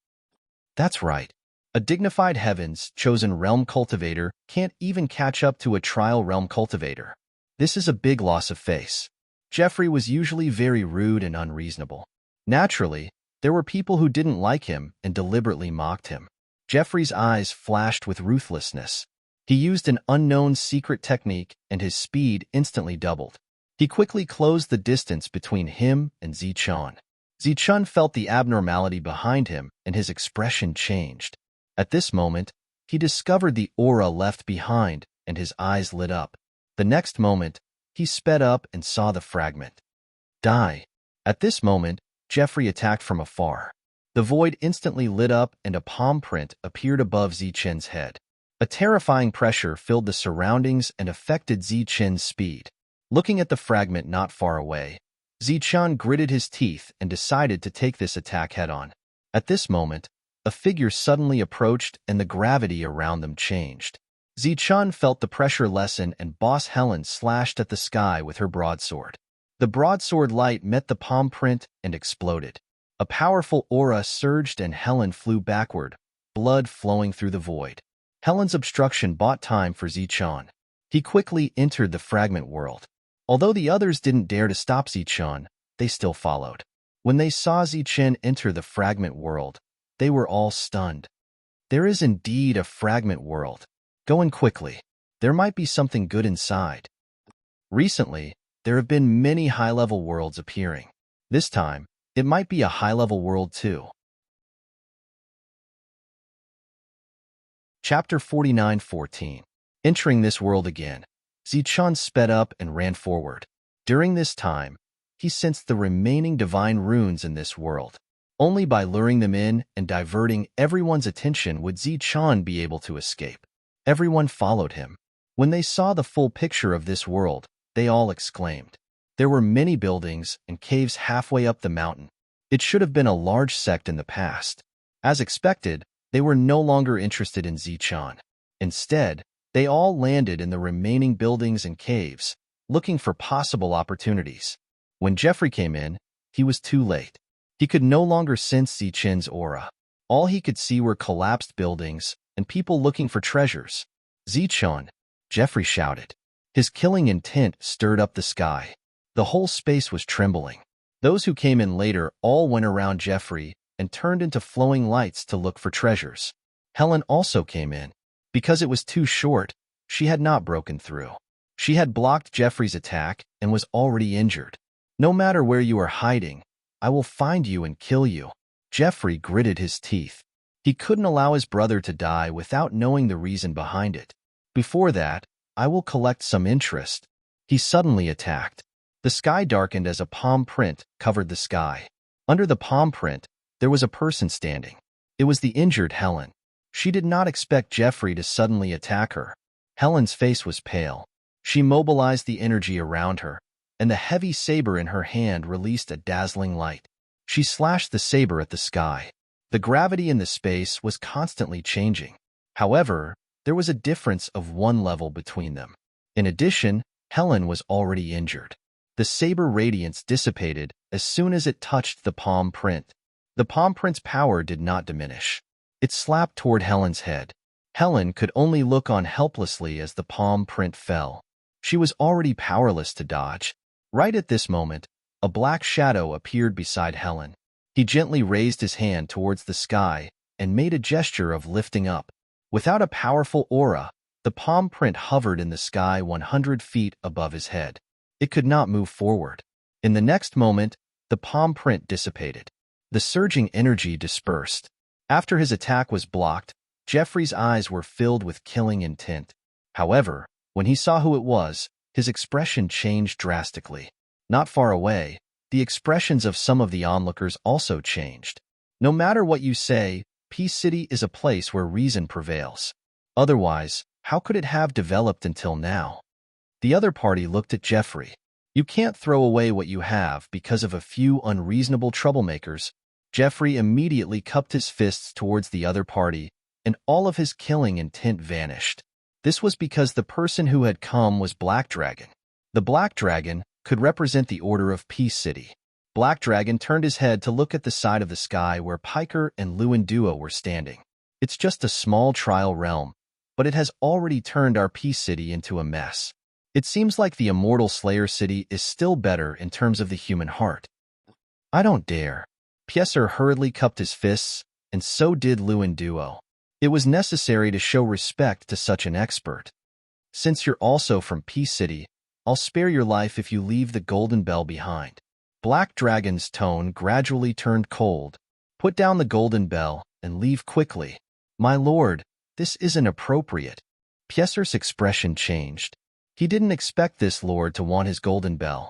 That's right. A dignified Heaven's chosen realm cultivator can't even catch up to a trial realm cultivator. This is a big loss of face. Jeffrey was usually very rude and unreasonable. Naturally, there were people who didn't like him and deliberately mocked him. Jeffrey's eyes flashed with ruthlessness. He used an unknown secret technique and his speed instantly doubled. He quickly closed the distance between him and Zichun. Zichun felt the abnormality behind him and his expression changed. At this moment, he discovered the aura left behind and his eyes lit up. The next moment, he sped up and saw the fragment. Die. At this moment, Jeffrey attacked from afar. The void instantly lit up and a palm print appeared above Zichun's head. A terrifying pressure filled the surroundings and affected Zichun's speed. Looking at the fragment not far away, Zichun gritted his teeth and decided to take this attack head-on. At this moment, a figure suddenly approached and the gravity around them changed. Zichun felt the pressure lessen and Boss Helen slashed at the sky with her broadsword. The broadsword light met the palm print and exploded. A powerful aura surged and Helen flew backward, blood flowing through the void. Helen's obstruction bought time for Zichun. He quickly entered the fragment world. Although the others didn't dare to stop Zichun, they still followed. When they saw Zichun enter the fragment world, they were all stunned. There is indeed a fragment world. Go in quickly. There might be something good inside. Recently, there have been many high-level worlds appearing. This time, it might be a high-level world too. Chapter 49:14. Entering this world again, Zichun sped up and ran forward. During this time, he sensed the remaining divine runes in this world. Only by luring them in and diverting everyone's attention would Zichun be able to escape. Everyone followed him. When they saw the full picture of this world, they all exclaimed. There were many buildings and caves halfway up the mountain. It should have been a large sect in the past. As expected, they were no longer interested in Zichun. Instead, they all landed in the remaining buildings and caves, looking for possible opportunities. When Jeffrey came in, he was too late. He could no longer sense Zichun's aura. All he could see were collapsed buildings and people looking for treasures. Zichun, Jeffrey shouted. His killing intent stirred up the sky. The whole space was trembling. Those who came in later all went around Jeffrey and turned into flowing lights to look for treasures. Helen also came in. Because it was too short, she had not broken through. She had blocked Jeffrey's attack and was already injured. No matter where you are hiding, I will find you and kill you. Jeffrey gritted his teeth. He couldn't allow his brother to die without knowing the reason behind it. Before that, I will collect some interest. He suddenly attacked. The sky darkened as a palm print covered the sky. Under the palm print, there was a person standing. It was the injured Helen. She did not expect Jeffrey to suddenly attack her. Helen's face was pale. She mobilized the energy around her, and the heavy saber in her hand released a dazzling light. She slashed the saber at the sky. The gravity in the space was constantly changing. However, there was a difference of one level between them. In addition, Helen was already injured. The saber radiance dissipated as soon as it touched the palm print. The palm print's power did not diminish. It slapped toward Helen's head. Helen could only look on helplessly as the palm print fell. She was already powerless to dodge. Right at this moment, a black shadow appeared beside Helen. He gently raised his hand towards the sky and made a gesture of lifting up. Without a powerful aura, the palm print hovered in the sky 100 feet above his head. It could not move forward. In the next moment, the palm print dissipated. The surging energy dispersed. After his attack was blocked, Jeffrey's eyes were filled with killing intent. However, when he saw who it was, his expression changed drastically. Not far away, the expressions of some of the onlookers also changed. No matter what you say, Peace City is a place where reason prevails. Otherwise, how could it have developed until now? The other party looked at Jeffrey. You can't throw away what you have because of a few unreasonable troublemakers. Jeffrey immediately cupped his fists towards the other party, and all of his killing intent vanished. This was because the person who had come was Black Dragon. The Black Dragon could represent the Order of Peace City. Black Dragon turned his head to look at the side of the sky where Piker and Lewin Duo were standing. It's just a small trial realm, but it has already turned our Peace City into a mess. It seems like the immortal Slayer city is still better in terms of the human heart. I don't dare. Pieser hurriedly cupped his fists, and so did Luin Duo. It was necessary to show respect to such an expert. Since you're also from Peace City, I'll spare your life if you leave the golden bell behind. Black Dragon's tone gradually turned cold. Put down the golden bell and leave quickly. My lord, this isn't appropriate. Pieser's expression changed. He didn't expect this lord to want his golden bell.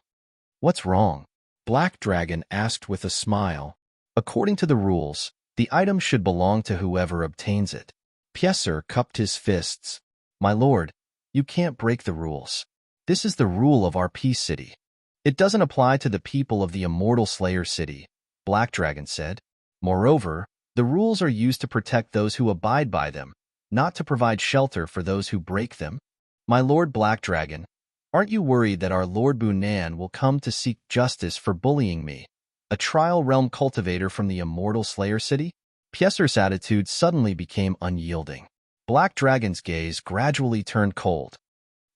What's wrong? Black Dragon asked with a smile. According to the rules, the item should belong to whoever obtains it. Pieser cupped his fists. My lord, you can't break the rules. This is the rule of our Peace City. It doesn't apply to the people of the immortal Slayer City, Black Dragon said. Moreover, the rules are used to protect those who abide by them, not to provide shelter for those who break them. My lord Black Dragon, aren't you worried that our Lord Bunan will come to seek justice for bullying me, a trial realm cultivator from the immortal Slayer City? Pieser's attitude suddenly became unyielding. Black Dragon's gaze gradually turned cold.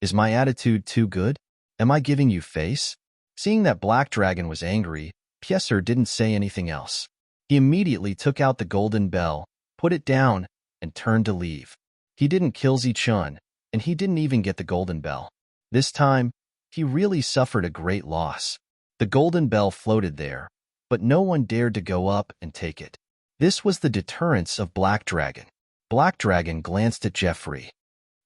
Is my attitude too good? Am I giving you face? Seeing that Black Dragon was angry, Pieser didn't say anything else. He immediately took out the golden bell, put it down, and turned to leave. He didn't kill Zichun, and he didn't even get the golden bell. This time, he really suffered a great loss. The golden bell floated there, but no one dared to go up and take it. This was the deterrence of Black Dragon. Black Dragon glanced at Jeffrey.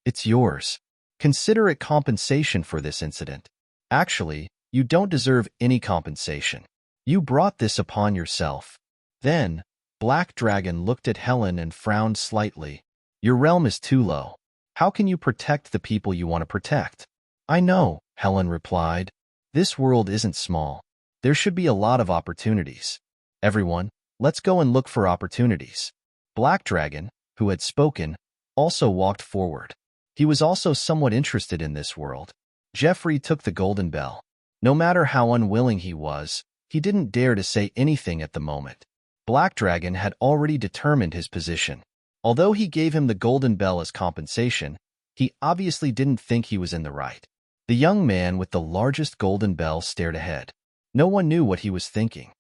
It's yours. Consider it compensation for this incident. Actually, you don't deserve any compensation. You brought this upon yourself. Then, Black Dragon looked at Helen and frowned slightly. Your realm is too low. How can you protect the people you want to protect? I know, Helen replied. This world isn't small. There should be a lot of opportunities. Everyone, let's go and look for opportunities. Black Dragon, who had spoken, also walked forward. He was also somewhat interested in this world. Jeffrey took the golden bell. No matter how unwilling he was, he didn't dare to say anything at the moment. Black Dragon had already determined his position. Although he gave him the golden bell as compensation, he obviously didn't think he was in the right. The young man with the largest golden bell stared ahead. No one knew what he was thinking.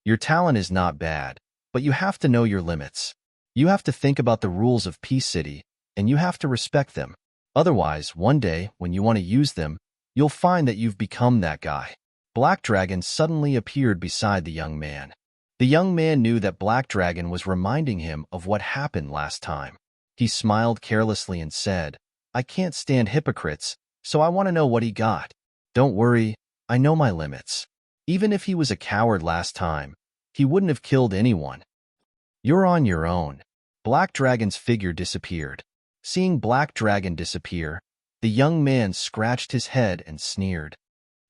Your talent is not bad, but you have to know your limits. You have to think about the rules of Peace City, and you have to respect them. Otherwise, one day, when you want to use them, you'll find that you've become that guy. Black Dragon suddenly appeared beside the young man. The young man knew that Black Dragon was reminding him of what happened last time. He smiled carelessly and said, I can't stand hypocrites, so I want to know what he got. Don't worry, I know my limits. Even if he was a coward last time, he wouldn't have killed anyone. You're on your own. Black Dragon's figure disappeared. Seeing Black Dragon disappear, the young man scratched his head and sneered.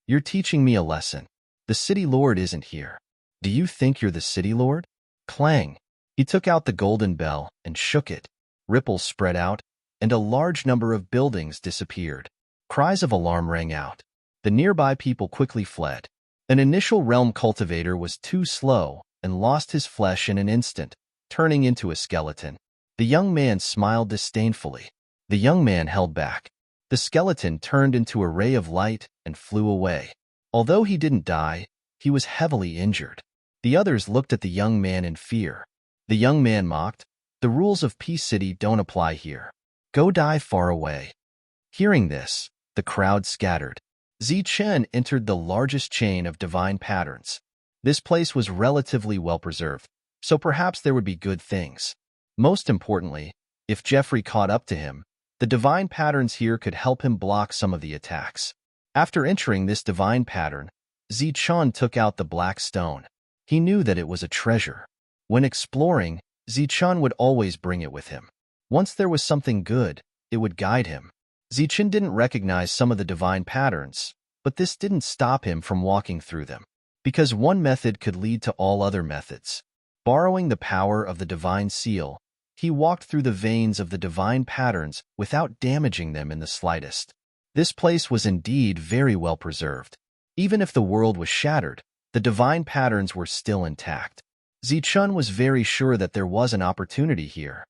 You're teaching me a lesson. The city lord isn't here. Do you think you're the city lord? Clang. He took out the golden bell and shook it. Ripples spread out, and a large number of buildings disappeared. Cries of alarm rang out. The nearby people quickly fled. An initial realm cultivator was too slow and lost his flesh in an instant, turning into a skeleton. The young man smiled disdainfully. The young man held back. The skeleton turned into a ray of light and flew away. Although he didn't die, he was heavily injured. The others looked at the young man in fear. The young man mocked, The rules of Peace City don't apply here. Go die far away. Hearing this, the crowd scattered. Zichen entered the largest chain of divine patterns. This place was relatively well preserved, so perhaps there would be good things. Most importantly, if Jeffrey caught up to him, the divine patterns here could help him block some of the attacks. After entering this divine pattern, Zichen took out the black stone. He knew that it was a treasure. When exploring, Zichen would always bring it with him. Once there was something good, it would guide him. Zichen didn't recognize some of the divine patterns, but this didn't stop him from walking through them, because one method could lead to all other methods. Borrowing the power of the divine seal, he walked through the veins of the divine patterns without damaging them in the slightest. This place was indeed very well preserved. Even if the world was shattered, the divine patterns were still intact. Zichen was very sure that there was an opportunity here.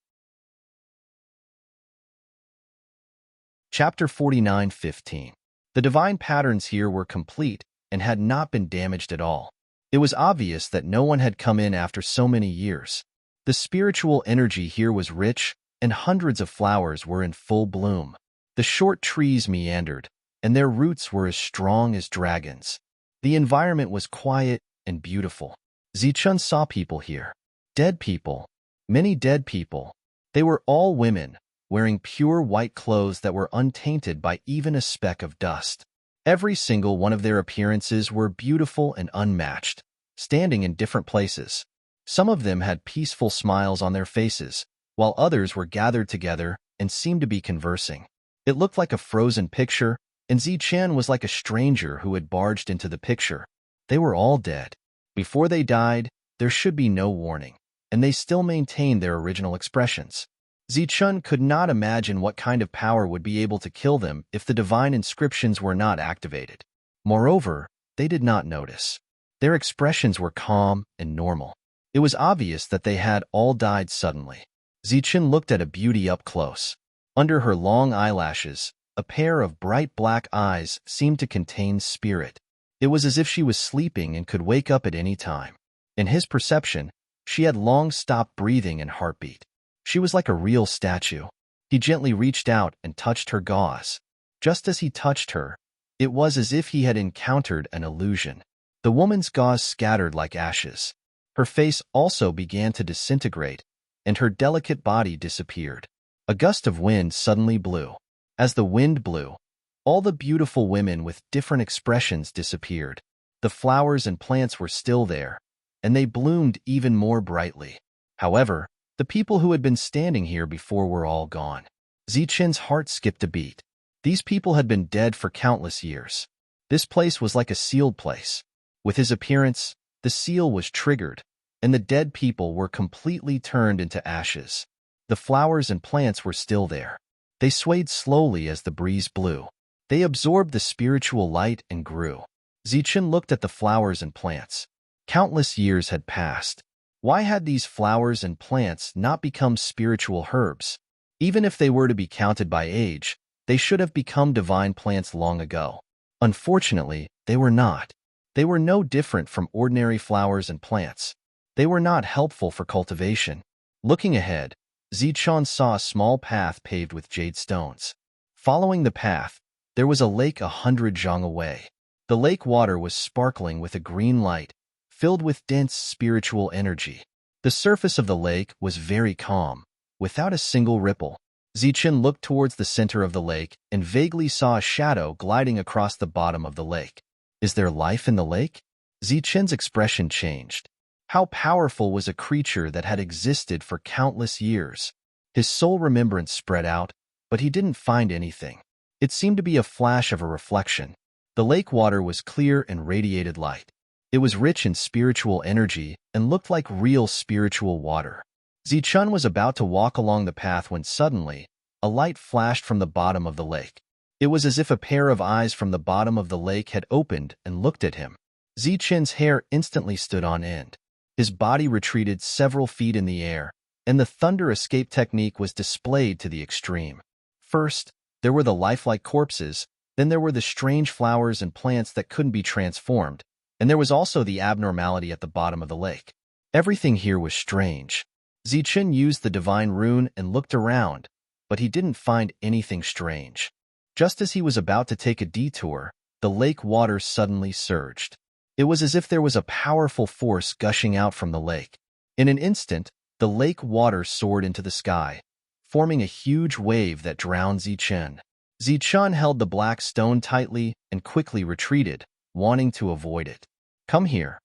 Chapter 49:15. The divine patterns here were complete and had not been damaged at all. It was obvious that no one had come in after so many years. The spiritual energy here was rich, and hundreds of flowers were in full bloom. The short trees meandered, and their roots were as strong as dragons. The environment was quiet and beautiful. Zichun saw people here. Dead people. Many dead people. They were all women, wearing pure white clothes that were untainted by even a speck of dust. Every single one of their appearances were beautiful and unmatched, standing in different places. Some of them had peaceful smiles on their faces, while others were gathered together and seemed to be conversing. It looked like a frozen picture, and Zichen was like a stranger who had barged into the picture. They were all dead. Before they died, there should be no warning, and they still maintained their original expressions. Zichun could not imagine what kind of power would be able to kill them if the divine inscriptions were not activated. Moreover, they did not notice. Their expressions were calm and normal. It was obvious that they had all died suddenly. Zichun looked at a beauty up close. Under her long eyelashes, a pair of bright black eyes seemed to contain spirit. It was as if she was sleeping and could wake up at any time. In his perception, she had long stopped breathing and heartbeat. She was like a real statue. He gently reached out and touched her gauze. Just as he touched her, it was as if he had encountered an illusion. The woman's gauze scattered like ashes. Her face also began to disintegrate, and her delicate body disappeared. A gust of wind suddenly blew. As the wind blew, all the beautiful women with different expressions disappeared. The flowers and plants were still there, and they bloomed even more brightly. However, the people who had been standing here before were all gone. Zichen's heart skipped a beat. These people had been dead for countless years. This place was like a sealed place. With his appearance, the seal was triggered, and the dead people were completely turned into ashes. The flowers and plants were still there. They swayed slowly as the breeze blew. They absorbed the spiritual light and grew. Zichen looked at the flowers and plants. Countless years had passed. Why had these flowers and plants not become spiritual herbs? Even if they were to be counted by age, they should have become divine plants long ago. Unfortunately, they were not. They were no different from ordinary flowers and plants. They were not helpful for cultivation. Looking ahead, Zichun saw a small path paved with jade stones. Following the path, there was a lake 100 zhang away. The lake water was sparkling with a green light, filled with dense spiritual energy. The surface of the lake was very calm, without a single ripple. Zichen looked towards the center of the lake and vaguely saw a shadow gliding across the bottom of the lake. Is there life in the lake? Zichen's expression changed. How powerful was a creature that had existed for countless years? His soul remembrance spread out, but he didn't find anything. It seemed to be a flash of a reflection. The lake water was clear and radiated light. It was rich in spiritual energy and looked like real spiritual water. Zichun was about to walk along the path when suddenly, a light flashed from the bottom of the lake. It was as if a pair of eyes from the bottom of the lake had opened and looked at him. Zichen's hair instantly stood on end. His body retreated several feet in the air, and the thunder escape technique was displayed to the extreme. First, there were the lifelike corpses, then there were the strange flowers and plants that couldn't be transformed, and there was also the abnormality at the bottom of the lake. Everything here was strange. Zichen used the divine rune and looked around, but he didn't find anything strange. Just as he was about to take a detour, the lake water suddenly surged. It was as if there was a powerful force gushing out from the lake. In an instant, the lake water soared into the sky, forming a huge wave that drowned Zichen. Zichen held the black stone tightly and quickly retreated, wanting to avoid it. "Come here."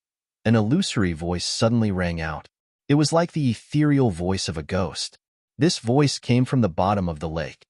An illusory voice suddenly rang out. It was like the ethereal voice of a ghost. This voice came from the bottom of the lake.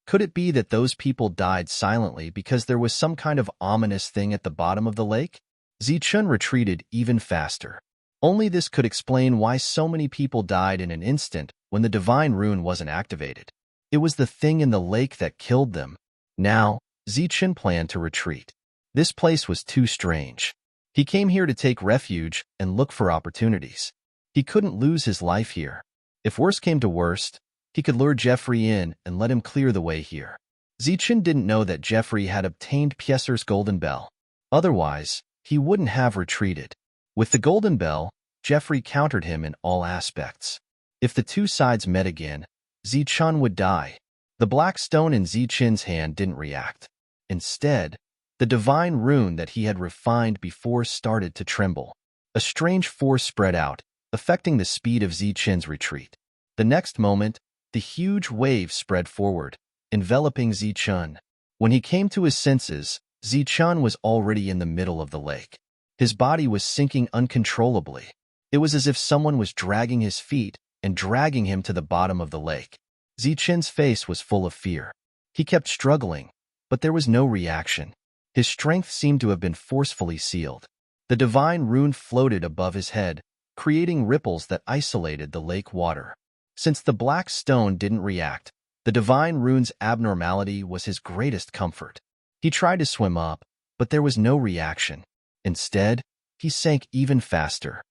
Could it be that those people died silently because there was some kind of ominous thing at the bottom of the lake? Zichun retreated even faster. Only this could explain why so many people died in an instant when the divine rune wasn't activated. It was the thing in the lake that killed them. Now, Zichun planned to retreat. This place was too strange. He came here to take refuge and look for opportunities. He couldn't lose his life here. If worst came to worst, he could lure Jeffrey in and let him clear the way here. Zichen didn't know that Jeffrey had obtained Pieser's golden bell. Otherwise, he wouldn't have retreated. With the golden bell, Jeffrey countered him in all aspects. If the two sides met again, Zichen would die. The black stone in Zichen's hand didn't react. Instead, the divine rune that he had refined before started to tremble. A strange force spread out, affecting the speed of Zichen's retreat. The next moment, the huge wave spread forward, enveloping Zichen. When he came to his senses, Zichen was already in the middle of the lake. His body was sinking uncontrollably. It was as if someone was dragging his feet and dragging him to the bottom of the lake. Zichen's face was full of fear. He kept struggling, but there was no reaction. His strength seemed to have been forcefully sealed. The divine rune floated above his head, creating ripples that isolated the lake water. Since the black stone didn't react, the divine rune's abnormality was his greatest comfort. He tried to swim up, but there was no reaction. Instead, he sank even faster.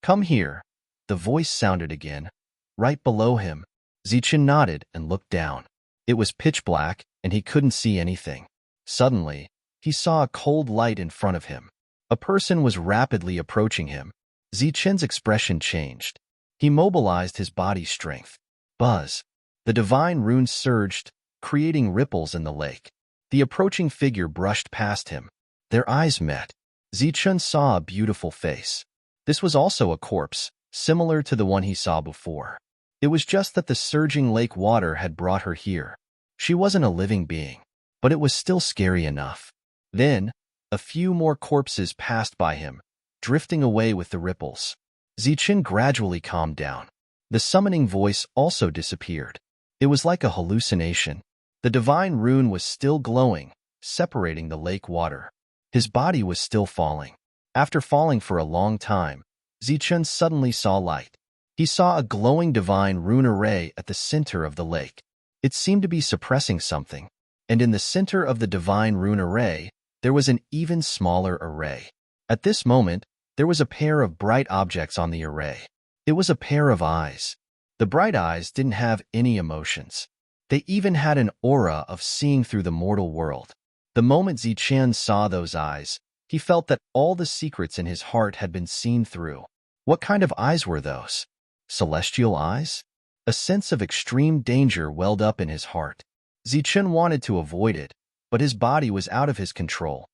"Come here," the voice sounded again, right below him. Zichen nodded and looked down. It was pitch black, and he couldn't see anything. Suddenly, he saw a cold light in front of him. A person was rapidly approaching him. Zichen's expression changed. He mobilized his body strength. Buzz. The divine rune surged, creating ripples in the lake. The approaching figure brushed past him. Their eyes met. Zichen saw a beautiful face. This was also a corpse, similar to the one he saw before. It was just that the surging lake water had brought her here. She wasn't a living being, but it was still scary enough. Then, a few more corpses passed by him, drifting away with the ripples. Zichen gradually calmed down. The summoning voice also disappeared. It was like a hallucination. The divine rune was still glowing, separating the lake water. His body was still falling. After falling for a long time, Zichen suddenly saw light. He saw a glowing divine rune array at the center of the lake. It seemed to be suppressing something, and in the center of the divine rune array, there was an even smaller array. At this moment, there was a pair of bright objects on the array. It was a pair of eyes. The bright eyes didn't have any emotions. They even had an aura of seeing through the mortal world. The moment Zichen saw those eyes, he felt that all the secrets in his heart had been seen through. What kind of eyes were those? Celestial eyes? A sense of extreme danger welled up in his heart. Zichen wanted to avoid it, but his body was out of his control.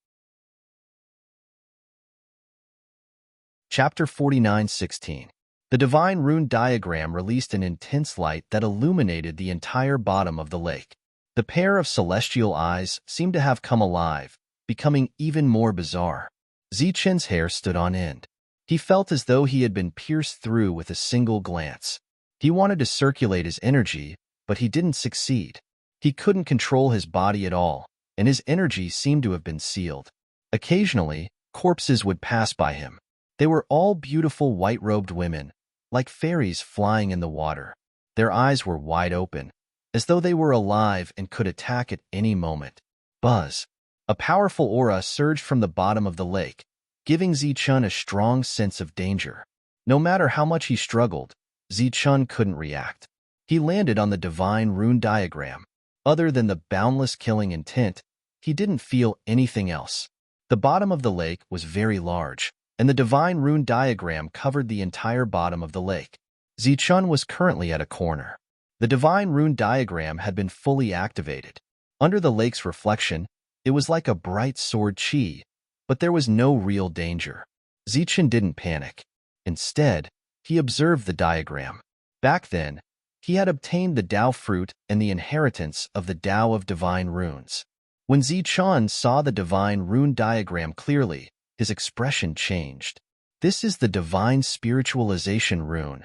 Chapter 49:16. The divine rune diagram released an intense light that illuminated the entire bottom of the lake. The pair of celestial eyes seemed to have come alive, becoming even more bizarre. Zichen's hair stood on end. He felt as though he had been pierced through with a single glance. He wanted to circulate his energy, but he didn't succeed. He couldn't control his body at all, and his energy seemed to have been sealed. Occasionally, corpses would pass by him. They were all beautiful white-robed women, like fairies flying in the water. Their eyes were wide open, as though they were alive and could attack at any moment. Buzz. A powerful aura surged from the bottom of the lake, giving Zichen a strong sense of danger. No matter how much he struggled, Zichen couldn't react. He landed on the divine rune diagram. Other than the boundless killing intent, he didn't feel anything else. The bottom of the lake was very large, and the divine rune diagram covered the entire bottom of the lake. Zichen was currently at a corner. The divine rune diagram had been fully activated. Under the lake's reflection, it was like a bright sword chi, but there was no real danger. Zichen didn't panic. Instead, he observed the diagram. Back then, he had obtained the Tao fruit and the inheritance of the Tao of divine runes. When Zichen saw the divine rune diagram clearly, his expression changed. This is the divine spiritualization rune.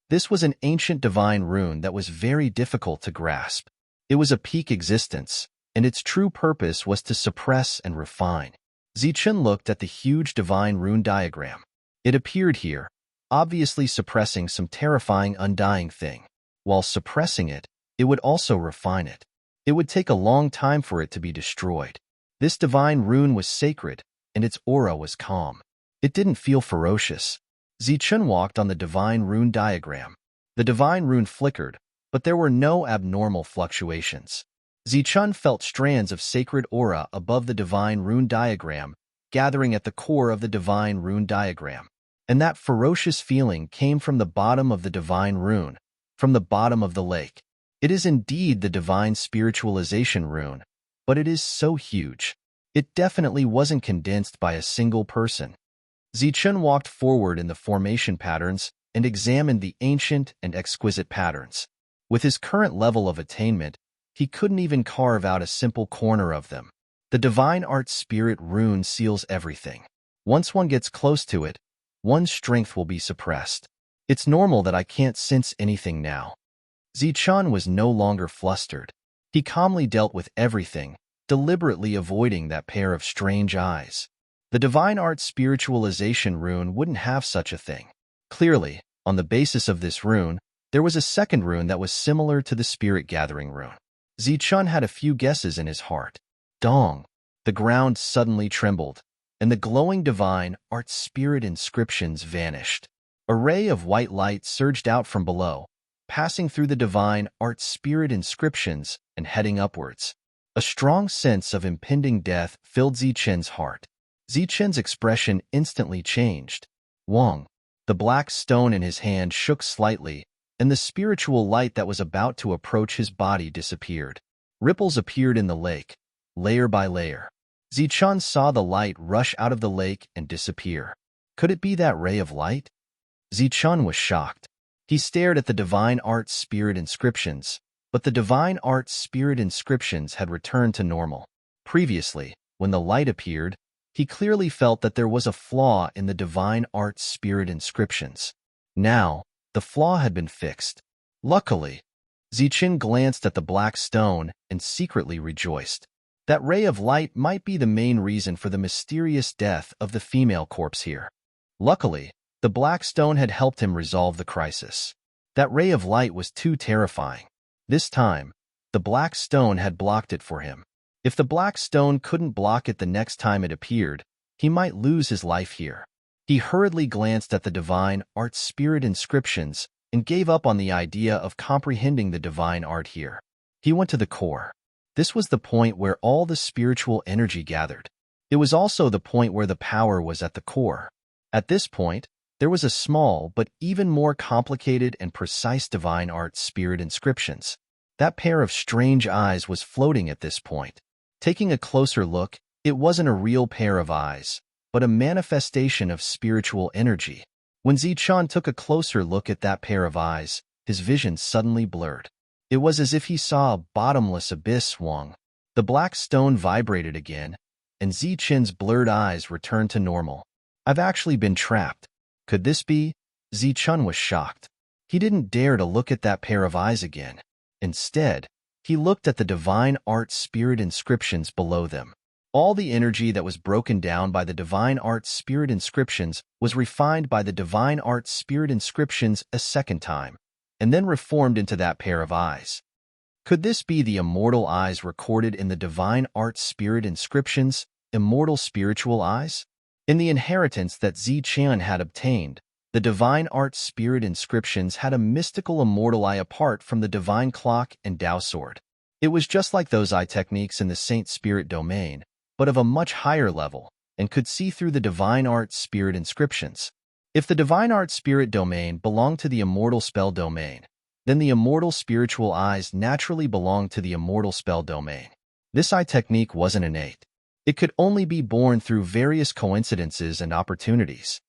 This was an ancient divine rune that was very difficult to grasp. It was a peak existence, and its true purpose was to suppress and refine. Zichen looked at the huge divine rune diagram. It appeared here, obviously suppressing some terrifying undying thing. While suppressing it, it would also refine it. It would take a long time for it to be destroyed. This divine rune was sacred, and its aura was calm. It didn't feel ferocious. Zichen walked on the divine rune diagram. The divine rune flickered, but there were no abnormal fluctuations. Zichun felt strands of sacred aura above the divine rune diagram, gathering at the core of the divine rune diagram. And that ferocious feeling came from the bottom of the divine rune, from the bottom of the lake. It is indeed the divine spiritualization rune, but it is so huge. It definitely wasn't condensed by a single person. Zichun walked forward in the formation patterns and examined the ancient and exquisite patterns. With his current level of attainment, he couldn't even carve out a simple corner of them. The divine art spirit rune seals everything. Once one gets close to it, one's strength will be suppressed. It's normal that I can't sense anything now. Zichun was no longer flustered. He calmly dealt with everything, deliberately avoiding that pair of strange eyes. The divine art spiritualization rune wouldn't have such a thing. Clearly, on the basis of this rune, there was a second rune that was similar to the spirit gathering rune. Zichun had a few guesses in his heart. Dong! The ground suddenly trembled, and the glowing divine art spirit inscriptions vanished. A ray of white light surged out from below, passing through the divine art spirit inscriptions and heading upwards. A strong sense of impending death filled Zichun's heart. Zichun's expression instantly changed. Wang! The black stone in his hand shook slightly, and the spiritual light that was about to approach his body disappeared. Ripples appeared in the lake, layer by layer. Zichun saw the light rush out of the lake and disappear. Could it be that ray of light? Zichun was shocked. He stared at the divine art spirit inscriptions, but the divine art spirit inscriptions had returned to normal. Previously, when the light appeared, he clearly felt that there was a flaw in the divine art spirit inscriptions. Now, the flaw had been fixed. Luckily, Zichun glanced at the black stone and secretly rejoiced. That ray of light might be the main reason for the mysterious death of the female corpse here. Luckily, the black stone had helped him resolve the crisis. That ray of light was too terrifying. This time, the black stone had blocked it for him. If the black stone couldn't block it the next time it appeared, he might lose his life here. He hurriedly glanced at the divine art spirit inscriptions and gave up on the idea of comprehending the divine art here. He went to the core. This was the point where all the spiritual energy gathered. It was also the point where the power was at the core. At this point, there was a small but even more complicated and precise divine art spirit inscriptions. That pair of strange eyes was floating at this point. Taking a closer look, it wasn't a real pair of eyes, but a manifestation of spiritual energy. When Zichun took a closer look at that pair of eyes, his vision suddenly blurred. It was as if he saw a bottomless abyss swung. The black stone vibrated again, and Zichun's blurred eyes returned to normal. I've actually been trapped. Could this be? Zichun was shocked. He didn't dare to look at that pair of eyes again. Instead, he looked at the divine art spirit inscriptions below them. All the energy that was broken down by the divine art spirit inscriptions was refined by the divine art spirit inscriptions a second time, and then reformed into that pair of eyes. Could this be the immortal eyes recorded in the divine art spirit inscriptions, immortal spiritual eyes? In the inheritance that Zichun had obtained, the divine art spirit inscriptions had a mystical immortal eye apart from the divine clock and Tao sword. It was just like those eye techniques in the Saint Spirit domain, but of a much higher level, and could see through the divine art spirit inscriptions. If the divine art spirit domain belonged to the immortal spell domain, then the immortal spiritual eyes naturally belonged to the immortal spell domain. This eye technique wasn't innate. It could only be born through various coincidences and opportunities.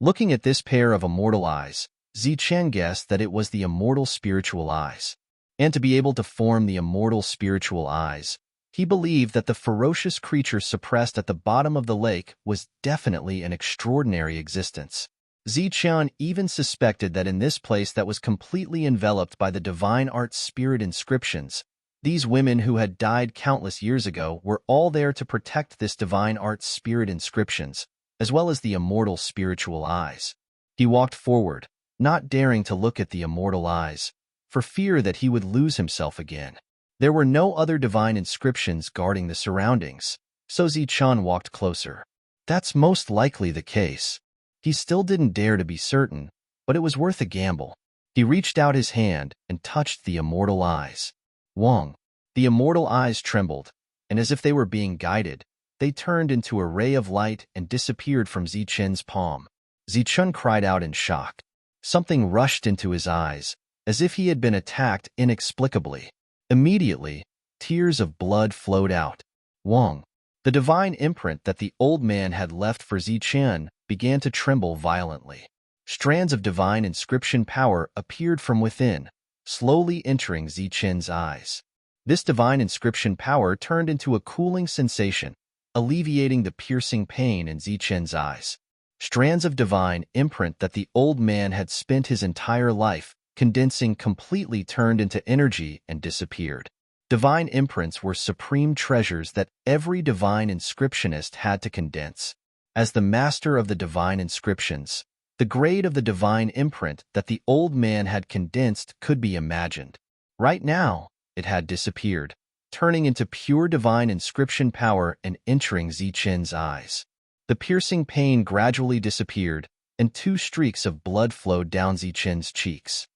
Looking at this pair of immortal eyes, Zichun guessed that it was the immortal spiritual eyes. And to be able to form the immortal spiritual eyes, he believed that the ferocious creature suppressed at the bottom of the lake was definitely an extraordinary existence. Zichun even suspected that in this place that was completely enveloped by the divine art spirit inscriptions, these women who had died countless years ago were all there to protect this divine art spirit inscriptions, as well as the immortal spiritual eyes. He walked forward, not daring to look at the immortal eyes, for fear that he would lose himself again. There were no other divine inscriptions guarding the surroundings, so Zichun walked closer. That's most likely the case. He still didn't dare to be certain, but it was worth a gamble. He reached out his hand and touched the immortal eyes. Wang! The immortal eyes trembled, and as if they were being guided, they turned into a ray of light and disappeared from Zichen's palm. Zichen cried out in shock. Something rushed into his eyes, as if he had been attacked inexplicably. Immediately, tears of blood flowed out. Wang, the divine imprint that the old man had left for Zichen, began to tremble violently. Strands of divine inscription power appeared from within, slowly entering Zichen's eyes. This divine inscription power turned into a cooling sensation, alleviating the piercing pain in Zichen's eyes. Strands of divine imprint that the old man had spent his entire life condensing completely turned into energy and disappeared. Divine imprints were supreme treasures that every divine inscriptionist had to condense. As the master of the divine inscriptions, the grade of the divine imprint that the old man had condensed could be imagined. Right now, it had disappeared, turning into pure divine inscription power and entering Zichen's eyes. The piercing pain gradually disappeared, and 2 streaks of blood flowed down Zichen's cheeks.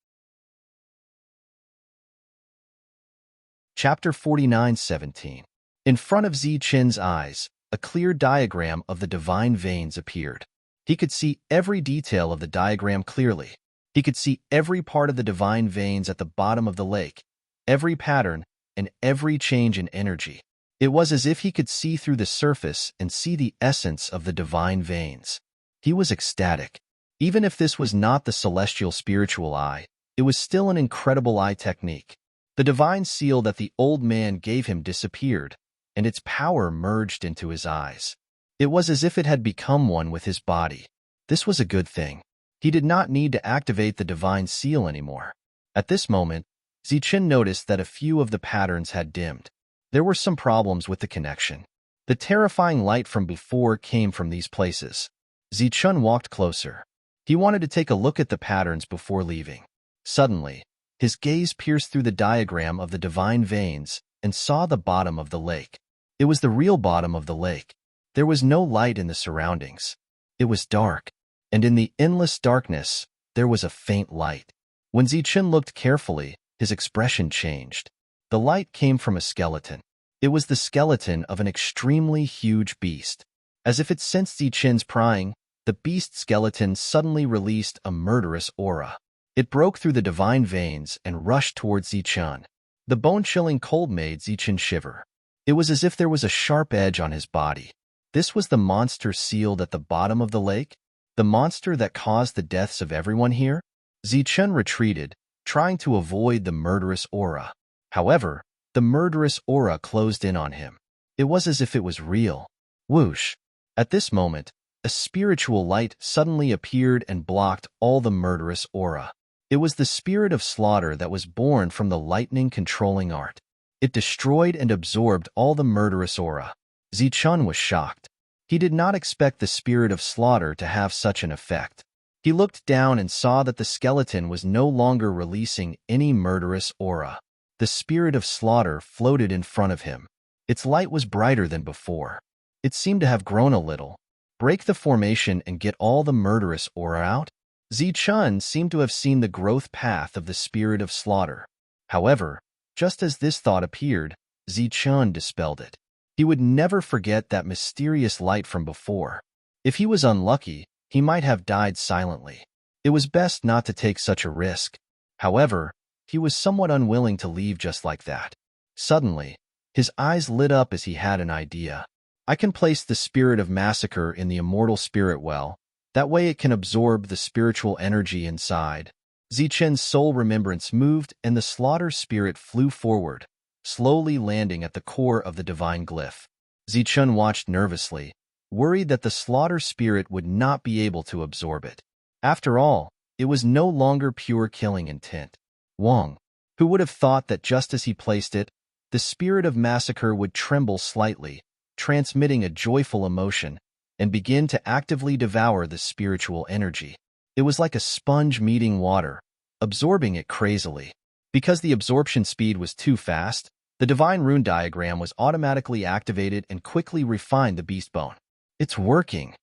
Chapter 49:17. In front of Zichen's eyes, a clear diagram of the divine veins appeared. He could see every detail of the diagram clearly. He could see every part of the divine veins at the bottom of the lake, every pattern, and every change in energy. It was as if he could see through the surface and see the essence of the divine veins. He was ecstatic. Even if this was not the celestial spiritual eye, it was still an incredible eye technique. The divine seal that the old man gave him disappeared, and its power merged into his eyes. It was as if it had become one with his body. This was a good thing. He did not need to activate the divine seal anymore. At this moment, Zichen noticed that a few of the patterns had dimmed. There were some problems with the connection. The terrifying light from before came from these places. Zichen walked closer. He wanted to take a look at the patterns before leaving. Suddenly, his gaze pierced through the diagram of the divine veins and saw the bottom of the lake. It was the real bottom of the lake. There was no light in the surroundings. It was dark, and in the endless darkness, there was a faint light. When Zichen looked carefully, his expression changed. The light came from a skeleton. It was the skeleton of an extremely huge beast. As if it sensed Zichen's prying, the beast skeleton suddenly released a murderous aura. It broke through the divine veins and rushed towards Zichen. The bone-chilling cold made Zichen shiver. It was as if there was a sharp edge on his body. This was the monster sealed at the bottom of the lake? The monster that caused the deaths of everyone here? Zichen retreated, trying to avoid the murderous aura. However, the murderous aura closed in on him. It was as if it was real. Whoosh! At this moment, a spiritual light suddenly appeared and blocked all the murderous aura. It was the spirit of slaughter that was born from the lightning controlling art. It destroyed and absorbed all the murderous aura. Zichen was shocked. He did not expect the spirit of slaughter to have such an effect. He looked down and saw that the skeleton was no longer releasing any murderous aura. The spirit of slaughter floated in front of him. Its light was brighter than before. It seemed to have grown a little. Break the formation and get all the murderous aura out? Zichen seemed to have seen the growth path of the spirit of slaughter. However, just as this thought appeared, Zichen dispelled it. He would never forget that mysterious light from before. If he was unlucky, he might have died silently. It was best not to take such a risk. However, he was somewhat unwilling to leave just like that. Suddenly, his eyes lit up as he had an idea. I can place the spirit of massacre in the immortal spirit well. That way it can absorb the spiritual energy inside. Zichen's soul remembrance moved and the slaughter spirit flew forward, slowly landing at the core of the divine glyph. Zichen watched nervously, worried that the slaughter spirit would not be able to absorb it. After all, it was no longer pure killing intent. Wang, who would have thought that just as he placed it, the spirit of massacre would tremble slightly, transmitting a joyful emotion, and begin to actively devour the spiritual energy. It was like a sponge meeting water, absorbing it crazily. Because the absorption speed was too fast, the divine rune diagram was automatically activated and quickly refined the beast bone. It's working.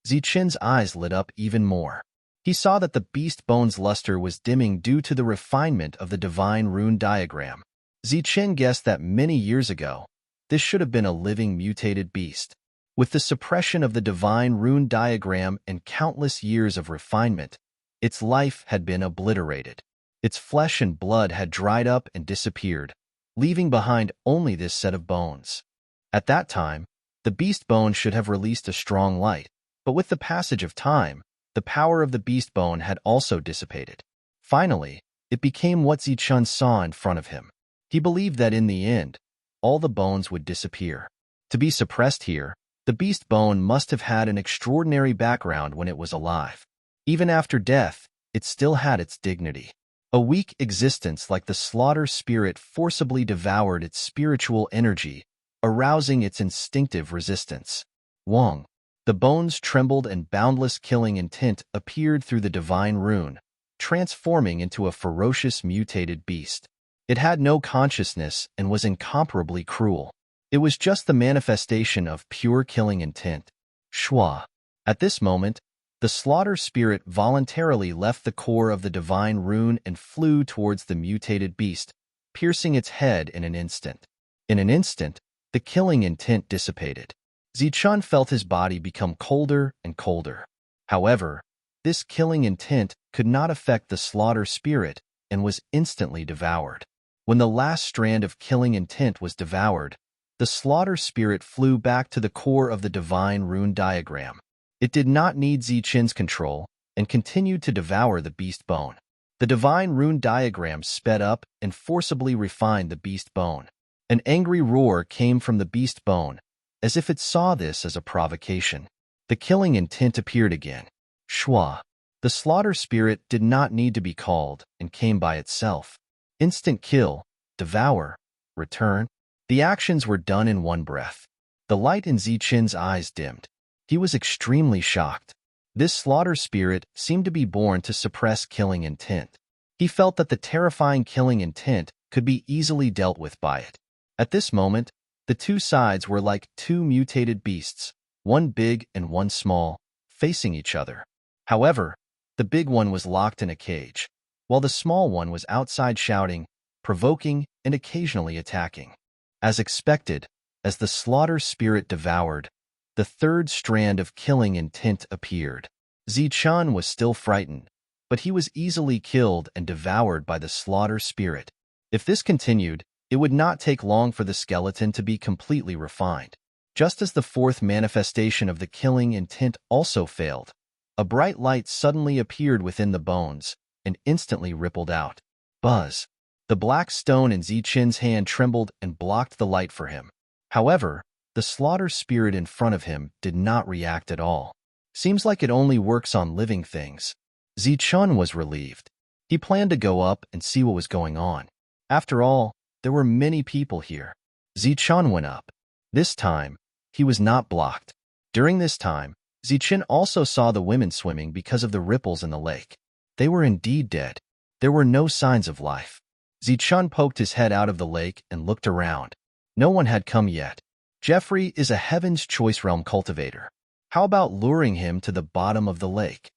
Zichen's eyes lit up even more. He saw that the beast bone's luster was dimming due to the refinement of the divine rune diagram. Zichen guessed that many years ago, this should have been a living mutated beast. With the suppression of the divine rune diagram and countless years of refinement, its life had been obliterated. Its flesh and blood had dried up and disappeared, leaving behind only this set of bones. At that time, the beast bone should have released a strong light, but with the passage of time, the power of the beast bone had also dissipated. Finally, it became what Zichen saw in front of him. He believed that in the end, all the bones would disappear. To be suppressed here, the beast bone must have had an extraordinary background when it was alive. Even after death, it still had its dignity. A weak existence like the slaughter spirit forcibly devoured its spiritual energy, arousing its instinctive resistance. Wong. The bones trembled and boundless killing intent appeared through the divine rune, transforming into a ferocious mutated beast. It had no consciousness and was incomparably cruel. It was just the manifestation of pure killing intent. Shua. At this moment, the slaughter spirit voluntarily left the core of the divine rune and flew towards the mutated beast, piercing its head in an instant. In an instant, the killing intent dissipated. Zichen felt his body become colder and colder. However, this killing intent could not affect the slaughter spirit and was instantly devoured. When the last strand of killing intent was devoured, the slaughter spirit flew back to the core of the divine rune diagram. It did not need Zichen's control and continued to devour the beast bone. The divine rune diagram sped up and forcibly refined the beast bone. An angry roar came from the beast bone, as if it saw this as a provocation. The killing intent appeared again. Shua. The slaughter spirit did not need to be called and came by itself. Instant kill, devour, return. The actions were done in one breath. The light in Zichen's eyes dimmed. He was extremely shocked. This slaughter spirit seemed to be born to suppress killing intent. He felt that the terrifying killing intent could be easily dealt with by it. At this moment, the two sides were like two mutated beasts, one big and one small, facing each other. However, the big one was locked in a cage, while the small one was outside shouting, provoking, and occasionally attacking. As expected, as the slaughter spirit devoured, the third strand of killing intent appeared. Zichen was still frightened, but he was easily killed and devoured by the slaughter spirit. If this continued, it would not take long for the skeleton to be completely refined. Just as the fourth manifestation of the killing intent also failed, a bright light suddenly appeared within the bones and instantly rippled out. Buzz. The black stone in Zichen's hand trembled and blocked the light for him. However, the slaughter spirit in front of him did not react at all. Seems like it only works on living things. Zichen was relieved. He planned to go up and see what was going on. After all, there were many people here. Zichen went up. This time, he was not blocked. During this time, Zichen also saw the women swimming because of the ripples in the lake. They were indeed dead. There were no signs of life. Zichen poked his head out of the lake and looked around. No one had come yet. Jeffrey is a Heaven's Choice Realm cultivator. How about luring him to the bottom of the lake?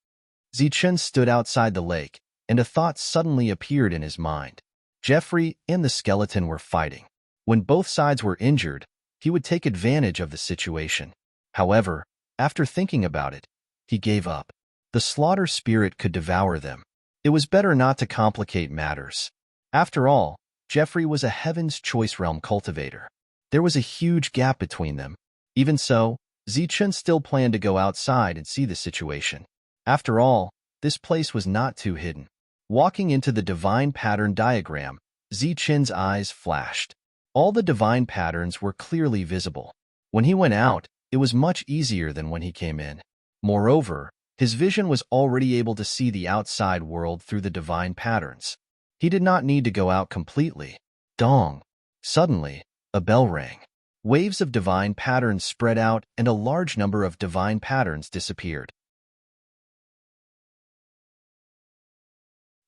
Zichen stood outside the lake, and a thought suddenly appeared in his mind. Jeffrey and the skeleton were fighting. When both sides were injured, he would take advantage of the situation. However, after thinking about it, he gave up. The slaughter spirit could devour them. It was better not to complicate matters. After all, Jeffrey was a Heaven's Choice Realm cultivator. There was a huge gap between them. Even so, Zichen still planned to go outside and see the situation. After all, this place was not too hidden. Walking into the divine pattern diagram, Zichen's eyes flashed. All the divine patterns were clearly visible. When he went out, it was much easier than when he came in. Moreover, his vision was already able to see the outside world through the divine patterns. He did not need to go out completely. Dong. Suddenly, a bell rang. Waves of divine patterns spread out and a large number of divine patterns disappeared.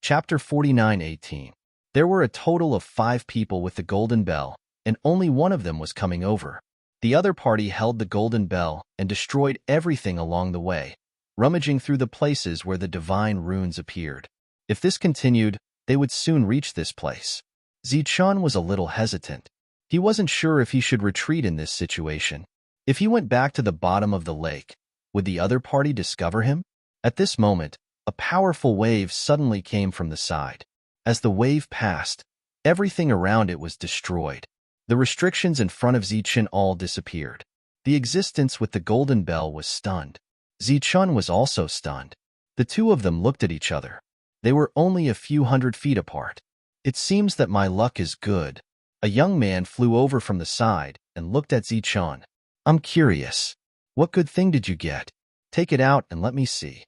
Chapter 49:18. There were a total of 5 people with the golden bell, and only one of them was coming over. The other party held the golden bell and destroyed everything along the way, rummaging through the places where the divine runes appeared. If this continued, they would soon reach this place. Zichun was a little hesitant. He wasn't sure if he should retreat in this situation. If he went back to the bottom of the lake, would the other party discover him? At this moment, a powerful wave suddenly came from the side. As the wave passed, everything around it was destroyed. The restrictions in front of Zichun all disappeared. The existence with the golden bell was stunned. Zichun was also stunned. The two of them looked at each other. They were only a few hundred feet apart. It seems that my luck is good. A young man flew over from the side and looked at Zichun. I'm curious. What good thing did you get? Take it out and let me see.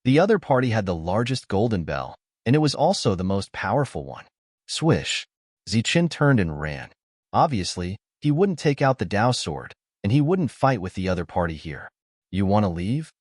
The other party had the largest golden bell, and it was also the most powerful one. Swish. Zichun turned and ran. Obviously, he wouldn't take out the Dao sword, and he wouldn't fight with the other party here. You want to leave?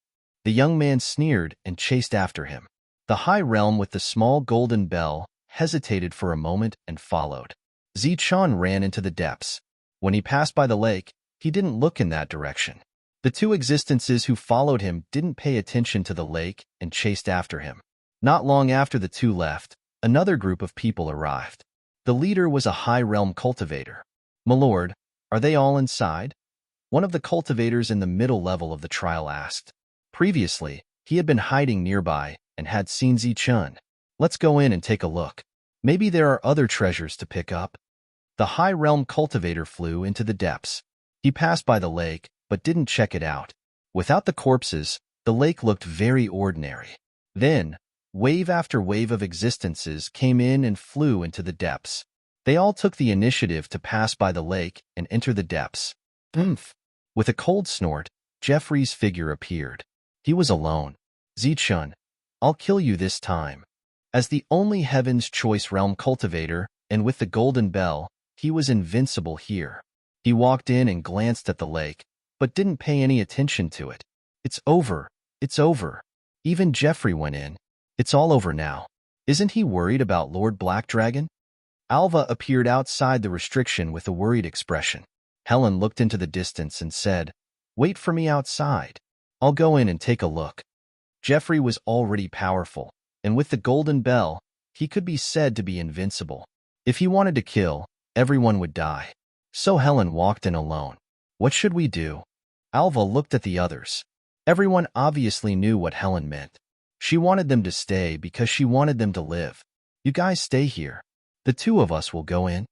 The young man sneered and chased after him. The high realm with the small golden bell hesitated for a moment and followed. Zichun ran into the depths. When he passed by the lake, he didn't look in that direction. The two existences who followed him didn't pay attention to the lake and chased after him. Not long after the two left, another group of people arrived. The leader was a high realm cultivator. My lord, are they all inside? One of the cultivators in the middle level of the trial asked. Previously, he had been hiding nearby and had seen Zichun. Let's go in and take a look. Maybe there are other treasures to pick up. The high realm cultivator flew into the depths. He passed by the lake, but didn't check it out. Without the corpses, the lake looked very ordinary. Then, wave after wave of existences came in and flew into the depths. They all took the initiative to pass by the lake and enter the depths. Oomph! With a cold snort, Jeffrey's figure appeared. He was alone. Zichun, I'll kill you this time. As the only Heaven's Choice Realm cultivator, and with the golden bell, he was invincible here. He walked in and glanced at the lake, but didn't pay any attention to it. It's over. It's over. Even Jeffrey went in. It's all over now. Isn't he worried about Lord Black Dragon? Alva appeared outside the restriction with a worried expression. Helen looked into the distance and said, Wait for me outside. I'll go in and take a look. Jeffrey was already powerful, and with the golden bell, he could be said to be invincible. If he wanted to kill, everyone would die. So Helen walked in alone. What should we do? Alva looked at the others. Everyone obviously knew what Helen meant. She wanted them to stay because she wanted them to live. You guys stay here. The two of us will go in.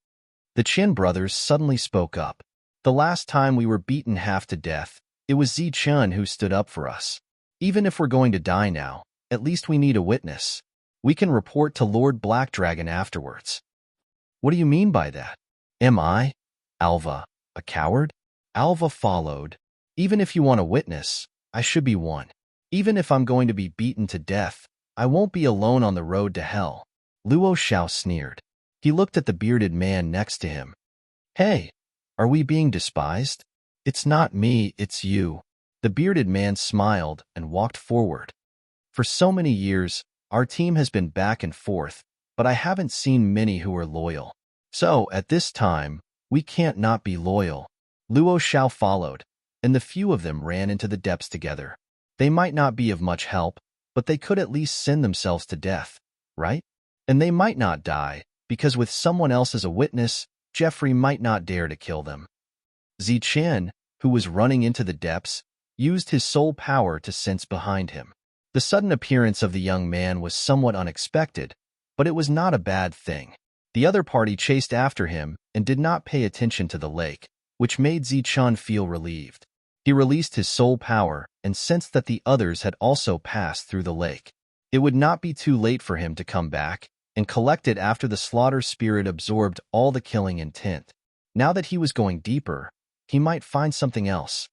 The Chin brothers suddenly spoke up. The last time we were beaten half to death, it was Zichun who stood up for us. Even if we're going to die now, at least we need a witness. We can report to Lord Black Dragon afterwards. What do you mean by that? Am I, Alva, a coward? Alva followed. Even if you want a witness, I should be one. Even if I'm going to be beaten to death, I won't be alone on the road to hell. Luo Xiao sneered. He looked at the bearded man next to him. Hey, are we being despised? It's not me, it's you. The bearded man smiled and walked forward. For so many years, our team has been back and forth, but I haven't seen many who are loyal. So, at this time, we can't not be loyal. Luo Xiao followed, and the few of them ran into the depths together. They might not be of much help, but they could at least send themselves to death, right? And they might not die, because with someone else as a witness, Jeffrey might not dare to kill them. Zichun, who was running into the depths, used his soul power to sense behind him. The sudden appearance of the young man was somewhat unexpected, but it was not a bad thing. The other party chased after him and did not pay attention to the lake, which made Zichun feel relieved. He released his soul power and sensed that the others had also passed through the lake. It would not be too late for him to come back and collect it after the slaughter spirit absorbed all the killing intent. Now that he was going deeper, he might find something else.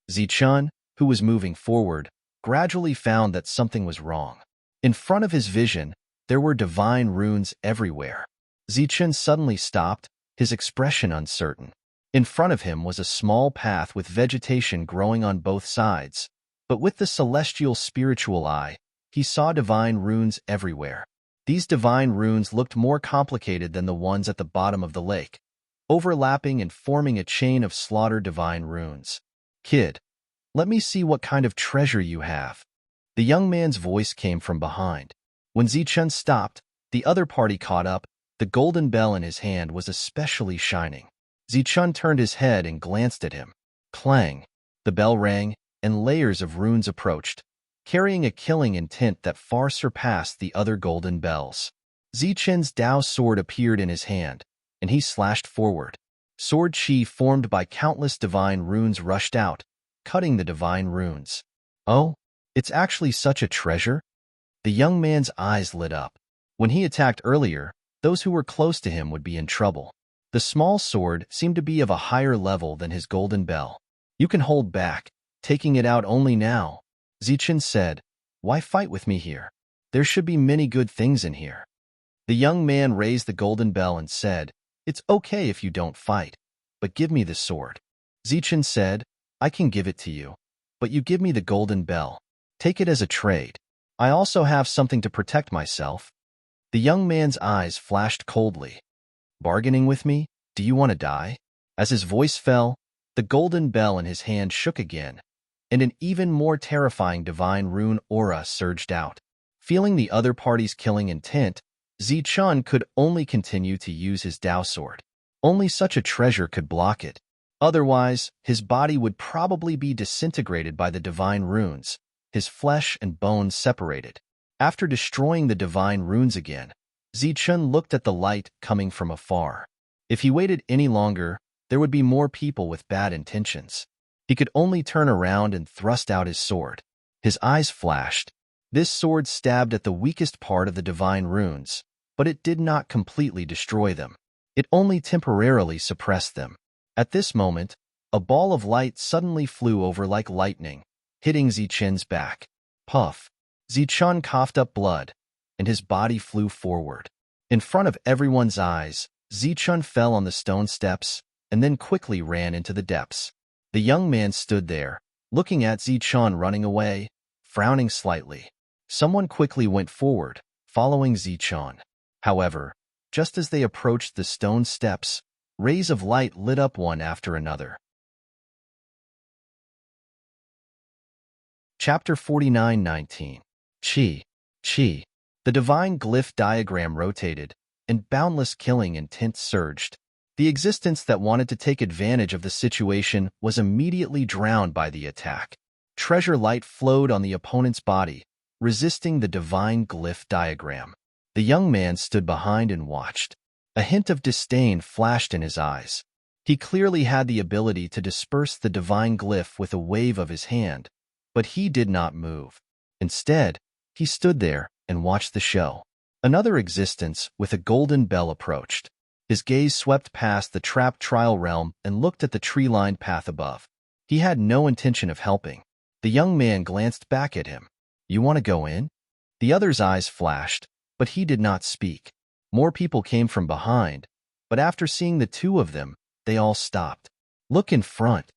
Zichun, who was moving forward, gradually found that something was wrong. In front of his vision, there were divine runes everywhere. Zichun suddenly stopped, his expression uncertain. In front of him was a small path with vegetation growing on both sides, but with the celestial spiritual eye, he saw divine runes everywhere. These divine runes looked more complicated than the ones at the bottom of the lake, overlapping and forming a chain of slaughter divine runes. Kid, let me see what kind of treasure you have. The young man's voice came from behind. When Zichun stopped, the other party caught up. The golden bell in his hand was especially shining. Zichun turned his head and glanced at him. Clang! The bell rang, and layers of runes approached, carrying a killing intent that far surpassed the other golden bells. Zichen's Dao sword appeared in his hand, and he slashed forward. Sword chi formed by countless divine runes rushed out, cutting the divine runes. Oh, it's actually such a treasure? The young man's eyes lit up. When he attacked earlier, those who were close to him would be in trouble. The small sword seemed to be of a higher level than his golden bell. You can hold back, taking it out only now, Zichen said. Why fight with me here? There should be many good things in here. The young man raised the golden bell and said, It's okay if you don't fight, but give me the sword. Zichen said, I can give it to you, but you give me the golden bell. Take it as a trade. I also have something to protect myself. The young man's eyes flashed coldly. Bargaining with me? Do you want to die? As his voice fell, the golden bell in his hand shook again, and an even more terrifying divine rune aura surged out. Feeling the other party's killing intent, Zichun could only continue to use his Dao sword. Only such a treasure could block it. Otherwise, his body would probably be disintegrated by the divine runes, his flesh and bones separated. After destroying the divine runes again, Zichun looked at the light coming from afar. If he waited any longer, there would be more people with bad intentions. He could only turn around and thrust out his sword. His eyes flashed. This sword stabbed at the weakest part of the divine runes, but it did not completely destroy them. It only temporarily suppressed them. At this moment, a ball of light suddenly flew over like lightning, hitting Zichen's back. Puff! Zichun coughed up blood, and his body flew forward. In front of everyone's eyes, Zichun fell on the stone steps and then quickly ran into the depths. The young man stood there, looking at Zichun running away, frowning slightly. Someone quickly went forward, following Zichun. However, just as they approached the stone steps, rays of light lit up one after another. Chapter 49:19. Chi. Chi. The divine glyph diagram rotated, and boundless killing intent surged. The existence that wanted to take advantage of the situation was immediately drowned by the attack. Treasure light flowed on the opponent's body, resisting the divine glyph diagram. The young man stood behind and watched. A hint of disdain flashed in his eyes. He clearly had the ability to disperse the divine glyph with a wave of his hand, but he did not move. Instead, he stood there and watched the show. Another existence with a golden bell approached. His gaze swept past the trapped trial realm and looked at the tree-lined path above. He had no intention of helping. The young man glanced back at him. You want to go in? The other's eyes flashed, but he did not speak. More people came from behind, but after seeing the two of them, they all stopped. Look in front.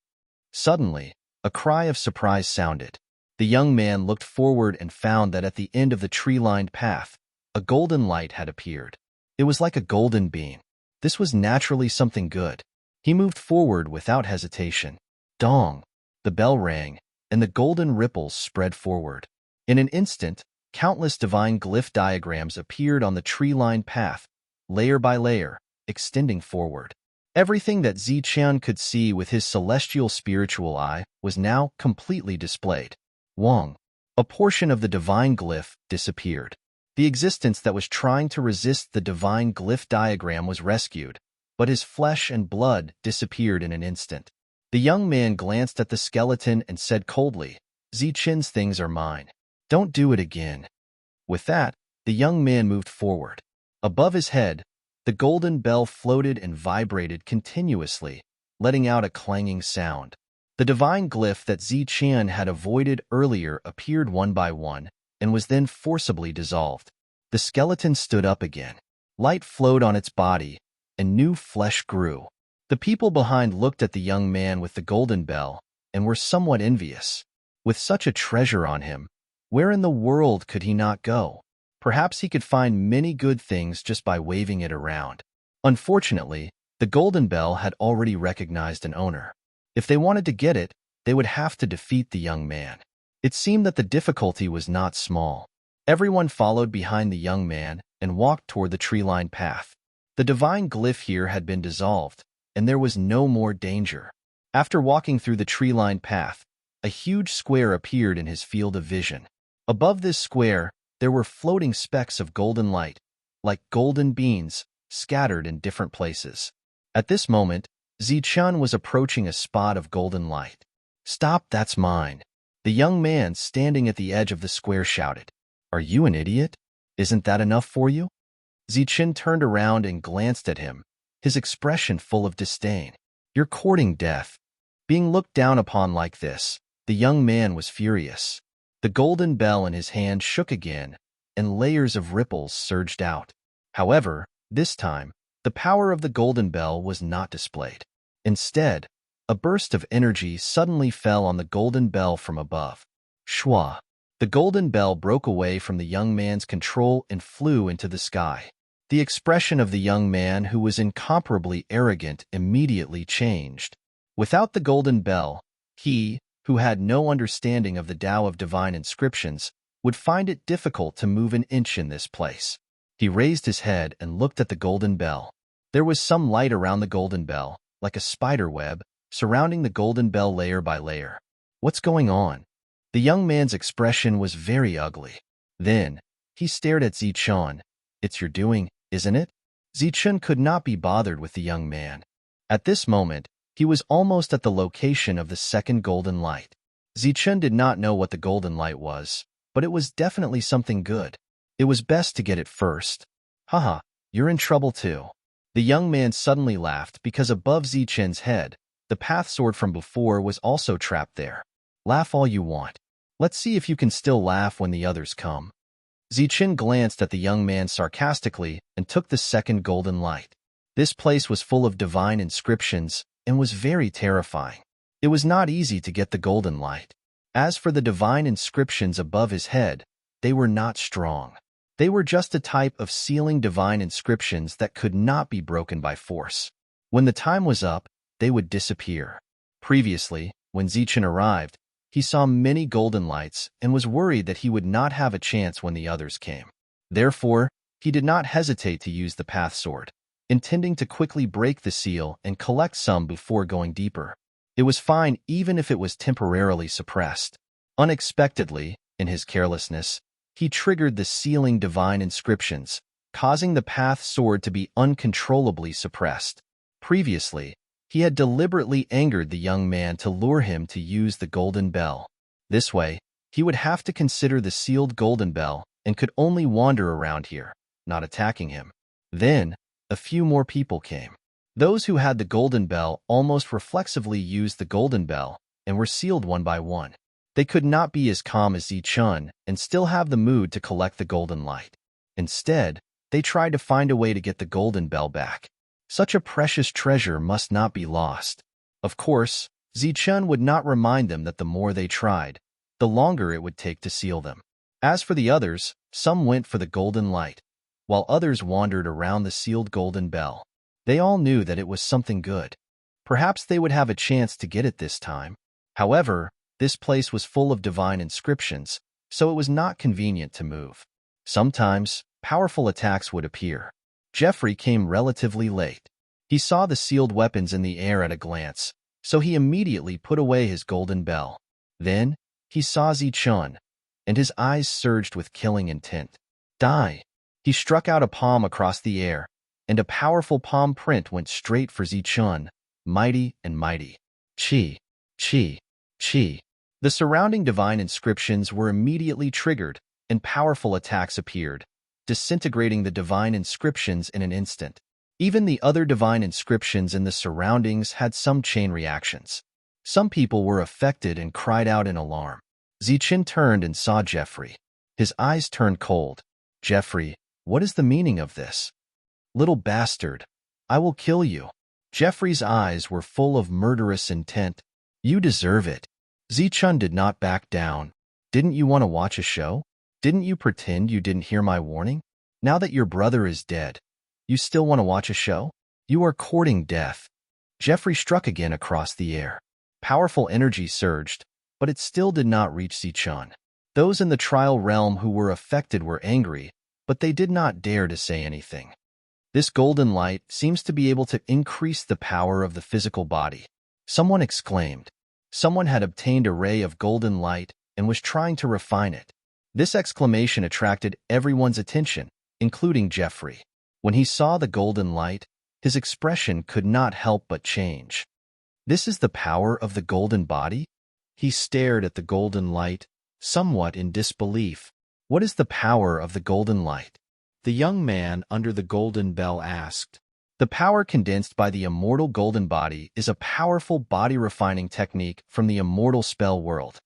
Suddenly, a cry of surprise sounded. The young man looked forward and found that at the end of the tree-lined path, a golden light had appeared. It was like a golden beam. This was naturally something good. He moved forward without hesitation. Dong! The bell rang, and the golden ripples spread forward. In an instant, countless divine glyph diagrams appeared on the tree-lined path, layer by layer, extending forward. Everything that Zichen could see with his celestial spiritual eye was now completely displayed. Wang. A portion of the divine glyph disappeared. The existence that was trying to resist the divine glyph diagram was rescued, but his flesh and blood disappeared in an instant. The young man glanced at the skeleton and said coldly, Zichen's things are mine. Don't do it again. With that, the young man moved forward. Above his head, the golden bell floated and vibrated continuously, letting out a clanging sound. The divine glyph that Zichen had avoided earlier appeared one by one, and was then forcibly dissolved. The skeleton stood up again. Light flowed on its body, and new flesh grew. The people behind looked at the young man with the golden bell, and were somewhat envious. With such a treasure on him, where in the world could he not go? Perhaps he could find many good things just by waving it around. Unfortunately, the golden bell had already recognized an owner. If they wanted to get it, they would have to defeat the young man. It seemed that the difficulty was not small. Everyone followed behind the young man and walked toward the tree-lined path. The divine glyph here had been dissolved, and there was no more danger. After walking through the tree-lined path, a huge square appeared in his field of vision. Above this square, there were floating specks of golden light, like golden beans, scattered in different places. At this moment, Zichun was approaching a spot of golden light. "Stop, that's mine!" The young man standing at the edge of the square shouted. "Are you an idiot? Isn't that enough for you?" Zichun turned around and glanced at him, his expression full of disdain. "You're courting death." Being looked down upon like this, the young man was furious. The golden bell in his hand shook again, and layers of ripples surged out. However, this time, the power of the golden bell was not displayed. Instead, a burst of energy suddenly fell on the golden bell from above. Shwa! The golden bell broke away from the young man's control and flew into the sky. The expression of the young man, who was incomparably arrogant, immediately changed. Without the golden bell, he, who had no understanding of the Tao of divine inscriptions, would find it difficult to move an inch in this place. He raised his head and looked at the golden bell. There was some light around the golden bell, like a spider web, surrounding the golden bell layer by layer. "What's going on?" The young man's expression was very ugly. Then, he stared at Zichun. "It's your doing, isn't it?" Zichun could not be bothered with the young man. At this moment, he was almost at the location of the second golden light. Zichun did not know what the golden light was, but it was definitely something good. It was best to get it first. "Haha, you're in trouble too." The young man suddenly laughed because above Zichun's head, the path sword from before was also trapped there. "Laugh all you want. Let's see if you can still laugh when the others come." Zichun glanced at the young man sarcastically and took the second golden light. This place was full of divine inscriptions and was very terrifying. It was not easy to get the golden light. As for the divine inscriptions above his head, they were not strong. They were just a type of sealing divine inscriptions that could not be broken by force. When the time was up, they would disappear. Previously, when Zichun arrived, he saw many golden lights and was worried that he would not have a chance when the others came. Therefore, he did not hesitate to use the path sword, intending to quickly break the seal and collect some before going deeper. It was fine even if it was temporarily suppressed. Unexpectedly, in his carelessness, he triggered the sealing divine inscriptions, causing the path sword to be uncontrollably suppressed. Previously, he had deliberately angered the young man to lure him to use the golden bell. This way, he would have to consider the sealed golden bell and could only wander around here, not attacking him. Then, a few more people came. Those who had the golden bell almost reflexively used the golden bell and were sealed one by one. They could not be as calm as Zichun and still have the mood to collect the golden light. Instead, they tried to find a way to get the golden bell back. Such a precious treasure must not be lost. Of course, Zichun would not remind them that the more they tried, the longer it would take to seal them. As for the others, some went for the golden light, while others wandered around the sealed golden bell. They all knew that it was something good. Perhaps they would have a chance to get it this time. However, this place was full of divine inscriptions, so it was not convenient to move. Sometimes, powerful attacks would appear. Jeffrey came relatively late. He saw the sealed weapons in the air at a glance, so he immediately put away his golden bell. Then, he saw Zichun, and his eyes surged with killing intent. "Die!" He struck out a palm across the air, and a powerful palm print went straight for Zichun, mighty and mighty. Chi, chi, chi. The surrounding divine inscriptions were immediately triggered, and powerful attacks appeared, disintegrating the divine inscriptions in an instant. Even the other divine inscriptions in the surroundings had some chain reactions. Some people were affected and cried out in alarm. Zichun turned and saw Jeffrey. His eyes turned cold. "Jeffrey, what is the meaning of this?" "Little bastard, I will kill you." Jeffrey's eyes were full of murderous intent. "You deserve it." Zichun did not back down. "Didn't you want to watch a show? Didn't you pretend you didn't hear my warning? Now that your brother is dead, you still want to watch a show? You are courting death." Jeffrey struck again across the air. Powerful energy surged, but it still did not reach Zichun. Those in the trial realm who were affected were angry, but they did not dare to say anything. This golden light seems to be able to increase the power of the physical body. Someone exclaimed. Someone had obtained a ray of golden light and was trying to refine it. This exclamation attracted everyone's attention, including Jeffrey. When he saw the golden light, his expression could not help but change. This is the power of the golden body? He stared at the golden light, somewhat in disbelief. What is the power of the golden light? The young man under the golden bell asked. The power condensed by the immortal golden body is a powerful body-refining technique from the immortal spell world.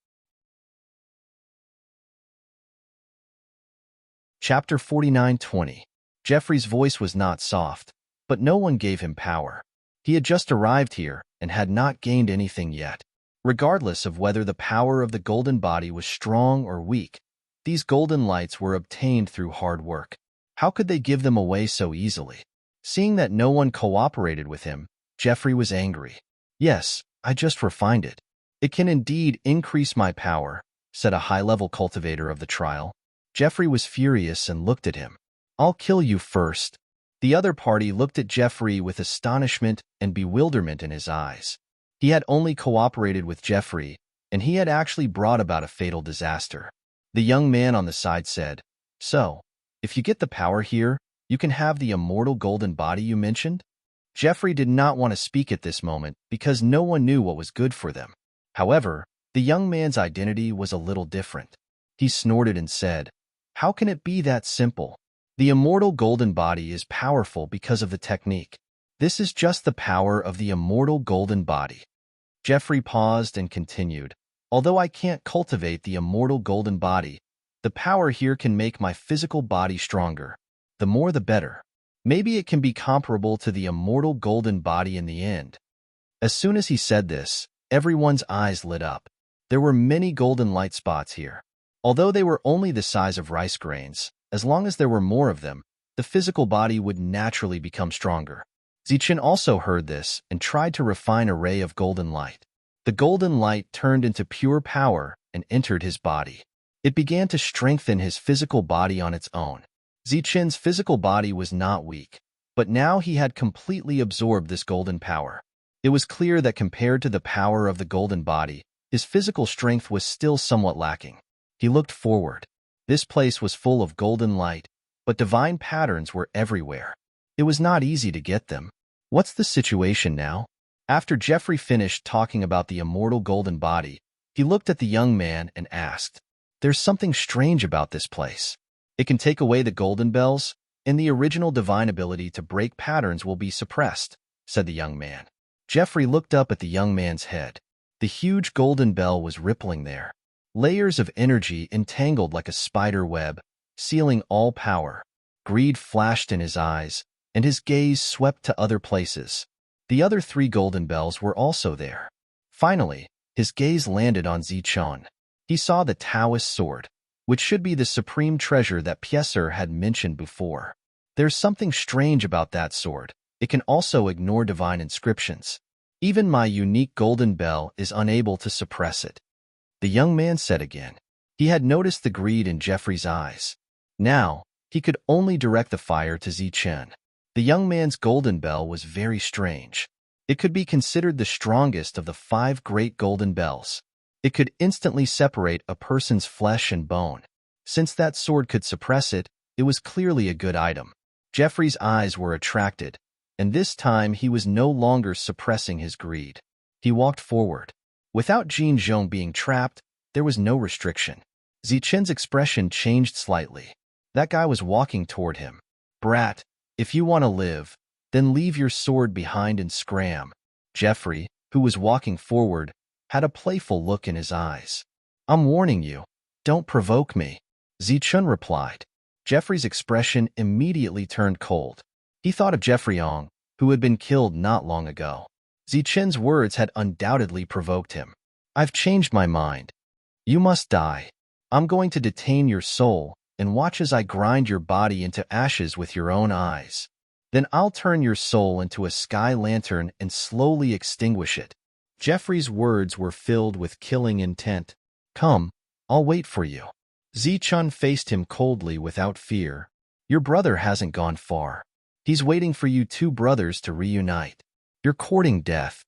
Chapter 49:20. Jeffrey's voice was not soft, but no one gave him power. He had just arrived here and had not gained anything yet. Regardless of whether the power of the golden body was strong or weak, these golden lights were obtained through hard work. How could they give them away so easily? Seeing that no one cooperated with him, Jeffrey was angry. Yes, I just refined it. It can indeed increase my power, said a high-level cultivator of the trial. Jeffrey was furious and looked at him. I'll kill you first. The other party looked at Jeffrey with astonishment and bewilderment in his eyes. He had only cooperated with Jeffrey, and he had actually brought about a fatal disaster. The young man on the side said, So, if you get the power here, you can have the immortal golden body you mentioned? Jeffrey did not want to speak at this moment because no one knew what was good for them. However, the young man's identity was a little different. He snorted and said, How can it be that simple? The immortal golden body is powerful because of the technique. This is just the power of the immortal golden body. Jeffrey paused and continued, Although I can't cultivate the immortal golden body, the power here can make my physical body stronger. The more the better. Maybe it can be comparable to the immortal golden body in the end. As soon as he said this, everyone's eyes lit up. There were many golden light spots here. Although they were only the size of rice grains, as long as there were more of them, the physical body would naturally become stronger. Zichen also heard this and tried to refine a ray of golden light. The golden light turned into pure power and entered his body. It began to strengthen his physical body on its own. Zichen's physical body was not weak, but now he had completely absorbed this golden power. It was clear that compared to the power of the golden body, his physical strength was still somewhat lacking. He looked forward. This place was full of golden light, but divine patterns were everywhere. It was not easy to get them. What's the situation now? After Jeffrey finished talking about the immortal golden body, he looked at the young man and asked, There's something strange about this place. It can take away the golden bells, and the original divine ability to break patterns will be suppressed, said the young man. Jeffrey looked up at the young man's head. The huge golden bell was rippling there. Layers of energy entangled like a spider web, sealing all power. Greed flashed in his eyes, and his gaze swept to other places. The other 3 golden bells were also there. Finally, his gaze landed on Zichun. He saw the Taoist sword, which should be the supreme treasure that Pieser had mentioned before. There's something strange about that sword. It can also ignore divine inscriptions. Even my unique golden bell is unable to suppress it. The young man said again. He had noticed the greed in Jeffrey's eyes. Now, he could only direct the fire to Zichen. The young man's golden bell was very strange. It could be considered the strongest of the 5 great golden bells. It could instantly separate a person's flesh and bone. Since that sword could suppress it, it was clearly a good item. Jeffrey's eyes were attracted, and this time he was no longer suppressing his greed. He walked forward. Without Jin Zhong being trapped, there was no restriction. Zichen's expression changed slightly. That guy was walking toward him. Brat, if you want to live, then leave your sword behind and scram. Jeffrey, who was walking forward, had a playful look in his eyes. I'm warning you, don't provoke me. Zichun replied. Jeffrey's expression immediately turned cold. He thought of Jeffrey Ong, who had been killed not long ago. Zichen's words had undoubtedly provoked him. I've changed my mind. You must die. I'm going to detain your soul and watch as I grind your body into ashes with your own eyes. Then I'll turn your soul into a sky lantern and slowly extinguish it. Jeffrey's words were filled with killing intent. Come, I'll wait for you. Zichun faced him coldly without fear. Your brother hasn't gone far. He's waiting for you two brothers to reunite. You're courting death."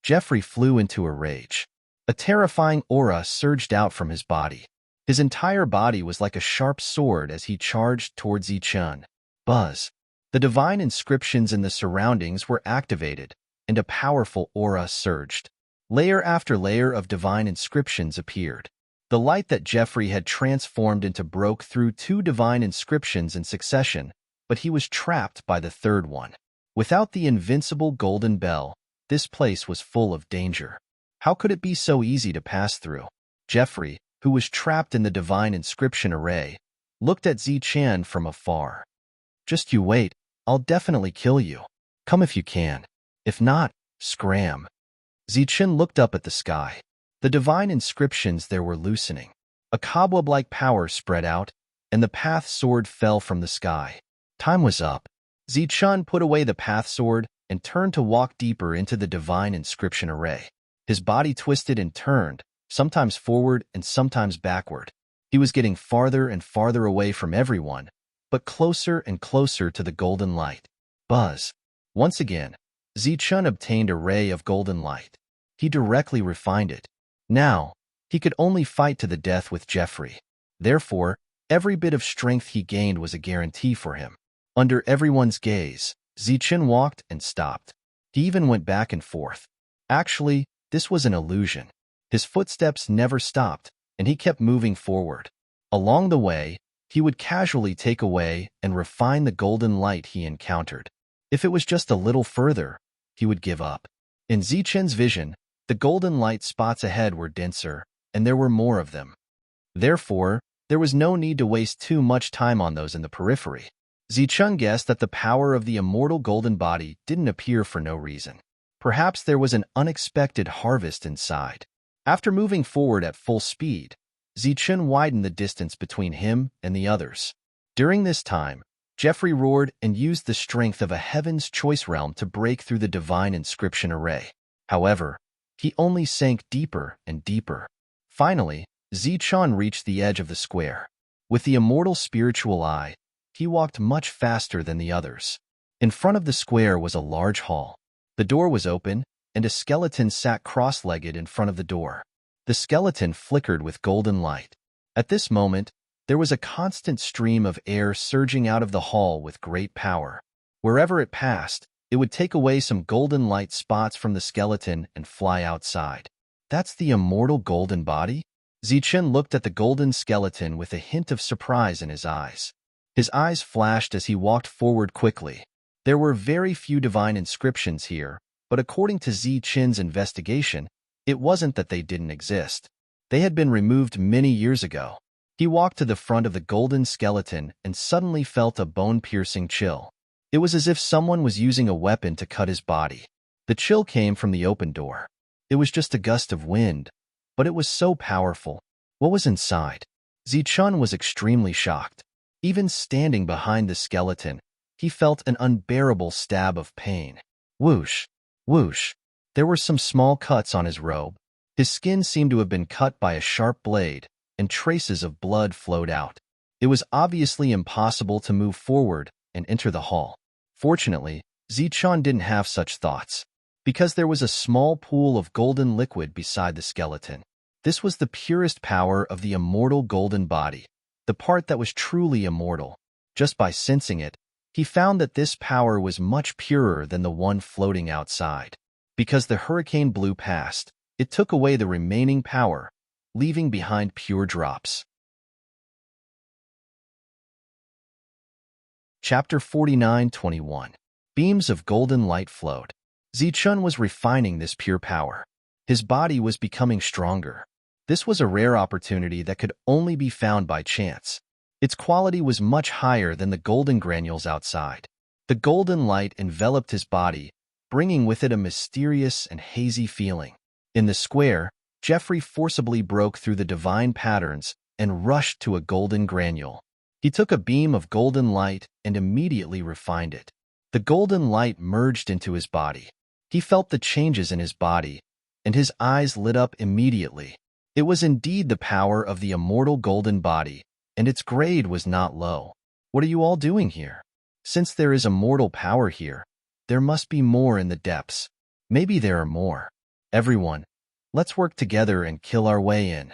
Jeffrey flew into a rage. A terrifying aura surged out from his body. His entire body was like a sharp sword as he charged towards Zichun. Buzz. The divine inscriptions in the surroundings were activated, and a powerful aura surged. Layer after layer of divine inscriptions appeared. The light that Jeffrey had transformed into broke through two divine inscriptions in succession, but he was trapped by the third one. Without the invincible golden bell, this place was full of danger. How could it be so easy to pass through? Jeffrey, who was trapped in the divine inscription array, looked at Zichun from afar. "Just you wait, I'll definitely kill you. Come if you can. If not, scram." Zichun looked up at the sky. The divine inscriptions there were loosening. A cobweb-like power spread out, and the path sword fell from the sky. Time was up. Zichun put away the path sword and turned to walk deeper into the divine inscription array. His body twisted and turned, sometimes forward and sometimes backward. He was getting farther and farther away from everyone, but closer and closer to the golden light. Buzz. Once again, Zichun obtained a ray of golden light. He directly refined it. Now, he could only fight to the death with Jeffrey. Therefore, every bit of strength he gained was a guarantee for him. Under everyone's gaze, Zichun walked and stopped. He even went back and forth. Actually, this was an illusion. His footsteps never stopped, and he kept moving forward. Along the way, he would casually take away and refine the golden light he encountered. If it was just a little further, he would give up. In Zichun's vision, the golden light spots ahead were denser, and there were more of them. Therefore, there was no need to waste too much time on those in the periphery. Zichun guessed that the power of the immortal golden body didn't appear for no reason. Perhaps there was an unexpected harvest inside. After moving forward at full speed, Zichun widened the distance between him and the others. During this time, Jeffrey roared and used the strength of a Heaven's Choice realm to break through the divine inscription array. However, he only sank deeper and deeper. Finally, Zichun reached the edge of the square. With the immortal spiritual eye, he walked much faster than the others. In front of the square was a large hall. The door was open, and a skeleton sat cross-legged in front of the door. The skeleton flickered with golden light. At this moment, there was a constant stream of air surging out of the hall with great power. Wherever it passed, it would take away some golden light spots from the skeleton and fly outside. That's the immortal golden body? Zichun looked at the golden skeleton with a hint of surprise in his eyes. His eyes flashed as he walked forward quickly. There were very few divine inscriptions here, but according to Zichun's investigation, it wasn't that they didn't exist. They had been removed many years ago. He walked to the front of the golden skeleton and suddenly felt a bone-piercing chill. It was as if someone was using a weapon to cut his body. The chill came from the open door. It was just a gust of wind, but it was so powerful. What was inside? Zichun was extremely shocked. Even standing behind the skeleton, he felt an unbearable stab of pain. Whoosh, whoosh. There were some small cuts on his robe. His skin seemed to have been cut by a sharp blade, and traces of blood flowed out. It was obviously impossible to move forward and enter the hall. Fortunately, Zichun didn't have such thoughts, because there was a small pool of golden liquid beside the skeleton. This was the purest power of the immortal golden body, the part that was truly immortal. Just by sensing it, he found that this power was much purer than the one floating outside. Because the hurricane blew past, it took away the remaining power, leaving behind pure drops. Chapter 49:21. Beams of golden light flowed. Zichun was refining this pure power. His body was becoming stronger. This was a rare opportunity that could only be found by chance. Its quality was much higher than the golden granules outside. The golden light enveloped his body, bringing with it a mysterious and hazy feeling. In the square, Jeffrey forcibly broke through the divine patterns and rushed to a golden granule. He took a beam of golden light and immediately refined it. The golden light merged into his body. He felt the changes in his body, and his eyes lit up immediately. It was indeed the power of the immortal golden body, and its grade was not low. "What are you all doing here?" Since there is a mortal power here, there must be more in the depths. Maybe there are more. Everyone, let's work together and kill our way in.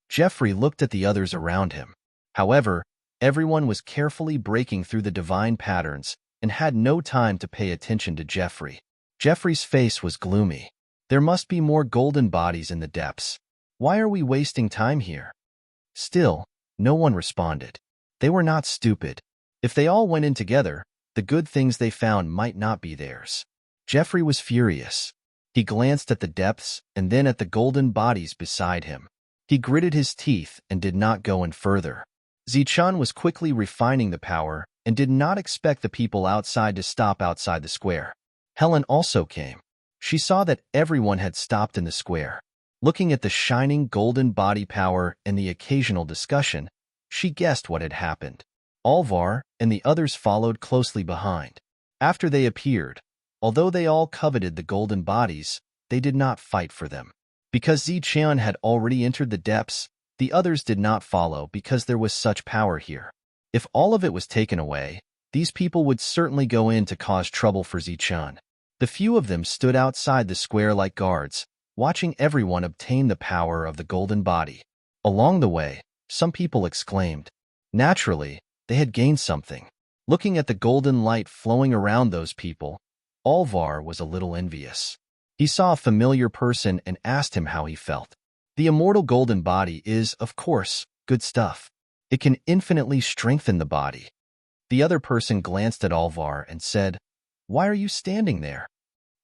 Jeffrey looked at the others around him. However, everyone was carefully breaking through the divine patterns and had no time to pay attention to Jeffrey. Jeffrey's face was gloomy. There must be more golden bodies in the depths. Why are we wasting time here? Still, no one responded. They were not stupid. If they all went in together, the good things they found might not be theirs. Jeffrey was furious. He glanced at the depths and then at the golden bodies beside him. He gritted his teeth and did not go in further. Zichun was quickly refining the power and did not expect the people outside to stop outside the square. Helen also came. She saw that everyone had stopped in the square. Looking at the shining golden body power and the occasional discussion, she guessed what had happened. Alvar and the others followed closely behind. After they appeared, although they all coveted the golden bodies, they did not fight for them. Because Zichun had already entered the depths, the others did not follow because there was such power here. If all of it was taken away, these people would certainly go in to cause trouble for Zichun. The few of them stood outside the square like guards, watching everyone obtain the power of the golden body. Along the way, some people exclaimed. Naturally, they had gained something. Looking at the golden light flowing around those people, Alvar was a little envious. He saw a familiar person and asked him how he felt. The immortal golden body is, of course, good stuff. It can infinitely strengthen the body. The other person glanced at Alvar and said, "Why are you standing there?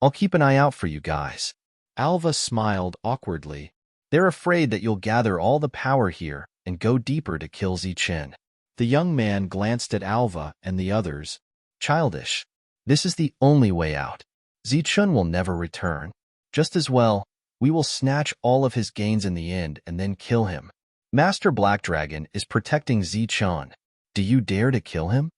I'll keep an eye out for you guys." Alva smiled awkwardly. "They're afraid that you'll gather all the power here and go deeper to kill Zichun." The young man glanced at Alva and the others. "Childish. This is the only way out. Zichun will never return. Just as well, we will snatch all of his gains in the end and then kill him. Master Black Dragon is protecting Zichun. Do you dare to kill him?"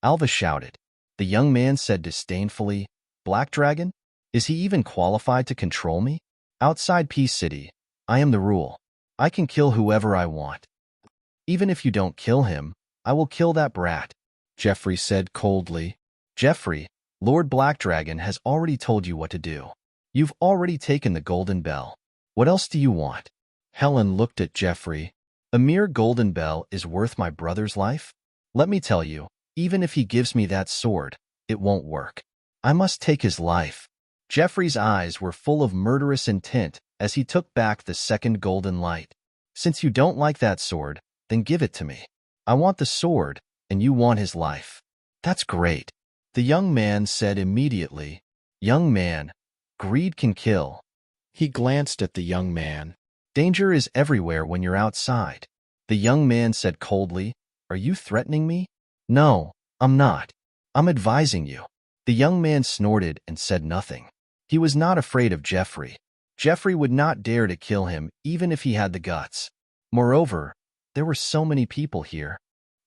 Alva shouted. The young man said disdainfully, "Black Dragon? Is he even qualified to control me? Outside Peace City, I am the rule. I can kill whoever I want. Even if you don't kill him, I will kill that brat," Jeffrey said coldly. "Jeffrey, Lord Black Dragon has already told you what to do. You've already taken the golden bell. What else do you want?" Helen looked at Jeffrey. "A mere golden bell is worth my brother's life? Let me tell you, even if he gives me that sword, it won't work. I must take his life." Jeffrey's eyes were full of murderous intent as he took back the second golden light. "Since you don't like that sword, then give it to me. I want the sword, and you want his life." "That's great," the young man said immediately. "Young man, greed can kill." He glanced at the young man. "Danger is everywhere when you're outside." The young man said coldly, "Are you threatening me?" "No, I'm not. I'm advising you." The young man snorted and said nothing. He was not afraid of Jeffrey. Jeffrey would not dare to kill him even if he had the guts. Moreover, there were so many people here.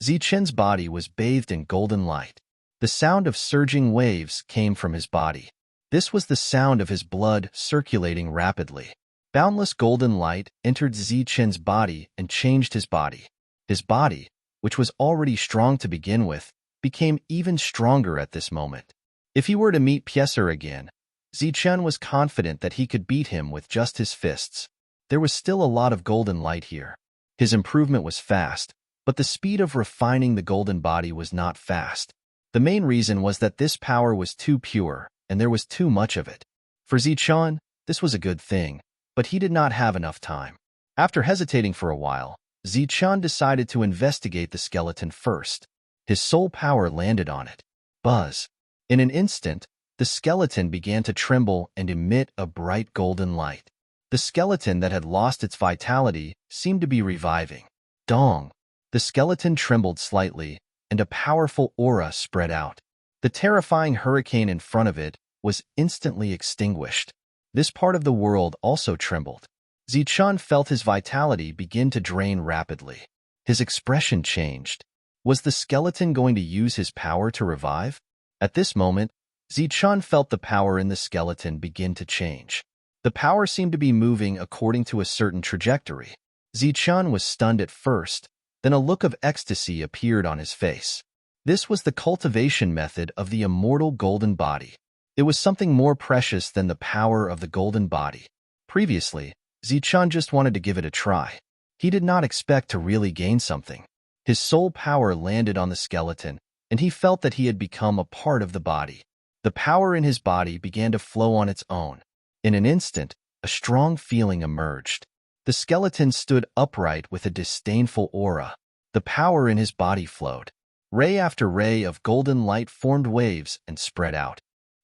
Zichun's body was bathed in golden light. The sound of surging waves came from his body. This was the sound of his blood circulating rapidly. Boundless golden light entered Zichun's body and changed his body. His body, which was already strong to begin with, became even stronger at this moment. If he were to meet Pieser again, Zichun was confident that he could beat him with just his fists. There was still a lot of golden light here. His improvement was fast, but the speed of refining the golden body was not fast. The main reason was that this power was too pure, and there was too much of it. For Zichun, this was a good thing, but he did not have enough time. After hesitating for a while, Zichun decided to investigate the skeleton first. His soul power landed on it. Buzz. In an instant, the skeleton began to tremble and emit a bright golden light. The skeleton that had lost its vitality seemed to be reviving. Dong! The skeleton trembled slightly, and a powerful aura spread out. The terrifying hurricane in front of it was instantly extinguished. This part of the world also trembled. Zichun felt his vitality begin to drain rapidly. His expression changed. Was the skeleton going to use his power to revive? At this moment, Zichun felt the power in the skeleton begin to change. The power seemed to be moving according to a certain trajectory. Zichun was stunned at first, then a look of ecstasy appeared on his face. This was the cultivation method of the immortal golden body. It was something more precious than the power of the golden body. Previously, Zichun just wanted to give it a try. He did not expect to really gain something. His soul power landed on the skeleton, and he felt that he had become a part of the body. The power in his body began to flow on its own. In an instant, a strong feeling emerged. The skeleton stood upright with a disdainful aura. The power in his body flowed. Ray after ray of golden light formed waves and spread out.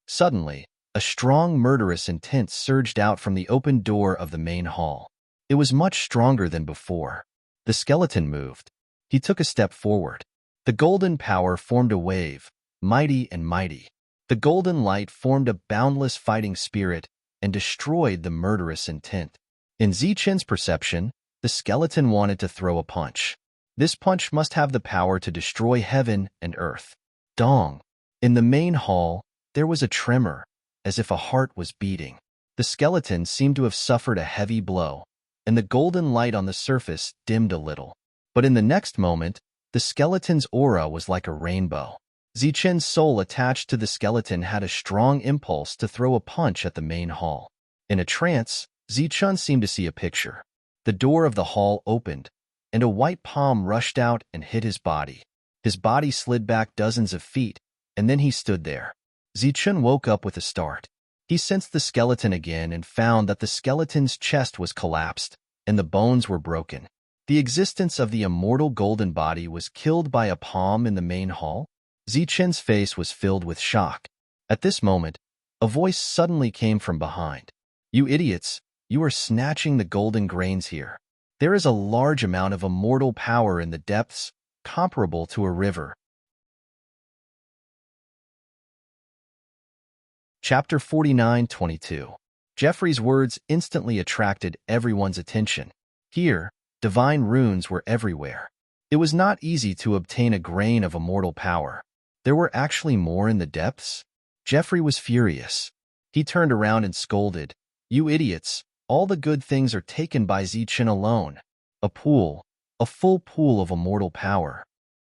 Suddenly, a strong murderous intent surged out from the open door of the main hall. It was much stronger than before. The skeleton moved. He took a step forward. The golden power formed a wave, mighty and mighty. The golden light formed a boundless fighting spirit and destroyed the murderous intent. In Zichun's perception, the skeleton wanted to throw a punch. This punch must have the power to destroy heaven and earth. Dong! In the main hall, there was a tremor, as if a heart was beating. The skeleton seemed to have suffered a heavy blow, and the golden light on the surface dimmed a little. But in the next moment, the skeleton's aura was like a rainbow. Zichun's soul attached to the skeleton had a strong impulse to throw a punch at the main hall. In a trance, Zichun seemed to see a picture. The door of the hall opened, and a white palm rushed out and hit his body. His body slid back dozens of feet, and then he stood there. Zichun woke up with a start. He sensed the skeleton again and found that the skeleton's chest was collapsed, and the bones were broken. The existence of the immortal golden body was killed by a palm in the main hall. Zichun's face was filled with shock. At this moment, a voice suddenly came from behind. "You idiots, you are snatching the golden grains here. There is a large amount of immortal power in the depths, comparable to a river." Chapter 49:22. Jeffrey's words instantly attracted everyone's attention. Here, divine runes were everywhere. It was not easy to obtain a grain of immortal power. There were actually more in the depths? Jeffrey was furious. He turned around and scolded, "You idiots, all the good things are taken by Zichun alone. A full pool of immortal power."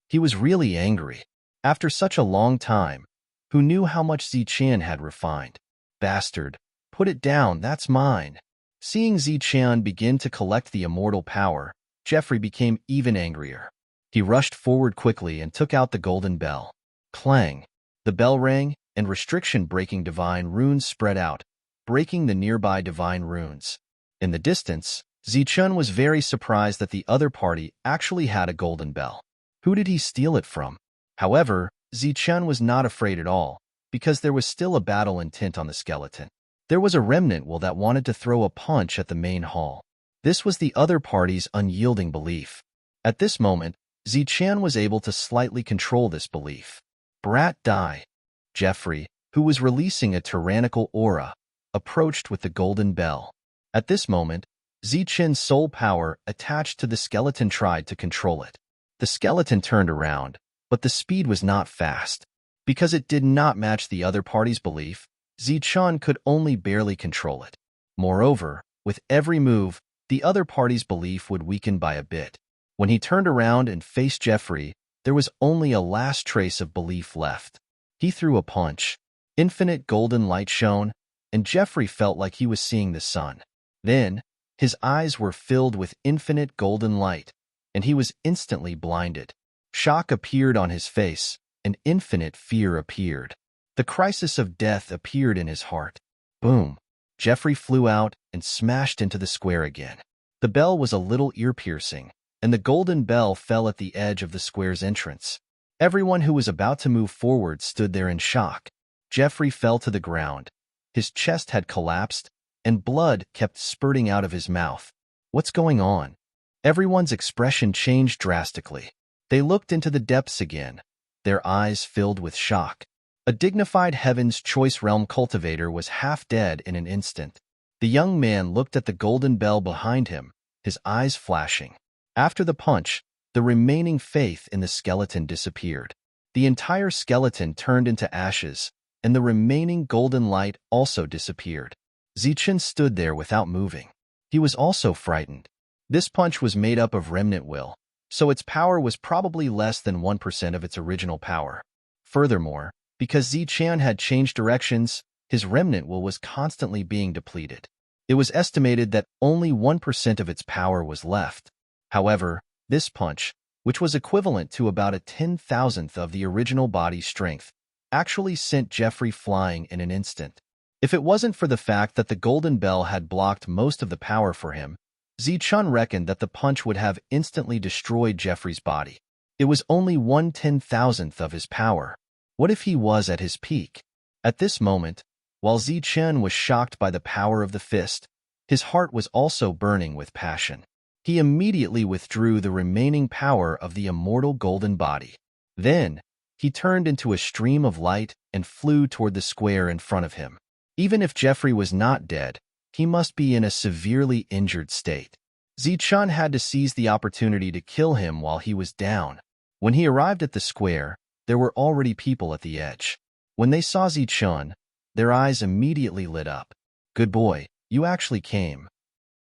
He was really angry. After such a long time, who knew how much Zichun had refined? "Bastard, put it down, that's mine." Seeing Zichun begin to collect the immortal power, Jeffrey became even angrier. He rushed forward quickly and took out the golden bell. Clang! The bell rang, and restriction-breaking divine runes spread out, breaking the nearby divine runes. In the distance, Zichun was very surprised that the other party actually had a golden bell. Who did he steal it from? However, Zichun was not afraid at all, because there was still a battle intent on the skeleton. There was a remnant will that wanted to throw a punch at the main hall. This was the other party's unyielding belief. At this moment, Zichun was able to slightly control this belief. Brat die. Jeffrey, who was releasing a tyrannical aura, approached with the golden bell. At this moment, Zichun's soul power attached to the skeleton tried to control it. The skeleton turned around, but the speed was not fast. Because it did not match the other party's belief, Zichun could only barely control it. Moreover, with every move, the other party's belief would weaken by a bit. When he turned around and faced Jeffrey, there was only a last trace of belief left. He threw a punch. Infinite golden light shone, and Jeffrey felt like he was seeing the sun. Then, his eyes were filled with infinite golden light, and he was instantly blinded. Shock appeared on his face, and infinite fear appeared. The crisis of death appeared in his heart. Boom! Jeffrey flew out and smashed into the square again. The bell was a little ear-piercing, and the golden bell fell at the edge of the square's entrance. Everyone who was about to move forward stood there in shock. Jeffrey fell to the ground. His chest had collapsed, and blood kept spurting out of his mouth. What's going on? Everyone's expression changed drastically. They looked into the depths again, their eyes filled with shock. A dignified Heaven's Choice Realm cultivator was half dead in an instant. The young man looked at the golden bell behind him, his eyes flashing. After the punch, the remaining faith in the skeleton disappeared. The entire skeleton turned into ashes, and the remaining golden light also disappeared. Zichun stood there without moving. He was also frightened. This punch was made up of remnant will, so its power was probably less than 1% of its original power. Furthermore, because Zichen had changed directions, his remnant will was constantly being depleted. It was estimated that only 1% of its power was left. However, this punch, which was equivalent to about a 10,000th of the original body's strength, actually sent Jeffrey flying in an instant. If it wasn't for the fact that the golden bell had blocked most of the power for him, Zichun reckoned that the punch would have instantly destroyed Jeffrey's body. It was only 1/10,000th of his power. What if he was at his peak? At this moment, while Zichen was shocked by the power of the fist, his heart was also burning with passion. He immediately withdrew the remaining power of the immortal golden body. Then, he turned into a stream of light and flew toward the square in front of him. Even if Jeffrey was not dead, he must be in a severely injured state. Zichun had to seize the opportunity to kill him while he was down. When he arrived at the square, there were already people at the edge. When they saw Zichun, their eyes immediately lit up. "Good boy, you actually came.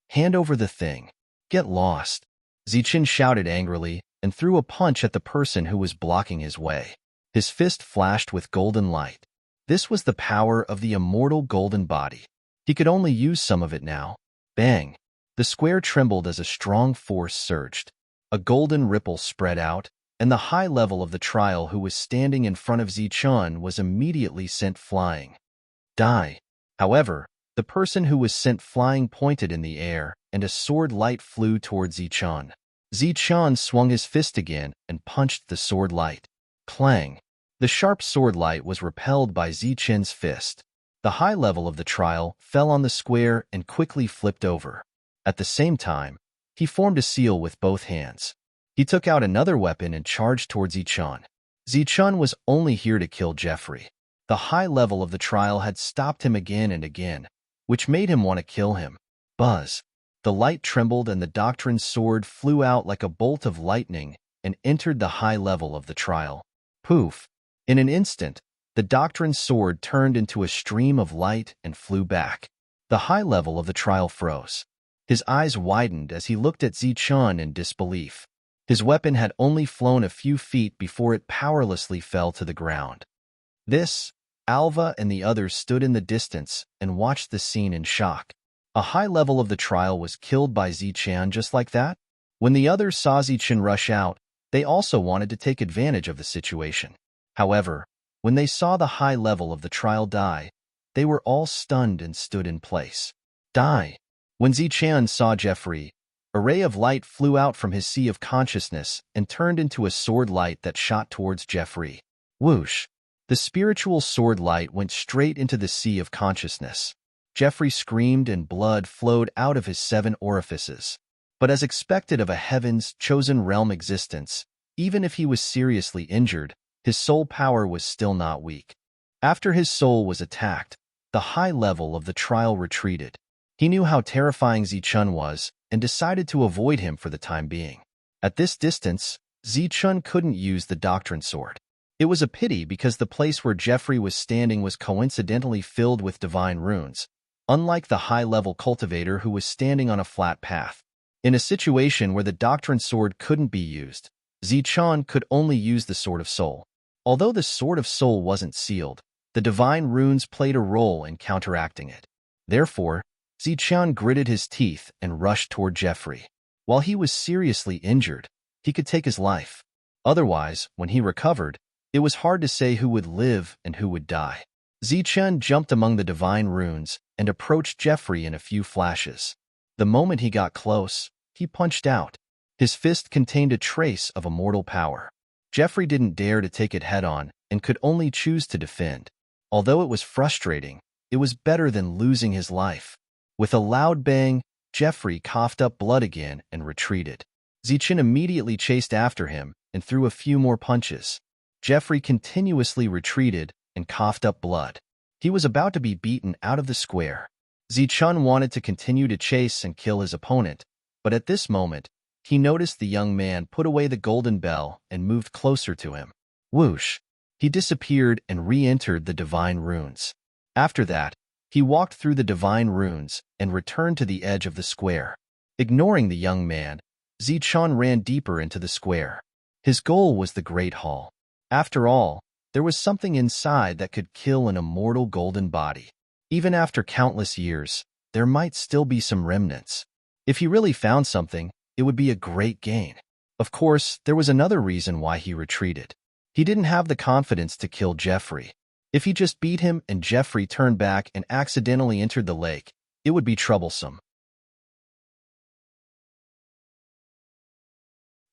Hand over the thing. Get lost." Zichen shouted angrily and threw a punch at the person who was blocking his way. His fist flashed with golden light. This was the power of the immortal golden body. He could only use some of it now. Bang! The square trembled as a strong force surged. A golden ripple spread out, and the high level of the trial who was standing in front of Zichun was immediately sent flying. Die. However, the person who was sent flying pointed in the air, and a sword light flew towards Zichun. Zichun swung his fist again and punched the sword light. Clang! The sharp sword light was repelled by Zichen's fist. The high level of the trial fell on the square and quickly flipped over. At the same time, he formed a seal with both hands. He took out another weapon and charged towards Zichun. Zichun was only here to kill Jeffrey. The high level of the trial had stopped him again and again, which made him want to kill him. Buzz! The light trembled and the doctrine's sword flew out like a bolt of lightning and entered the high level of the trial. Poof! In an instant, the doctrine's sword turned into a stream of light and flew back. The high level of the trial froze. His eyes widened as he looked at Zichun in disbelief. His weapon had only flown a few feet before it powerlessly fell to the ground. Alva and the others stood in the distance and watched the scene in shock. A high level of the trial was killed by Zichen just like that? When the others saw Zichen rush out, they also wanted to take advantage of the situation. However, when they saw the high level of the trial die, they were all stunned and stood in place. Die! When Zichen saw Jeffrey, a ray of light flew out from his sea of consciousness and turned into a sword light that shot towards Jeffrey. Whoosh! The spiritual sword light went straight into the sea of consciousness. Jeffrey screamed and blood flowed out of his 7 orifices. But as expected of a heaven's chosen realm existence, even if he was seriously injured, his soul power was still not weak. After his soul was attacked, the high level of the trial retreated. He knew how terrifying Zichun was and decided to avoid him for the time being. At this distance, Zichun couldn't use the doctrine sword. It was a pity because the place where Jeffrey was standing was coincidentally filled with divine runes, unlike the high-level cultivator who was standing on a flat path. In a situation where the doctrine sword couldn't be used, Zichun could only use the Sword of Soul. Although the Sword of Soul wasn't sealed, the divine runes played a role in counteracting it. Therefore, Zichun gritted his teeth and rushed toward Jeffrey. While he was seriously injured, he could take his life. Otherwise, when he recovered, it was hard to say who would live and who would die. Zichun jumped among the divine runes and approached Jeffrey in a few flashes. The moment he got close, he punched out. His fist contained a trace of immortal power. Jeffrey didn't dare to take it head-on and could only choose to defend. Although it was frustrating, it was better than losing his life. With a loud bang, Jeffrey coughed up blood again and retreated. Zichun immediately chased after him and threw a few more punches. Jeffrey continuously retreated and coughed up blood. He was about to be beaten out of the square. Zichun wanted to continue to chase and kill his opponent, but at this moment, he noticed the young man put away the golden bell and moved closer to him. Whoosh! He disappeared and re-entered the divine runes. After that, he walked through the divine runes and returned to the edge of the square. Ignoring the young man, Zichun ran deeper into the square. His goal was the Great Hall. After all, there was something inside that could kill an immortal golden body. Even after countless years, there might still be some remnants. If he really found something, it would be a great gain. Of course, there was another reason why he retreated. He didn't have the confidence to kill Jeffrey. If he just beat him and Jeffrey turned back and accidentally entered the lake, it would be troublesome.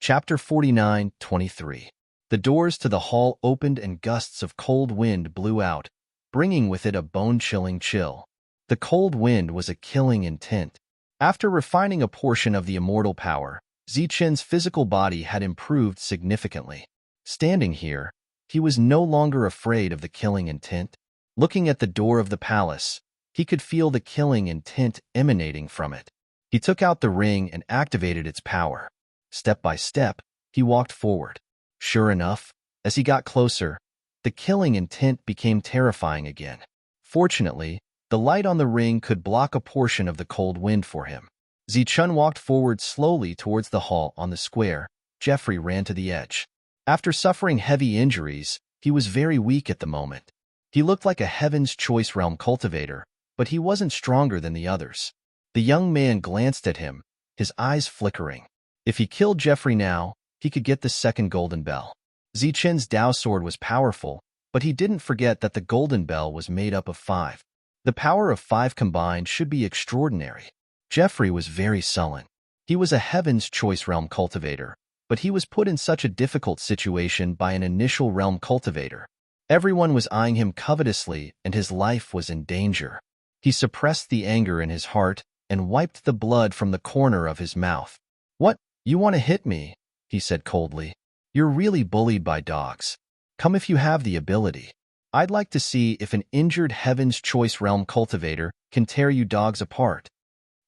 Chapter 49:23. The doors to the hall opened and gusts of cold wind blew out, bringing with it a bone-chilling chill. The cold wind was a killing intent. After refining a portion of the immortal power, Zichun's physical body had improved significantly. Standing here, he was no longer afraid of the killing intent. Looking at the door of the palace, he could feel the killing intent emanating from it. He took out the ring and activated its power. Step by step, he walked forward. Sure enough, as he got closer, the killing intent became terrifying again. Fortunately, the light on the ring could block a portion of the cold wind for him. Zichun walked forward slowly towards the hall on the square. Jeffrey ran to the edge. After suffering heavy injuries, he was very weak at the moment. He looked like a Heaven's Choice Realm cultivator, but he wasn't stronger than the others. The young man glanced at him, his eyes flickering. If he killed Jeffrey now, he could get the second golden bell. Zichun's Dao sword was powerful, but he didn't forget that the golden bell was made up of 5. The power of 5 combined should be extraordinary. Jeffrey was very sullen. He was a Heaven's Choice Realm cultivator, but he was put in such a difficult situation by an initial realm cultivator. Everyone was eyeing him covetously, and his life was in danger. He suppressed the anger in his heart and wiped the blood from the corner of his mouth. "What, you want to hit me?" he said coldly. "You're really bullied by dogs. Come if you have the ability. I'd like to see if an injured Heaven's Choice Realm cultivator can tear you dogs apart."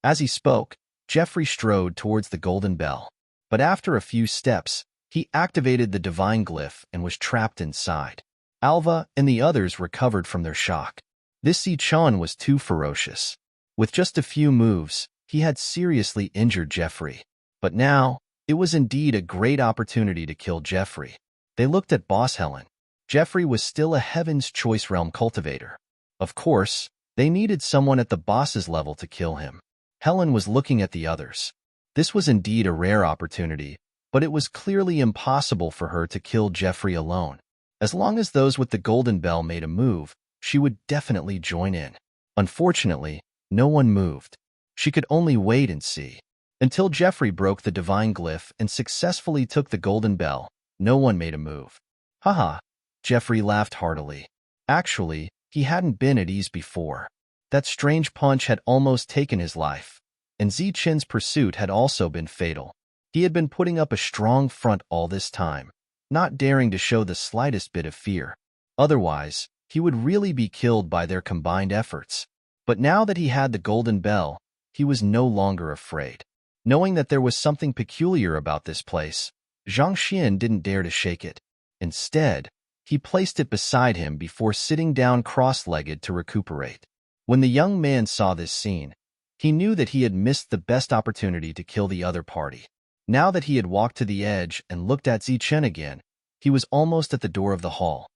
As he spoke, Jeffrey strode towards the golden bell. But after a few steps, he activated the divine glyph and was trapped inside. Alva and the others recovered from their shock. This Zichun was too ferocious. With just a few moves, he had seriously injured Jeffrey. But now, it was indeed a great opportunity to kill Jeffrey. They looked at Boss Helen. Jeffrey was still a Heaven's Choice Realm cultivator. Of course, they needed someone at the boss's level to kill him. Helen was looking at the others. This was indeed a rare opportunity, but it was clearly impossible for her to kill Jeffrey alone. As long as those with the golden bell made a move, she would definitely join in. Unfortunately, no one moved. She could only wait and see. Until Jeffrey broke the divine glyph and successfully took the golden bell, no one made a move. Haha, Jeffrey laughed heartily. Actually, he hadn't been at ease before. That strange punch had almost taken his life, and Zichun's pursuit had also been fatal. He had been putting up a strong front all this time, not daring to show the slightest bit of fear. Otherwise, he would really be killed by their combined efforts. But now that he had the golden bell, he was no longer afraid. Knowing that there was something peculiar about this place, Zhang Xian didn't dare to shake it. Instead, he placed it beside him before sitting down cross-legged to recuperate. When the young man saw this scene, he knew that he had missed the best opportunity to kill the other party. Now that he had walked to the edge and looked at Zichun again, he was almost at the door of the hall.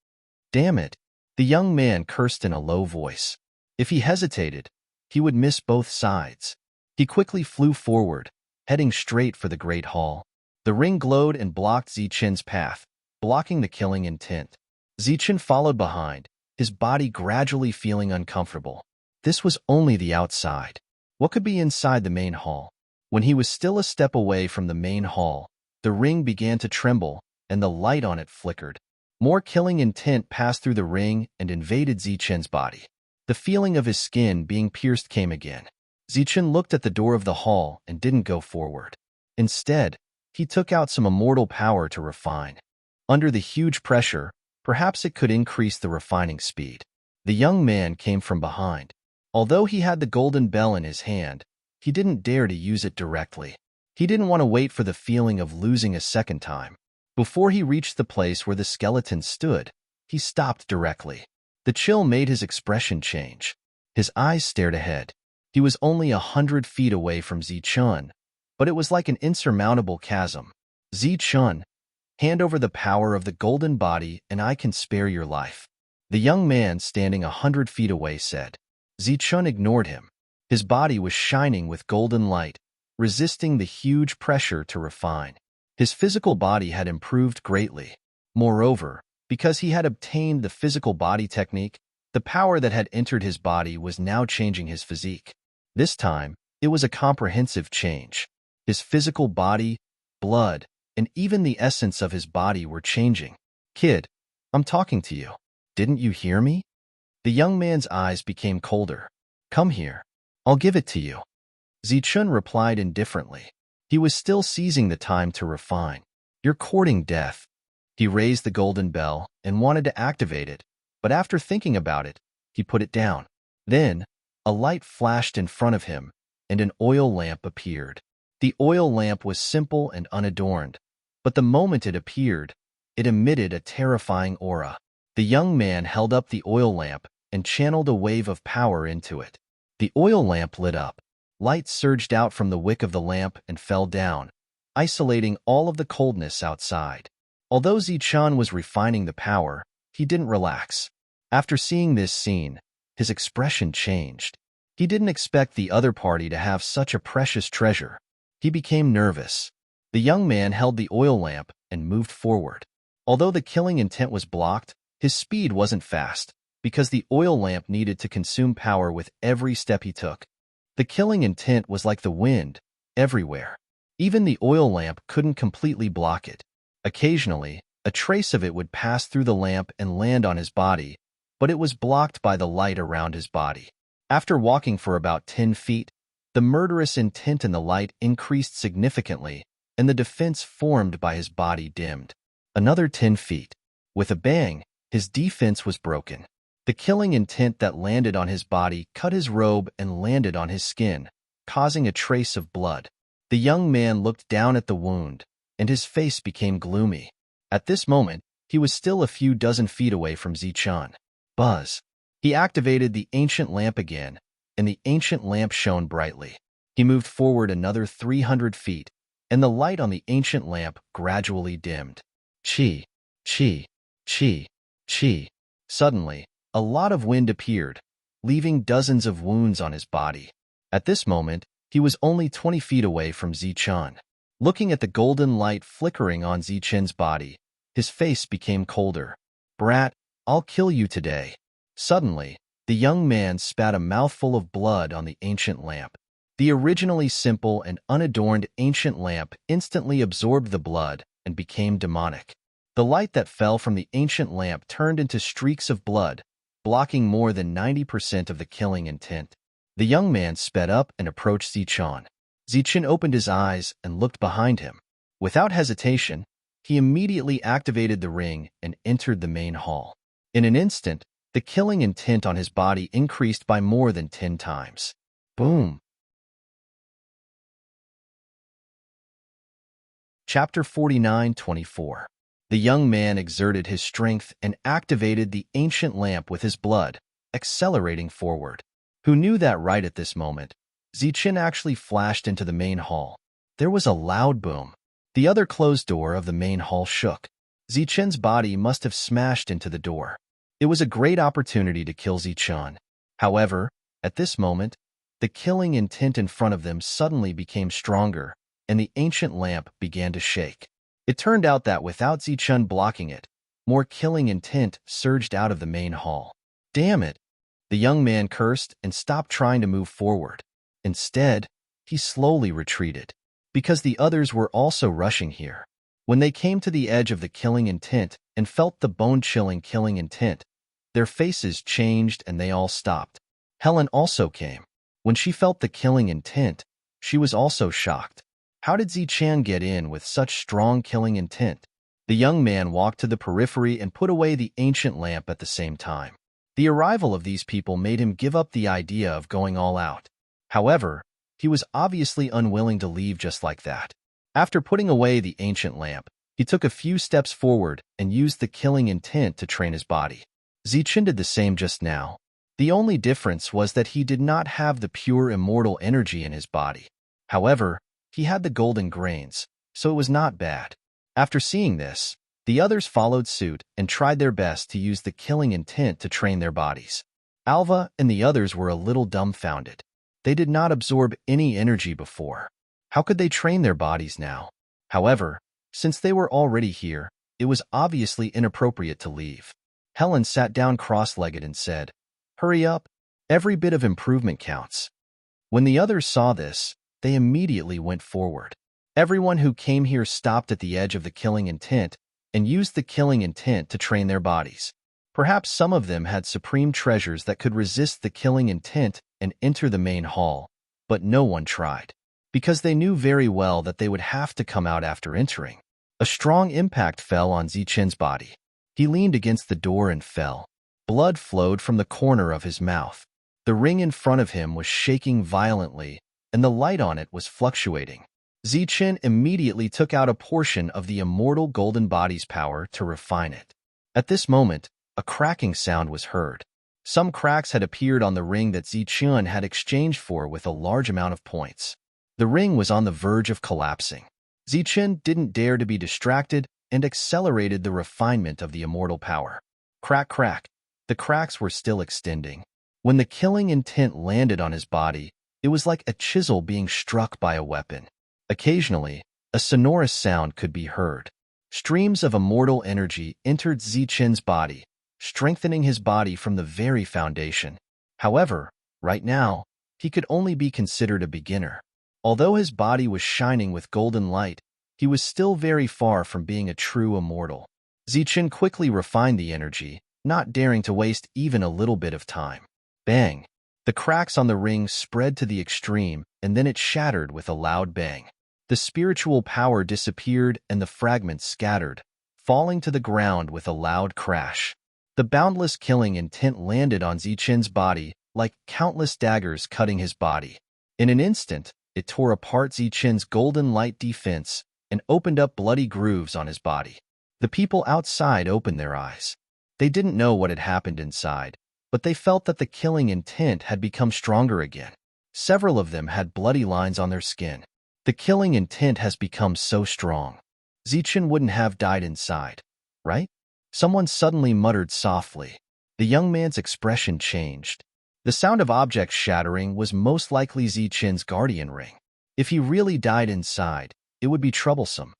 Damn it, the young man cursed in a low voice. If he hesitated, he would miss both sides. He quickly flew forward, heading straight for the Great Hall. The ring glowed and blocked Zichun's path, blocking the killing intent. Zichun followed behind, his body gradually feeling uncomfortable. This was only the outside. What could be inside the main hall? When he was still a step away from the main hall, the ring began to tremble, and the light on it flickered. More killing intent passed through the ring and invaded Zichun's body. The feeling of his skin being pierced came again. Zichun looked at the door of the hall and didn't go forward. Instead, he took out some immortal power to refine. Under the huge pressure, perhaps it could increase the refining speed. The young man came from behind. Although he had the golden bell in his hand, he didn't dare to use it directly. He didn't want to wait for the feeling of losing a second time. Before he reached the place where the skeleton stood, he stopped directly. The chill made his expression change. His eyes stared ahead. He was only 100 feet away from Zichun, but it was like an insurmountable chasm. Zichun, hand over the power of the golden body and I can spare your life. The young man standing 100 feet away said. Zichun ignored him. His body was shining with golden light, resisting the huge pressure to refine. His physical body had improved greatly. Moreover, because he had obtained the physical body technique, the power that had entered his body was now changing his physique. This time, it was a comprehensive change. His physical body, blood, and even the essence of his body were changing. Kid, I'm talking to you. Didn't you hear me? The young man's eyes became colder. Come here. I'll give it to you. Zichun replied indifferently. He was still seizing the time to refine. You're courting death. He raised the golden bell and wanted to activate it, but after thinking about it, he put it down. Then, a light flashed in front of him, and an oil lamp appeared. The oil lamp was simple and unadorned, but the moment it appeared, it emitted a terrifying aura. The young man held up the oil lamp and channeled a wave of power into it. The oil lamp lit up. Light surged out from the wick of the lamp and fell down, isolating all of the coldness outside. Although Zichun was refining the power, he didn't relax. After seeing this scene, his expression changed. He didn't expect the other party to have such a precious treasure. He became nervous. The young man held the oil lamp and moved forward. Although the killing intent was blocked, his speed wasn't fast, because the oil lamp needed to consume power with every step he took. The killing intent was like the wind, everywhere. Even the oil lamp couldn't completely block it. Occasionally, a trace of it would pass through the lamp and land on his body, but it was blocked by the light around his body. After walking for about 10 feet, the murderous intent in the light increased significantly, and the defense formed by his body dimmed. Another 10 feet. With a bang, his defense was broken. The killing intent that landed on his body cut his robe and landed on his skin, causing a trace of blood. The young man looked down at the wound, and his face became gloomy. At this moment, he was still a few dozen feet away from Zichun. Buzz. He activated the ancient lamp again, and the ancient lamp shone brightly. He moved forward another 300 feet, and the light on the ancient lamp gradually dimmed. Chi, chi, chi, chi. Suddenly, a lot of wind appeared, leaving dozens of wounds on his body. At this moment, he was only 20 feet away from Zichun. Looking at the golden light flickering on Zichun's body, his face became colder. Brat, I'll kill you today. Suddenly, the young man spat a mouthful of blood on the ancient lamp. The originally simple and unadorned ancient lamp instantly absorbed the blood and became demonic. The light that fell from the ancient lamp turned into streaks of blood, blocking more than 90% of the killing intent. The young man sped up and approached Zichun. Zichun opened his eyes and looked behind him. Without hesitation, he immediately activated the ring and entered the main hall. In an instant, the killing intent on his body increased by more than 10 times. Boom! Chapter 49:24. The young man exerted his strength and activated the ancient lamp with his blood, accelerating forward. Who knew that right at this moment, Zichun actually flashed into the main hall. There was a loud boom. The other closed door of the main hall shook. Zichun's body must have smashed into the door. It was a great opportunity to kill Zichun. However, at this moment, the killing intent in front of them suddenly became stronger, and the ancient lamp began to shake. It turned out that without Zichun blocking it, more killing intent surged out of the main hall. Damn it! The young man cursed and stopped trying to move forward. Instead, he slowly retreated, because the others were also rushing here. When they came to the edge of the killing intent and felt the bone-chilling killing intent, their faces changed and they all stopped. Helen also came. When she felt the killing intent, she was also shocked. How did Zichun get in with such strong killing intent? The young man walked to the periphery and put away the ancient lamp at the same time. The arrival of these people made him give up the idea of going all out. However, he was obviously unwilling to leave just like that. After putting away the ancient lamp, he took a few steps forward and used the killing intent to train his body. Zichun did the same just now. The only difference was that he did not have the pure immortal energy in his body. However, he had the golden grains, so it was not bad. After seeing this, the others followed suit and tried their best to use the killing intent to train their bodies. Alva and the others were a little dumbfounded. They did not absorb any energy before. How could they train their bodies now? However, since they were already here, it was obviously inappropriate to leave. Helen sat down cross-legged and said, "Hurry up. Every bit of improvement counts." When the others saw this, they immediately went forward. Everyone who came here stopped at the edge of the killing intent and used the killing intent to train their bodies. Perhaps some of them had supreme treasures that could resist the killing intent and enter the main hall, but no one tried, because they knew very well that they would have to come out after entering. A strong impact fell on Zichen's body. He leaned against the door and fell. Blood flowed from the corner of his mouth. The ring in front of him was shaking violently, and the light on it was fluctuating. Zichen immediately took out a portion of the immortal golden body's power to refine it. At this moment, a cracking sound was heard. Some cracks had appeared on the ring that Zichen had exchanged for with a large amount of points. The ring was on the verge of collapsing. Zichen didn't dare to be distracted and accelerated the refinement of the immortal power. Crack, crack. The cracks were still extending. When the killing intent landed on his body, it was like a chisel being struck by a weapon. Occasionally, a sonorous sound could be heard. Streams of immortal energy entered Zichen's body, strengthening his body from the very foundation. However, right now, he could only be considered a beginner. Although his body was shining with golden light, he was still very far from being a true immortal. Zichen quickly refined the energy, not daring to waste even a little bit of time. Bang! The cracks on the ring spread to the extreme, and then it shattered with a loud bang. The spiritual power disappeared and the fragments scattered, falling to the ground with a loud crash. The boundless killing intent landed on Zichen's body like countless daggers cutting his body. In an instant, it tore apart Zichen's golden light defense and opened up bloody grooves on his body. The people outside opened their eyes. They didn't know what had happened inside, but they felt that the killing intent had become stronger again. Several of them had bloody lines on their skin. The killing intent has become so strong. Zichen wouldn't have died inside, right? Someone suddenly muttered softly. The young man's expression changed. The sound of objects shattering was most likely Zichen's guardian ring. If he really died inside, it would be troublesome.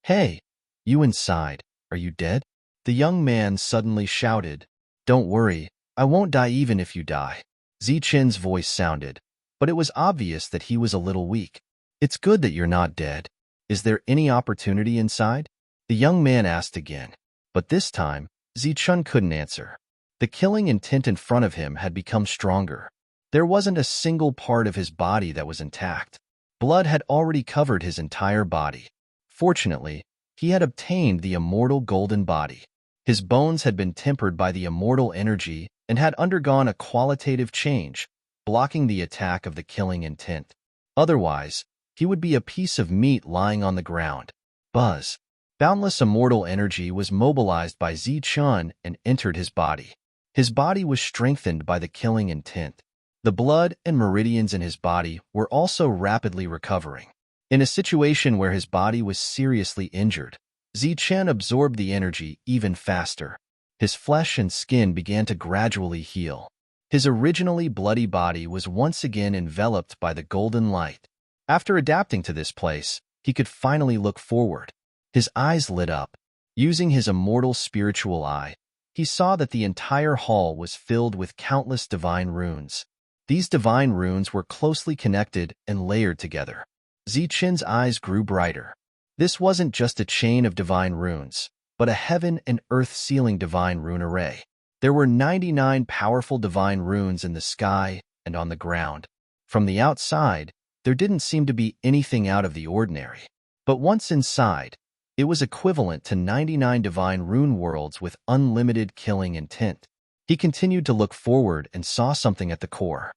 "Hey, you inside, are you dead?" The young man suddenly shouted. "Don't worry, I won't die even if you die." Zichen's voice sounded, but it was obvious that he was a little weak. "It's good that you're not dead. Is there any opportunity inside?" The young man asked again, but this time, Zichen couldn't answer. The killing intent in front of him had become stronger. There wasn't a single part of his body that was intact. Blood had already covered his entire body. Fortunately, he had obtained the immortal golden body. His bones had been tempered by the immortal energy and had undergone a qualitative change, blocking the attack of the killing intent. Otherwise, he would be a piece of meat lying on the ground. Buzz. Boundless immortal energy was mobilized by Zichen and entered his body. His body was strengthened by the killing intent. The blood and meridians in his body were also rapidly recovering. In a situation where his body was seriously injured, Zichen absorbed the energy even faster. His flesh and skin began to gradually heal. His originally bloody body was once again enveloped by the golden light. After adapting to this place, he could finally look forward. His eyes lit up. Using his immortal spiritual eye, he saw that the entire hall was filled with countless divine runes. These divine runes were closely connected and layered together. Zichen's eyes grew brighter. This wasn't just a chain of divine runes, but a heaven and earth sealing divine rune array. There were 99 powerful divine runes in the sky and on the ground. From the outside, there didn't seem to be anything out of the ordinary. But once inside, it was equivalent to 99 divine rune worlds with unlimited killing intent. He continued to look forward and saw something at the core.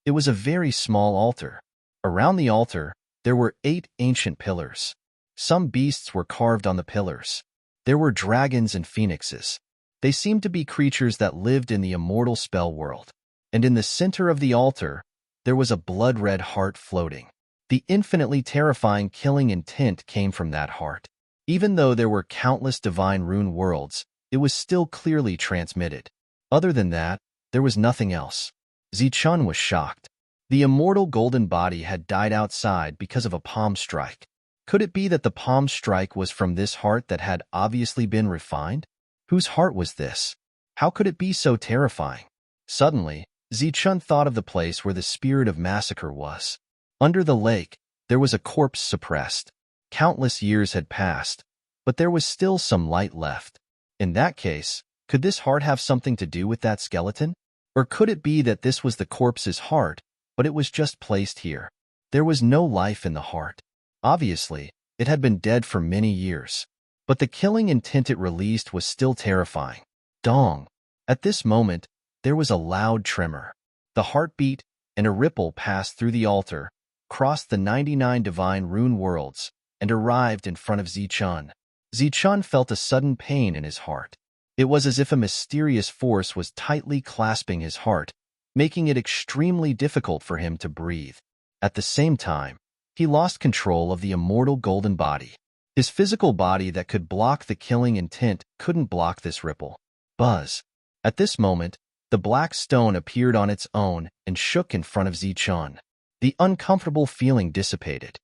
It was a very small altar. Around the altar, there were 8 ancient pillars. Some beasts were carved on the pillars. There were dragons and phoenixes. They seemed to be creatures that lived in the immortal spell world. And in the center of the altar, there was a blood-red heart floating. The infinitely terrifying killing intent came from that heart. Even though there were countless divine rune worlds, it was still clearly transmitted. Other than that, there was nothing else. Zichun was shocked. The immortal golden body had died outside because of a palm strike. Could it be that the palm strike was from this heart that had obviously been refined? Whose heart was this? How could it be so terrifying? Suddenly, Zichun thought of the place where the spirit of massacre was. Under the lake, there was a corpse suppressed. Countless years had passed, but there was still some light left. In that case, could this heart have something to do with that skeleton? Or could it be that this was the corpse's heart, but it was just placed here? There was no life in the heart. Obviously, it had been dead for many years. But the killing intent it released was still terrifying. Dong! At this moment, there was a loud tremor. The heart beat, and a ripple passed through the altar, crossed the 99 divine rune worlds, and arrived in front of Zichun. Zichun felt a sudden pain in his heart. It was as if a mysterious force was tightly clasping his heart, making it extremely difficult for him to breathe. At the same time, he lost control of the immortal golden body. His physical body that could block the killing intent couldn't block this ripple. Buzz! At this moment, the black stone appeared on its own and shook in front of Zichun. The uncomfortable feeling dissipated.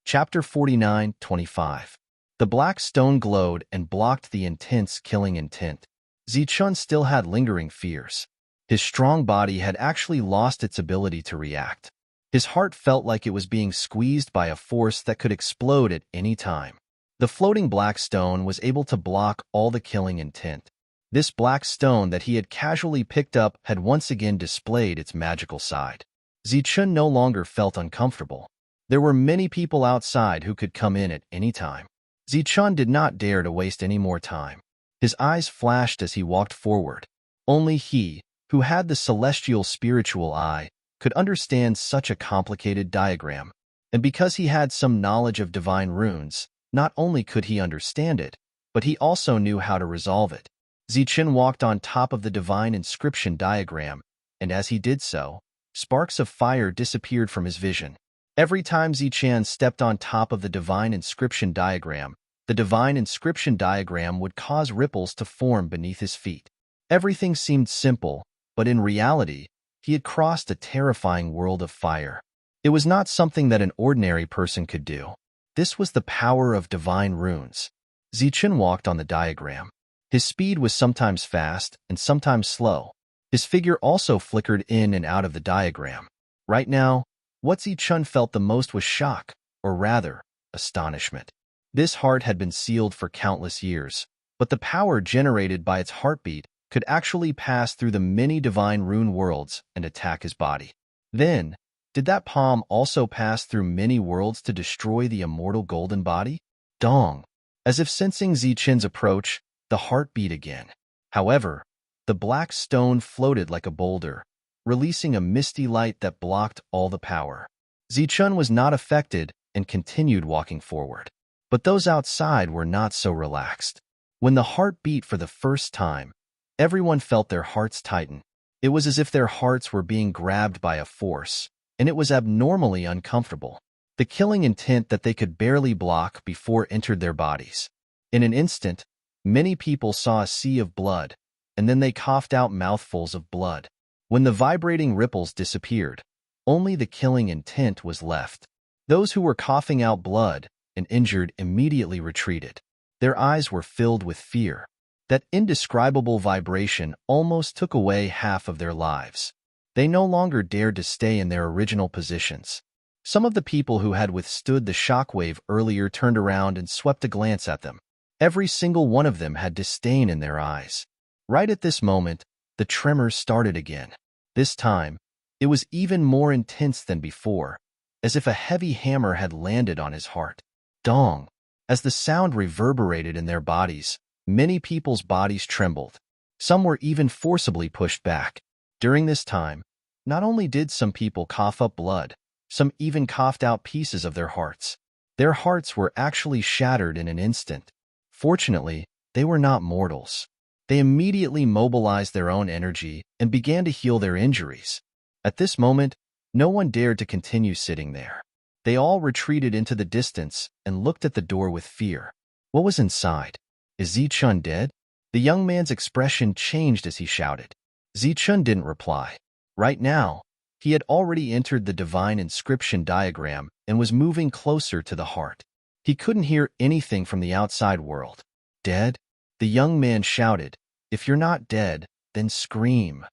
Chapter 49:25. The black stone glowed and blocked the intense killing intent. Zichun still had lingering fears. His strong body had actually lost its ability to react. His heart felt like it was being squeezed by a force that could explode at any time. The floating black stone was able to block all the killing intent. This black stone that he had casually picked up had once again displayed its magical side. Zichun no longer felt uncomfortable. There were many people outside who could come in at any time. Zichun did not dare to waste any more time. His eyes flashed as he walked forward. Only he, who had the celestial spiritual eye, could understand such a complicated diagram. And because he had some knowledge of divine runes, not only could he understand it, but he also knew how to resolve it. Zichun walked on top of the divine inscription diagram, and as he did so, sparks of fire disappeared from his vision. Every time Zichun stepped on top of the divine inscription diagram, the divine inscription diagram would cause ripples to form beneath his feet. Everything seemed simple, but in reality, he had crossed a terrifying world of fire. It was not something that an ordinary person could do. This was the power of divine runes. Zichun walked on the diagram. His speed was sometimes fast and sometimes slow. His figure also flickered in and out of the diagram. Right now, what Zichun felt the most was shock, or rather, astonishment. This heart had been sealed for countless years, but the power generated by its heartbeat could actually pass through the many divine rune worlds and attack his body. Then, did that palm also pass through many worlds to destroy the immortal golden body? Dong! As if sensing Zichun's approach, the heart beat again. However, the black stone floated like a boulder, releasing a misty light that blocked all the power. Zichun was not affected and continued walking forward. But those outside were not so relaxed. When the heart beat for the first time, everyone felt their hearts tighten. It was as if their hearts were being grabbed by a force, and it was abnormally uncomfortable. The killing intent that they could barely block before entered their bodies. In an instant, many people saw a sea of blood, and then they coughed out mouthfuls of blood. When the vibrating ripples disappeared, only the killing intent was left. Those who were coughing out blood and injured immediately retreated. Their eyes were filled with fear. That indescribable vibration almost took away half of their lives. They no longer dared to stay in their original positions. Some of the people who had withstood the shockwave earlier turned around and swept a glance at them. Every single one of them had disdain in their eyes. Right at this moment, the tremors started again. This time, it was even more intense than before, as if a heavy hammer had landed on his heart. Dong! As the sound reverberated in their bodies, many people's bodies trembled. Some were even forcibly pushed back. During this time, not only did some people cough up blood, some even coughed out pieces of their hearts. Their hearts were actually shattered in an instant. Fortunately, they were not mortals. They immediately mobilized their own energy and began to heal their injuries. At this moment, no one dared to continue sitting there. They all retreated into the distance and looked at the door with fear. What was inside? Is Zichun dead? The young man's expression changed as he shouted. Zichun didn't reply. Right now, he had already entered the divine inscription diagram and was moving closer to the heart. He couldn't hear anything from the outside world. Dead? The young man shouted. If you're not dead, then scream.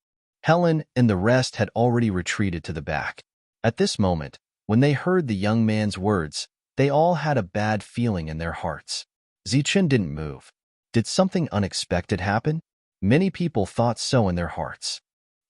Helen and the rest had already retreated to the back. At this moment, when they heard the young man's words, they all had a bad feeling in their hearts. Zichun didn't move. Did something unexpected happen? Many people thought so in their hearts.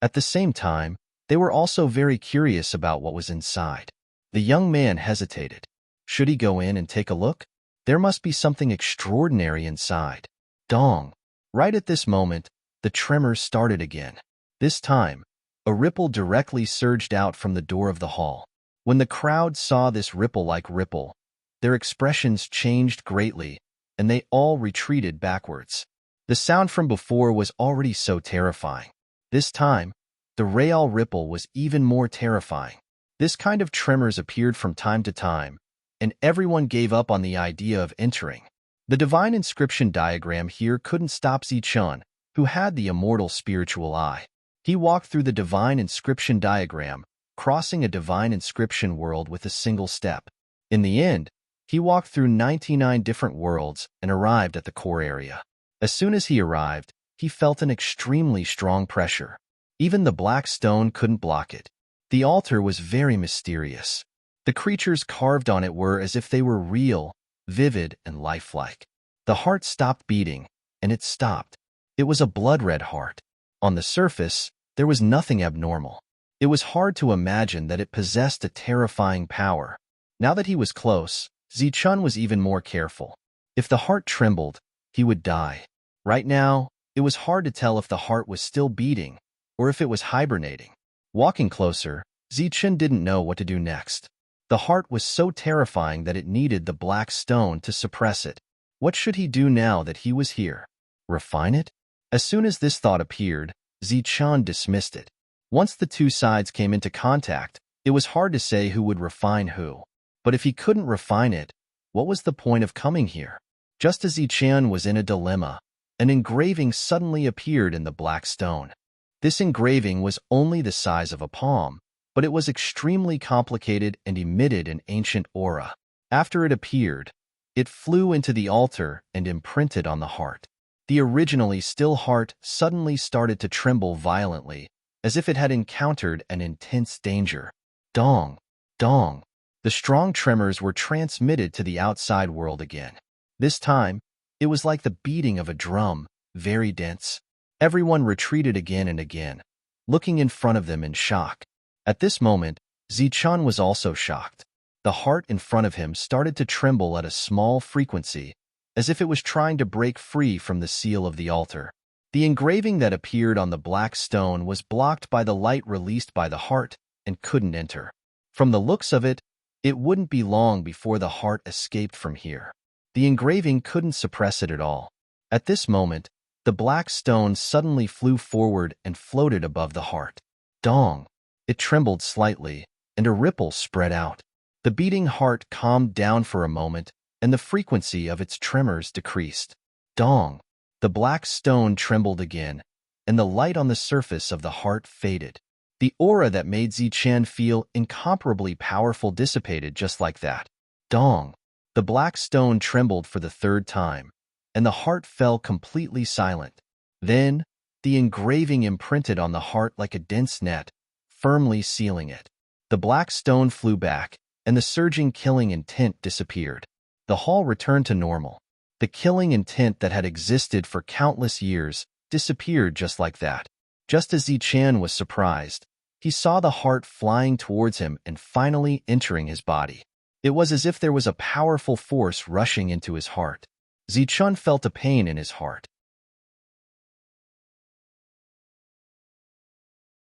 At the same time, they were also very curious about what was inside. The young man hesitated. Should he go in and take a look? There must be something extraordinary inside. Dong. Right at this moment, the tremors started again. This time, a ripple directly surged out from the door of the hall. When the crowd saw this ripple-like ripple, their expressions changed greatly, and they all retreated backwards. The sound from before was already so terrifying. This time, the real ripple was even more terrifying. This kind of tremors appeared from time to time, and everyone gave up on the idea of entering. The divine inscription diagram here couldn't stop Zichun, who had the immortal spiritual eye. He walked through the divine inscription diagram, crossing a divine inscription world with a single step. In the end, he walked through 99 different worlds and arrived at the core area. As soon as he arrived, he felt an extremely strong pressure. Even the black stone couldn't block it. The altar was very mysterious. The creatures carved on it were as if they were real, vivid, and lifelike. The heart stopped beating, and it stopped. It was a blood-red heart. On the surface, there was nothing abnormal. It was hard to imagine that it possessed a terrifying power. Now that he was close, Zichun was even more careful. If the heart trembled, he would die. Right now, it was hard to tell if the heart was still beating or if it was hibernating. Walking closer, Zichun didn't know what to do next. The heart was so terrifying that it needed the black stone to suppress it. What should he do now that he was here? Refine it? As soon as this thought appeared, Zichun dismissed it. Once the two sides came into contact, it was hard to say who would refine who. But if he couldn't refine it, what was the point of coming here? Just as Zichun was in a dilemma, an engraving suddenly appeared in the black stone. This engraving was only the size of a palm, but it was extremely complicated and emitted an ancient aura. After it appeared, it flew into the altar and imprinted on the heart. The originally still heart suddenly started to tremble violently, as if it had encountered an intense danger. Dong, dong. The strong tremors were transmitted to the outside world again. This time, it was like the beating of a drum, very dense. Everyone retreated again and again, looking in front of them in shock. At this moment, Zichun was also shocked. The heart in front of him started to tremble at a small frequency, as if it was trying to break free from the seal of the altar. The engraving that appeared on the black stone was blocked by the light released by the heart and couldn't enter. From the looks of it, it wouldn't be long before the heart escaped from here. The engraving couldn't suppress it at all. At this moment, the black stone suddenly flew forward and floated above the heart. Dong! It trembled slightly, and a ripple spread out. The beating heart calmed down for a moment, and the frequency of its tremors decreased. Dong! The black stone trembled again, and the light on the surface of the heart faded. The aura that made Zichun feel incomparably powerful dissipated just like that. Dong! The black stone trembled for the third time, and the heart fell completely silent. Then, the engraving imprinted on the heart like a dense net, firmly sealing it. The black stone flew back, and the surging killing intent disappeared. The hall returned to normal. The killing intent that had existed for countless years disappeared just like that. Just as Zichun was surprised, he saw the heart flying towards him and finally entering his body. It was as if there was a powerful force rushing into his heart. Zichun felt a pain in his heart.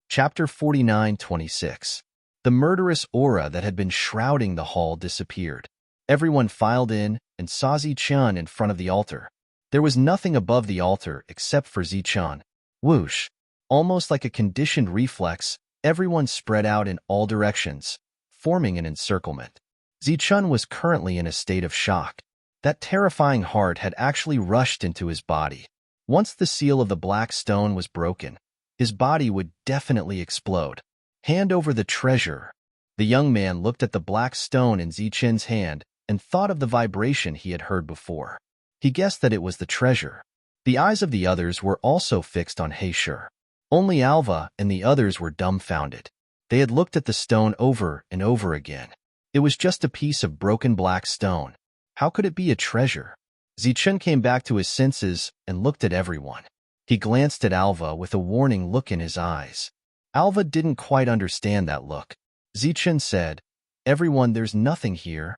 Chapter 49:26. The murderous aura that had been shrouding the hall disappeared. Everyone filed in and saw Zichun in front of the altar. There was nothing above the altar except for Zichun. Whoosh! Almost like a conditioned reflex, Everyone spread out in all directions, forming an encirclement. Zichun was currently in a state of shock. That terrifying heart had actually rushed into his body. Once the seal of the black stone was broken, his body would definitely explode. Hand over the treasure. The young man looked at the black stone in Zichun's hand and thought of the vibration he had heard before. He guessed that it was the treasure. The eyes of the others were also fixed on Heisher. Only Alva and the others were dumbfounded. They had looked at the stone over and over again. It was just a piece of broken black stone. How could it be a treasure? Zichun came back to his senses and looked at everyone. He glanced at Alva with a warning look in his eyes. Alva didn't quite understand that look. Zichun said, "Everyone, there's nothing here."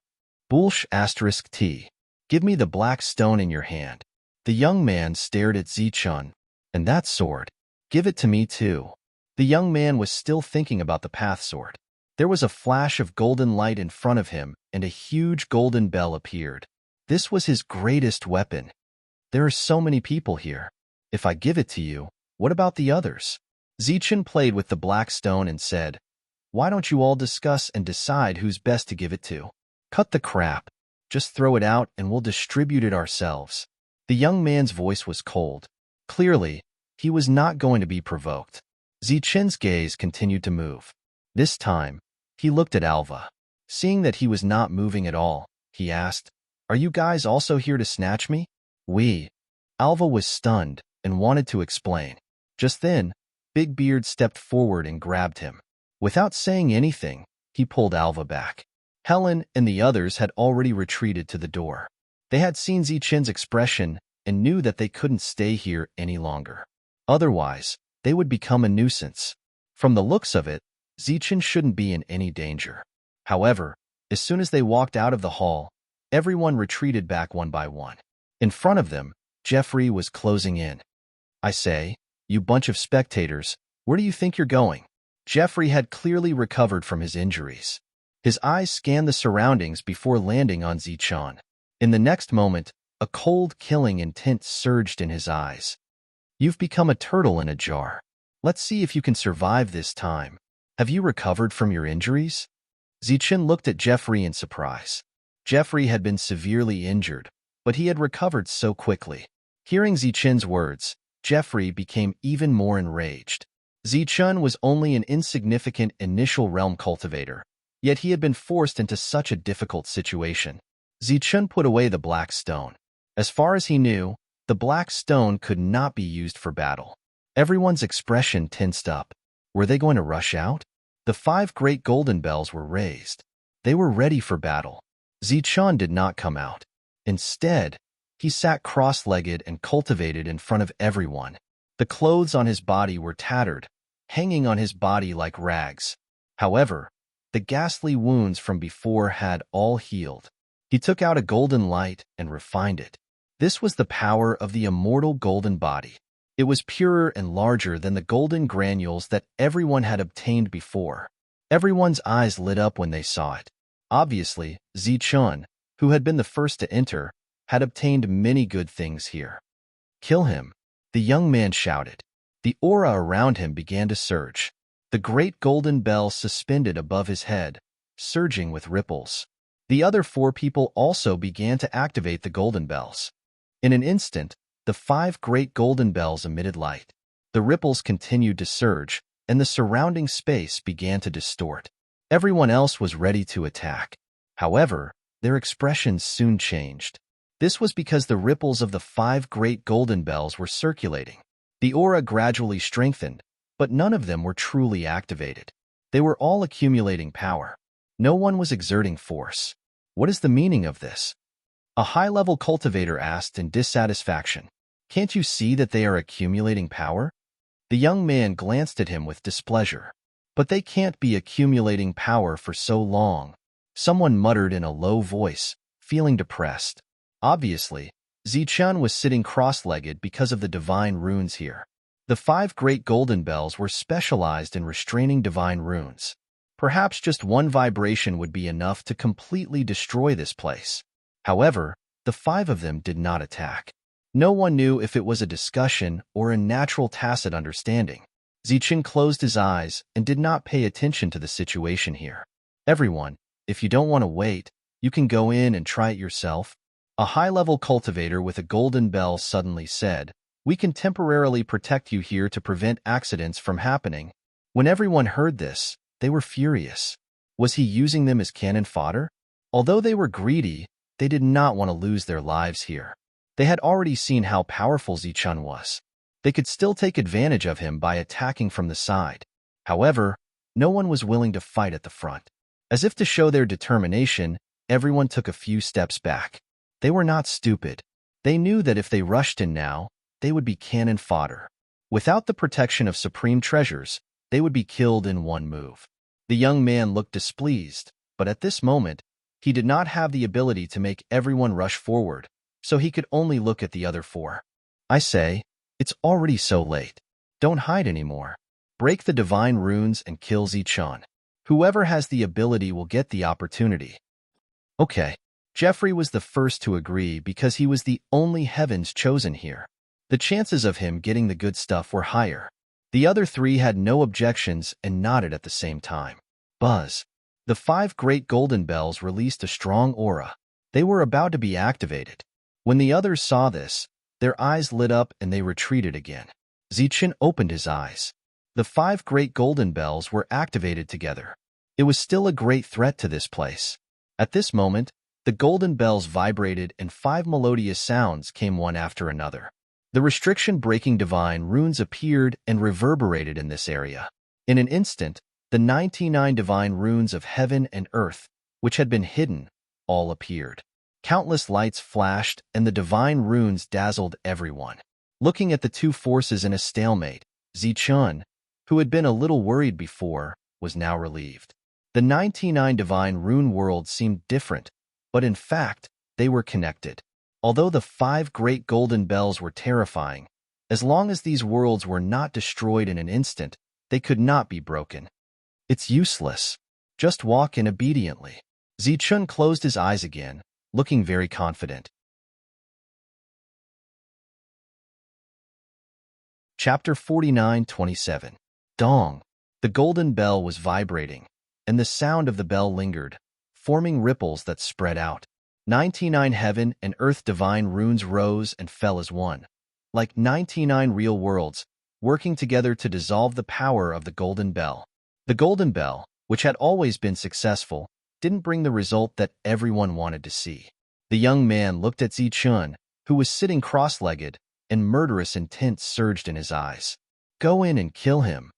Bulsh *T. Give me the black stone in your hand. The young man stared at Zichun. And that sword. Give it to me too. The young man was still thinking about the path sword. There was a flash of golden light in front of him, and a huge golden bell appeared. This was his greatest weapon. There are so many people here. If I give it to you, what about the others? Zichun played with the black stone and said, "Why don't you all discuss and decide who's best to give it to? Cut the crap. Just throw it out and we'll distribute it ourselves." The young man's voice was cold. Clearly, he was not going to be provoked. Zichun's gaze continued to move. This time, he looked at Alva. Seeing that he was not moving at all, he asked, "Are you guys also here to snatch me?" Alva was stunned and wanted to explain. Just then, Big Beard stepped forward and grabbed him. Without saying anything, he pulled Alva back. Helen and the others had already retreated to the door. They had seen Zichun's expression and knew that they couldn't stay here any longer. Otherwise, they would become a nuisance. From the looks of it, Zichun shouldn't be in any danger. However, as soon as they walked out of the hall, everyone retreated back one by one. In front of them, Jeffrey was closing in. "I say, you bunch of spectators, where do you think you're going?" Jeffrey had clearly recovered from his injuries. His eyes scanned the surroundings before landing on Zichun. In the next moment, a cold, killing intent surged in his eyes. "You've become a turtle in a jar. Let's see if you can survive this time. Have you recovered from your injuries?" Zichun looked at Jeffrey in surprise. Jeffrey had been severely injured, but he had recovered so quickly. Hearing Zichun's words, Jeffrey became even more enraged. Zichun was only an insignificant initial realm cultivator, yet he had been forced into such a difficult situation. Zichun put away the black stone. As far as he knew, the black stone could not be used for battle. Everyone's expression tensed up. Were they going to rush out? The 5 great golden bells were raised. They were ready for battle. Zichun did not come out. Instead, he sat cross-legged and cultivated in front of everyone. The clothes on his body were tattered, hanging on his body like rags. However, the ghastly wounds from before had all healed. He took out a golden light and refined it. This was the power of the immortal golden body. It was purer and larger than the golden granules that everyone had obtained before. Everyone's eyes lit up when they saw it. Obviously, Zichun, who had been the first to enter, had obtained many good things here. "Kill him," the young man shouted. The aura around him began to surge. The great golden bell suspended above his head, surging with ripples. The other 4 people also began to activate the golden bells. In an instant, the 5 great golden bells emitted light. The ripples continued to surge, and the surrounding space began to distort. Everyone else was ready to attack. However, their expressions soon changed. This was because the ripples of the 5 great golden bells were circulating. The aura gradually strengthened, but none of them were truly activated. They were all accumulating power. No one was exerting force. What is the meaning of this? A high-level cultivator asked in dissatisfaction. Can't you see that they are accumulating power? The young man glanced at him with displeasure. But they can't be accumulating power for so long. Someone muttered in a low voice, feeling depressed. Obviously, Zichun was sitting cross-legged because of the divine runes here. The 5 great golden bells were specialized in restraining divine runes. Perhaps just one vibration would be enough to completely destroy this place. However, the 5 of them did not attack. No one knew if it was a discussion or a natural tacit understanding. Zichen closed his eyes and did not pay attention to the situation here. Everyone, if you don't want to wait, you can go in and try it yourself. A high-level cultivator with a golden bell suddenly said, "We can temporarily protect you here to prevent accidents from happening." When everyone heard this, they were furious. Was he using them as cannon fodder? Although they were greedy, they did not want to lose their lives here. They had already seen how powerful Zichun was. They could still take advantage of him by attacking from the side. However, no one was willing to fight at the front. As if to show their determination, everyone took a few steps back. They were not stupid. They knew that if they rushed in now, they would be cannon fodder. Without the protection of supreme treasures, they would be killed in one move. The young man looked displeased, but at this moment, he did not have the ability to make everyone rush forward, so he could only look at the other four. "I say, it's already so late. Don't hide anymore. Break the divine runes and kill Zichun. Whoever has the ability will get the opportunity." Okay. Jeffrey was the first to agree because he was the only heavens chosen here. The chances of him getting the good stuff were higher. The other three had no objections and nodded at the same time. Buzz. The 5 great golden bells released a strong aura. They were about to be activated. When the others saw this, their eyes lit up and they retreated again. Zichen opened his eyes. The 5 great golden bells were activated together. It was still a great threat to this place. At this moment, the golden bells vibrated and 5 melodious sounds came one after another. The restriction-breaking divine runes appeared and reverberated in this area. In an instant, the 99 divine runes of heaven and earth, which had been hidden, all appeared. Countless lights flashed and the divine runes dazzled everyone. Looking at the two forces in a stalemate, Zichun, who had been a little worried before, was now relieved. The 99 divine rune worlds seemed different, but in fact, they were connected. Although the 5 great golden bells were terrifying, as long as these worlds were not destroyed in an instant, they could not be broken. "It's useless. Just walk in obediently." Zichun closed his eyes again, looking very confident. Chapter 49:27. Dong. The golden bell was vibrating, and the sound of the bell lingered, forming ripples that spread out. 99 heaven and earth divine runes rose and fell as one, like 99 real worlds, working together to dissolve the power of the golden bell. The golden bell, which had always been successful, didn't bring the result that everyone wanted to see. The young man looked at Zichun, who was sitting cross-legged, and murderous intent surged in his eyes. Go in and kill him.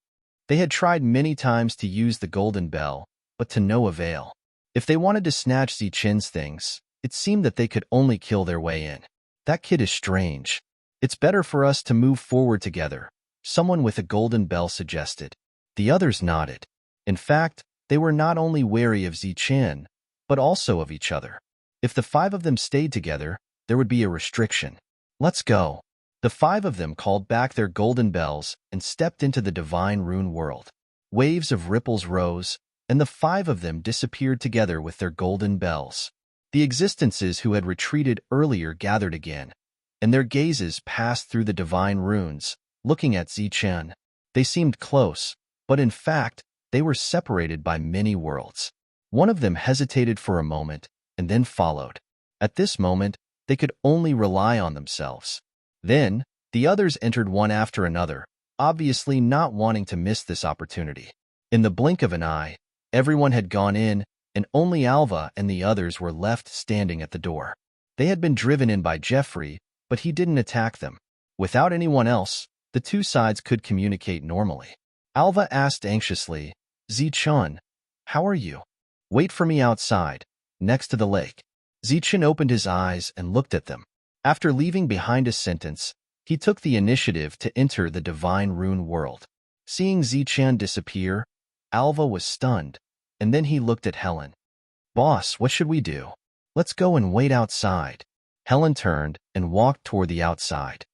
They had tried many times to use the golden bell, but to no avail. If they wanted to snatch Zichun's things, it seemed that they could only kill their way in. "That kid is strange. It's better for us to move forward together," someone with a golden bell suggested. The others nodded. In fact, they were not only wary of Zichun, but also of each other. If the 5 of them stayed together, there would be a restriction. "Let's go." The 5 of them called back their golden bells and stepped into the divine rune world. Waves of ripples rose, and the 5 of them disappeared together with their golden bells. The existences who had retreated earlier gathered again, and their gazes passed through the divine runes, looking at Zichun. They seemed close, but in fact, they were separated by many worlds. One of them hesitated for a moment, and then followed. At this moment, they could only rely on themselves. Then, the others entered one after another, obviously not wanting to miss this opportunity. In the blink of an eye, everyone had gone in, and only Alva and the others were left standing at the door. They had been driven in by Jeffrey, but he didn't attack them. Without anyone else, the two sides could communicate normally. Alva asked anxiously, "Zichun, how are you?" "Wait for me outside, next to the lake." Zichun opened his eyes and looked at them. After leaving behind a sentence, he took the initiative to enter the divine rune world. Seeing Zichun disappear, Alva was stunned, and then he looked at Helen. "Boss, what should we do?" "Let's go and wait outside." Helen turned and walked toward the outside.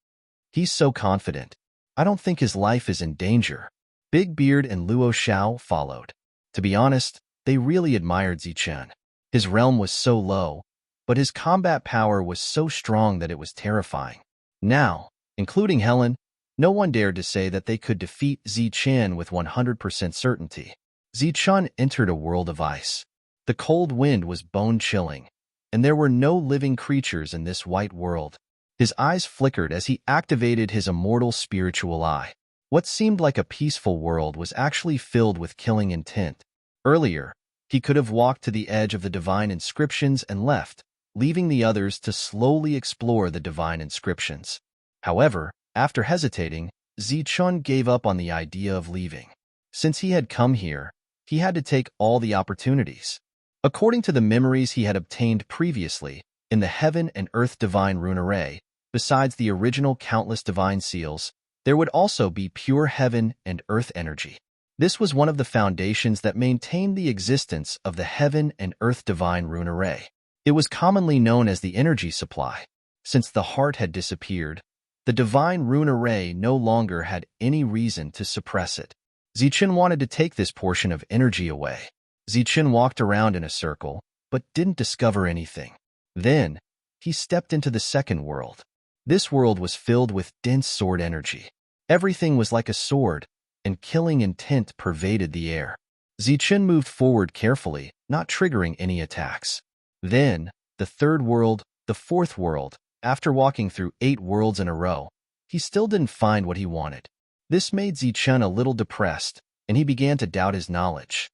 "He's so confident. I don't think his life is in danger." Big Beard and Luo Xiao followed. To be honest, they really admired Zichun. His realm was so low, but his combat power was so strong that it was terrifying. Now, including Helen, No one dared to say that they could defeat Zichen with 100% certainty. Zichen entered a world of ice. The cold wind was bone-chilling, and there were no living creatures in this white world. His eyes flickered as he activated his immortal spiritual eye. What seemed like a peaceful world was actually filled with killing intent. Earlier, he could have walked to the edge of the divine inscriptions and left, leaving the others to slowly explore the divine inscriptions. However, after hesitating, Zichun gave up on the idea of leaving. Since he had come here, he had to take all the opportunities. According to the memories he had obtained previously, in the Heaven and Earth Divine Rune Array, besides the original countless divine seals, there would also be pure Heaven and Earth energy. This was one of the foundations that maintained the existence of the Heaven and Earth Divine Rune Array. It was commonly known as the energy supply. Since the heart had disappeared, the divine rune array no longer had any reason to suppress it. Zichen wanted to take this portion of energy away. Zichen walked around in a circle, but didn't discover anything. Then, he stepped into the second world. This world was filled with dense sword energy. Everything was like a sword, and killing intent pervaded the air. Zichen moved forward carefully, not triggering any attacks. Then, the third world, the fourth world. After walking through 8 worlds in a row, he still didn't find what he wanted. This made Zichen a little depressed, and he began to doubt his knowledge.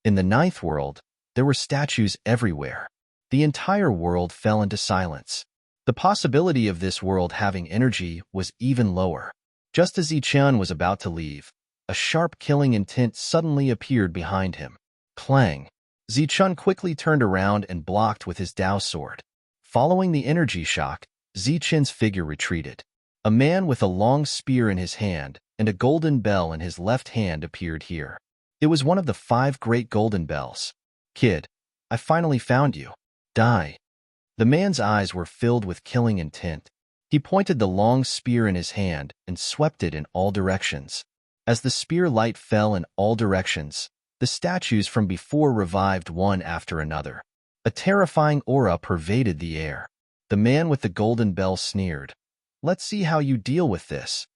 In the 9th world, there were statues everywhere. The entire world fell into silence. The possibility of this world having energy was even lower. Just as Zichen was about to leave, a sharp killing intent suddenly appeared behind him. Clang! Zichen quickly turned around and blocked with his Dao sword. Following the energy shock, Zichen's figure retreated. A man with a long spear in his hand and a golden bell in his left hand appeared here. It was one of the 5 great golden bells. "Kid, I finally found you. Die." The man's eyes were filled with killing intent. He pointed the long spear in his hand and swept it in all directions. As the spear light fell in all directions, the statues from before revived one after another. A terrifying aura pervaded the air. The man with the golden bell sneered. "Let's see how you deal with this."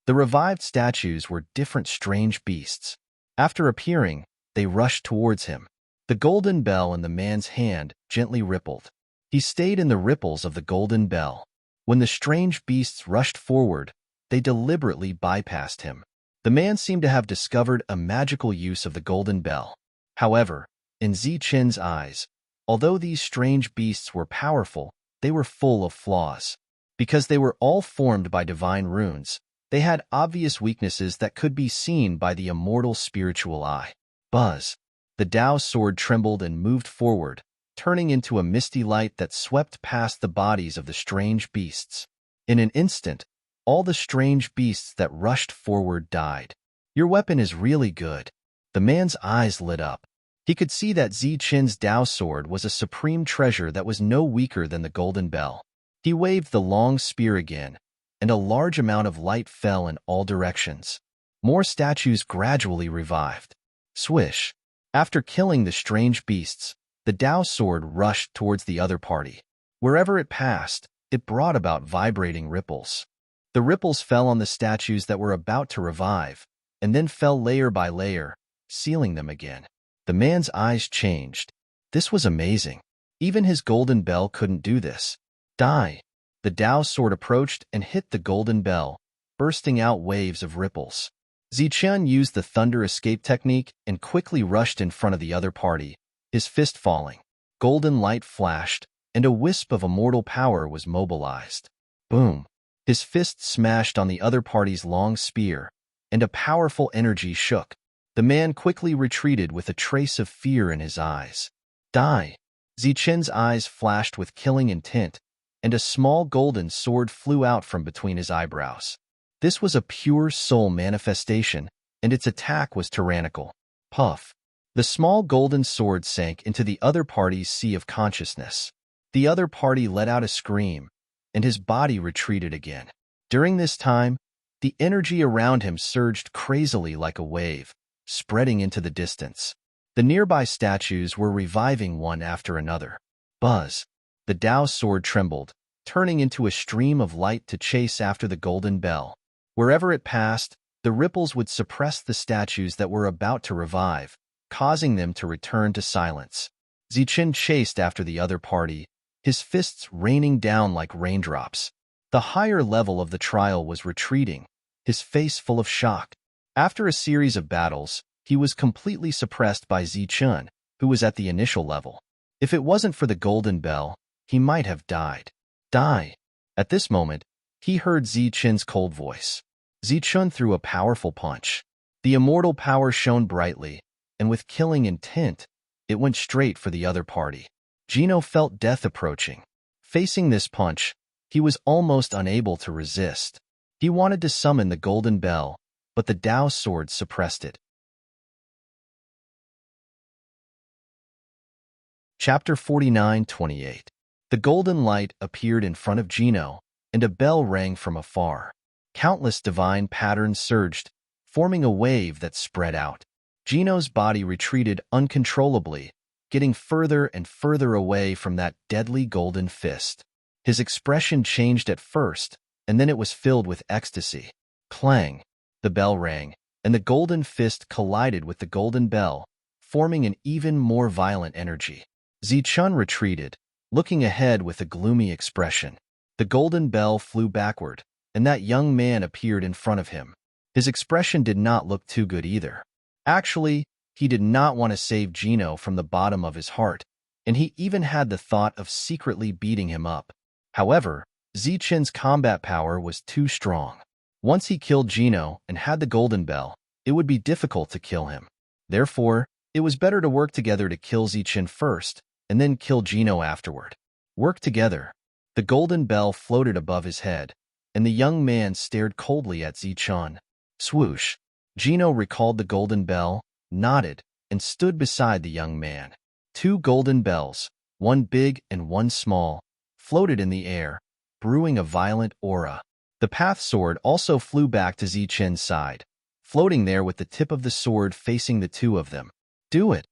The revived statues were different strange beasts. After appearing, they rushed towards him. The golden bell in the man's hand gently rippled. He stayed in the ripples of the golden bell. When the strange beasts rushed forward, they deliberately bypassed him. The man seemed to have discovered a magical use of the golden bell. However, in Zichen's eyes, although these strange beasts were powerful, they were full of flaws. Because they were all formed by divine runes, they had obvious weaknesses that could be seen by the immortal spiritual eye. Buzz! The Dao sword trembled and moved forward, turning into a misty light that swept past the bodies of the strange beasts. In an instant, all the strange beasts that rushed forward died. "Your weapon is really good." The man's eyes lit up. He could see that Zichen's Dao sword was a supreme treasure that was no weaker than the golden bell. He waved the long spear again, and a large amount of light fell in all directions. More statues gradually revived. Swish! After killing the strange beasts, the Dao sword rushed towards the other party. Wherever it passed, it brought about vibrating ripples. The ripples fell on the statues that were about to revive, and then fell layer by layer, sealing them again. The man's eyes changed. This was amazing. Even his golden bell couldn't do this. Die! The Dao sword approached and hit the golden bell, bursting out waves of ripples. Zichen used the thunder escape technique and quickly rushed in front of the other party, his fist falling. Golden light flashed, and a wisp of immortal power was mobilized. Boom! His fist smashed on the other party's long spear, and a powerful energy shook. The man quickly retreated with a trace of fear in his eyes. Die! Zichen's eyes flashed with killing intent, and a small golden sword flew out from between his eyebrows. This was a pure soul manifestation, and its attack was tyrannical. Puff! The small golden sword sank into the other party's sea of consciousness. The other party let out a scream, and his body retreated again. During this time, the energy around him surged crazily like a wave, spreading into the distance. The nearby statues were reviving one after another. Buzz! The Dao sword trembled, turning into a stream of light to chase after the golden bell. Wherever it passed, the ripples would suppress the statues that were about to revive, causing them to return to silence. Zichen chased after the other party, his fists raining down like raindrops. The higher level of the trial was retreating, his face full of shock. After a series of battles, he was completely suppressed by Zichen, who was at the initial level. If it wasn't for the golden bell, he might have died. Die! At this moment, he heard Zichen's cold voice. Zichen threw a powerful punch. The immortal power shone brightly, and with killing intent, it went straight for the other party. Gino felt death approaching. Facing this punch, he was almost unable to resist. He wanted to summon the golden bell, but the Dao sword suppressed it. Chapter 49:28. The golden light appeared in front of Gino, and a bell rang from afar. Countless divine patterns surged, forming a wave that spread out. Gino's body retreated uncontrollably, getting further and further away from that deadly golden fist. His expression changed at first, and then it was filled with ecstasy. Clang! The bell rang, and the golden fist collided with the golden bell, forming an even more violent energy. Zichen retreated, looking ahead with a gloomy expression. The golden bell flew backward, and that young man appeared in front of him. His expression did not look too good either. Actually, he did not want to save Gino from the bottom of his heart, and he even had the thought of secretly beating him up. However, Zichen's combat power was too strong. Once he killed Gino and had the golden bell, it would be difficult to kill him. Therefore, it was better to work together to kill Zichen first, and then kill Gino afterward. Work together. The golden bell floated above his head, and the young man stared coldly at Zichen. Swoosh! Gino recalled the golden bell, nodded, and stood beside the young man. Two golden bells, one big and one small, floated in the air, brewing a violent aura. The path sword also flew back to Zichen's side, floating there with the tip of the sword facing the two of them. Do it!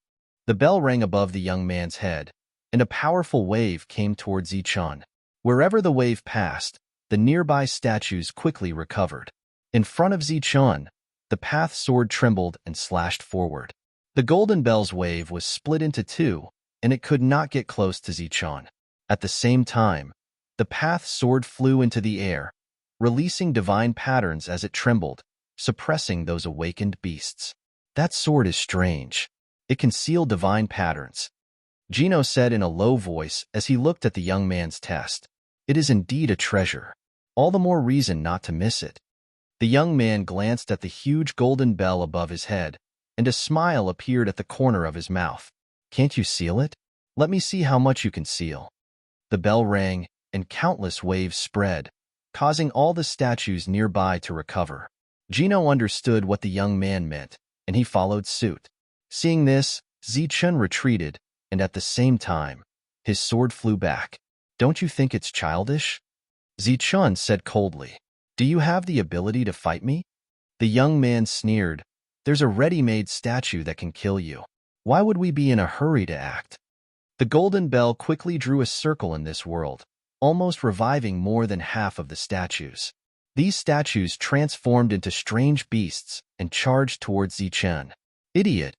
The bell rang above the young man's head, and a powerful wave came towards Zichen. Wherever the wave passed, the nearby statues quickly recovered. In front of Zichen, the path sword trembled and slashed forward. The golden bell's wave was split into two, and it could not get close to Zichen. At the same time, the path sword flew into the air, releasing divine patterns as it trembled, suppressing those awakened beasts. That sword is strange. It can seal divine patterns, Gino said in a low voice as he looked at the young man's test. It is indeed a treasure. All the more reason not to miss it. The young man glanced at the huge golden bell above his head, and a smile appeared at the corner of his mouth. Can't you seal it? Let me see how much you can seal. The bell rang, and countless waves spread, causing all the statues nearby to recover. Gino understood what the young man meant, and he followed suit. Seeing this, Zichen retreated, and at the same time, his sword flew back. Don't you think it's childish? Zichen said coldly. Do you have the ability to fight me? The young man sneered. There's a ready-made statue that can kill you. Why would we be in a hurry to act? The golden bell quickly drew a circle in this world, almost reviving more than half of the statues. These statues transformed into strange beasts and charged towards Zichen. Idiot!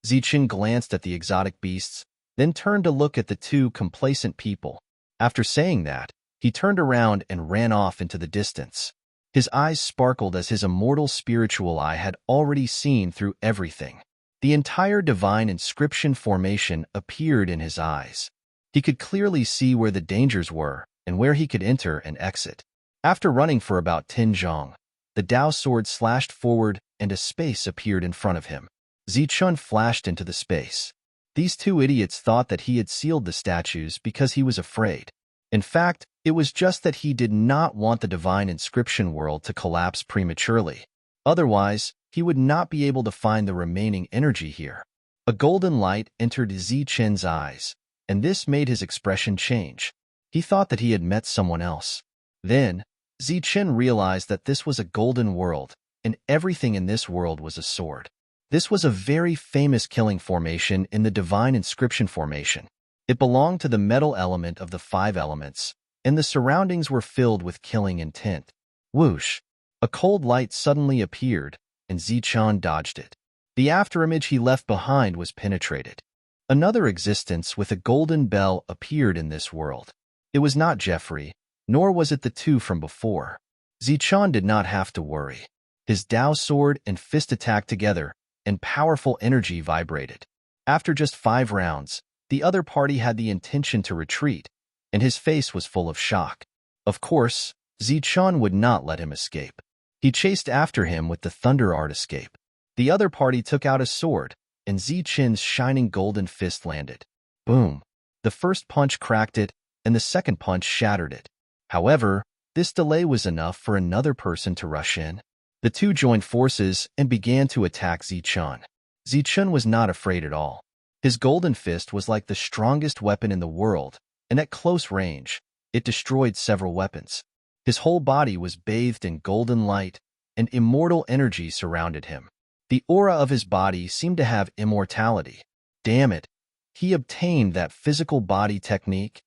Zichen glanced at the exotic beasts, then turned to look at the two complacent people. After saying that, he turned around and ran off into the distance. His eyes sparkled as his immortal spiritual eye had already seen through everything. The entire divine inscription formation appeared in his eyes. He could clearly see where the dangers were and where he could enter and exit. After running for about 10 zhong, the Dao sword slashed forward and a space appeared in front of him. Zichen flashed into the space. These two idiots thought that he had sealed the statues because he was afraid. In fact, it was just that he did not want the divine inscription world to collapse prematurely. Otherwise, he would not be able to find the remaining energy here. A golden light entered Zichen's eyes, and this made his expression change. He thought that he had met someone else. Then, Zichen realized that this was a golden world, and everything in this world was a sword. This was a very famous killing formation in the divine inscription formation. It belonged to the metal element of the 5 elements, and the surroundings were filled with killing intent. Whoosh! A cold light suddenly appeared, and Zichun dodged it. The afterimage he left behind was penetrated. Another existence with a golden bell appeared in this world. It was not Jeffrey, nor was it the two from before. Zichun did not have to worry. His Dao sword and fist attacked together, and powerful energy vibrated. After just 5 rounds, the other party had the intention to retreat, and his face was full of shock. Of course, Zichun would not let him escape. He chased after him with the thunder art escape. The other party took out a sword, and Zichun's shining golden fist landed. Boom! The first punch cracked it, and the second punch shattered it. However, this delay was enough for another person to rush in. The two joined forces and began to attack Zichun. Zichun was not afraid at all. His golden fist was like the strongest weapon in the world, and at close range, it destroyed several weapons. His whole body was bathed in golden light, and immortal energy surrounded him. The aura of his body seemed to have immortality. Damn it, he obtained that physical body technique.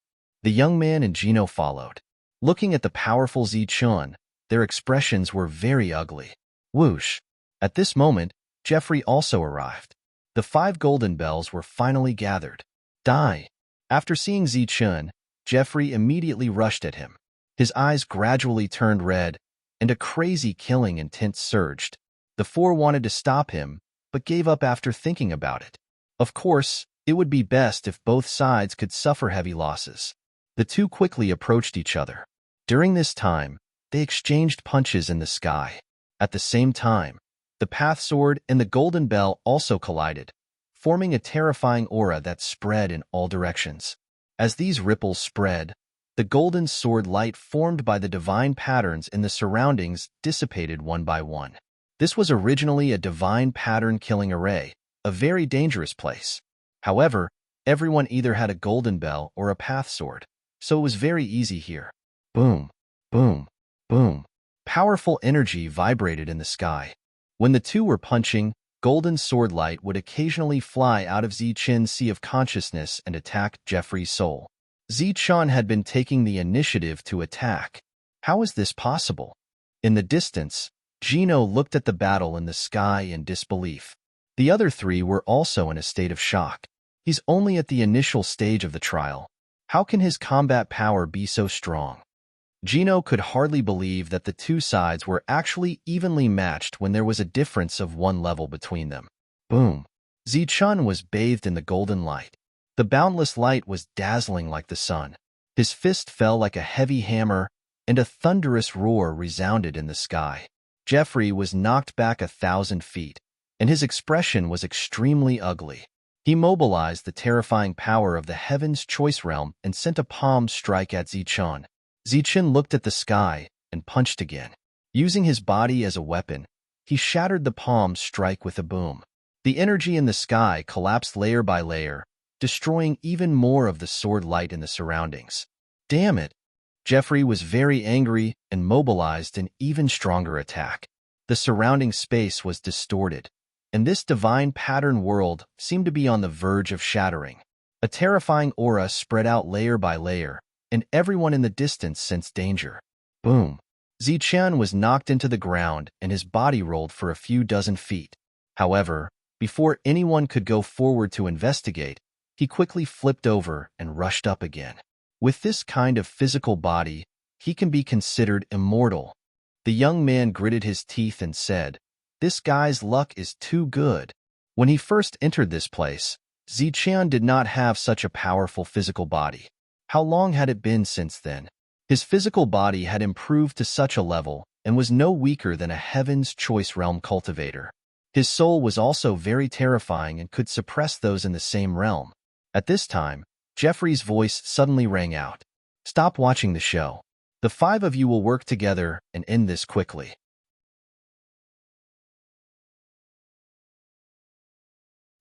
The young man and Gino followed. Looking at the powerful Zichun, their expressions were very ugly. Whoosh! At this moment, Jeffrey also arrived. The 5 golden bells were finally gathered. Die! After seeing Zichun, Jeffrey immediately rushed at him. His eyes gradually turned red, and a crazy killing intent surged. The 4 wanted to stop him, but gave up after thinking about it. Of course, it would be best if both sides could suffer heavy losses. The 2 quickly approached each other. During this time, they exchanged punches in the sky. At the same time, the path sword and the golden bell also collided, forming a terrifying aura that spread in all directions. As these ripples spread, the golden sword light formed by the divine patterns in the surroundings dissipated one by one. This was originally a divine pattern killing array, a very dangerous place. However, everyone either had a golden bell or a path sword, so it was very easy here. Boom, boom, boom. Powerful energy vibrated in the sky. When the 2 were punching, golden sword light would occasionally fly out of Zichun's sea of consciousness and attack Jeffrey's soul. Zichun had been taking the initiative to attack. How is this possible? In the distance, Gino looked at the battle in the sky in disbelief. The other 3 were also in a state of shock. He's only at the initial stage of the trial. How can his combat power be so strong? Gino could hardly believe that the 2 sides were actually evenly matched when there was a difference of 1 level between them. Boom! Zichun was bathed in the golden light. The boundless light was dazzling like the sun. His fist fell like a heavy hammer, and a thunderous roar resounded in the sky. Jeffrey was knocked back 1,000 feet, and his expression was extremely ugly. He mobilized the terrifying power of the Heaven's Choice Realm and sent a palm strike at Zichun. Zichun looked at the sky and punched again. Using his body as a weapon, he shattered the palm strike with a boom. The energy in the sky collapsed layer by layer, destroying even more of the sword light in the surroundings. Damn it! Jeffrey was very angry and mobilized an even stronger attack. The surrounding space was distorted, and this divine pattern world seemed to be on the verge of shattering. A terrifying aura spread out layer by layer, and everyone in the distance sensed danger. Boom! Zichun was knocked into the ground and his body rolled for a few dozen feet. However, before anyone could go forward to investigate, he quickly flipped over and rushed up again. With this kind of physical body, he can be considered immortal. The young man gritted his teeth and said, "This guy's luck is too good." When he first entered this place, Zichun did not have such a powerful physical body. How long had it been since then? His physical body had improved to such a level and was no weaker than a Heaven's Choice Realm cultivator. His soul was also very terrifying and could suppress those in the same realm. At this time, Jeffrey's voice suddenly rang out. "Stop watching the show. The 5 of you will work together and end this quickly."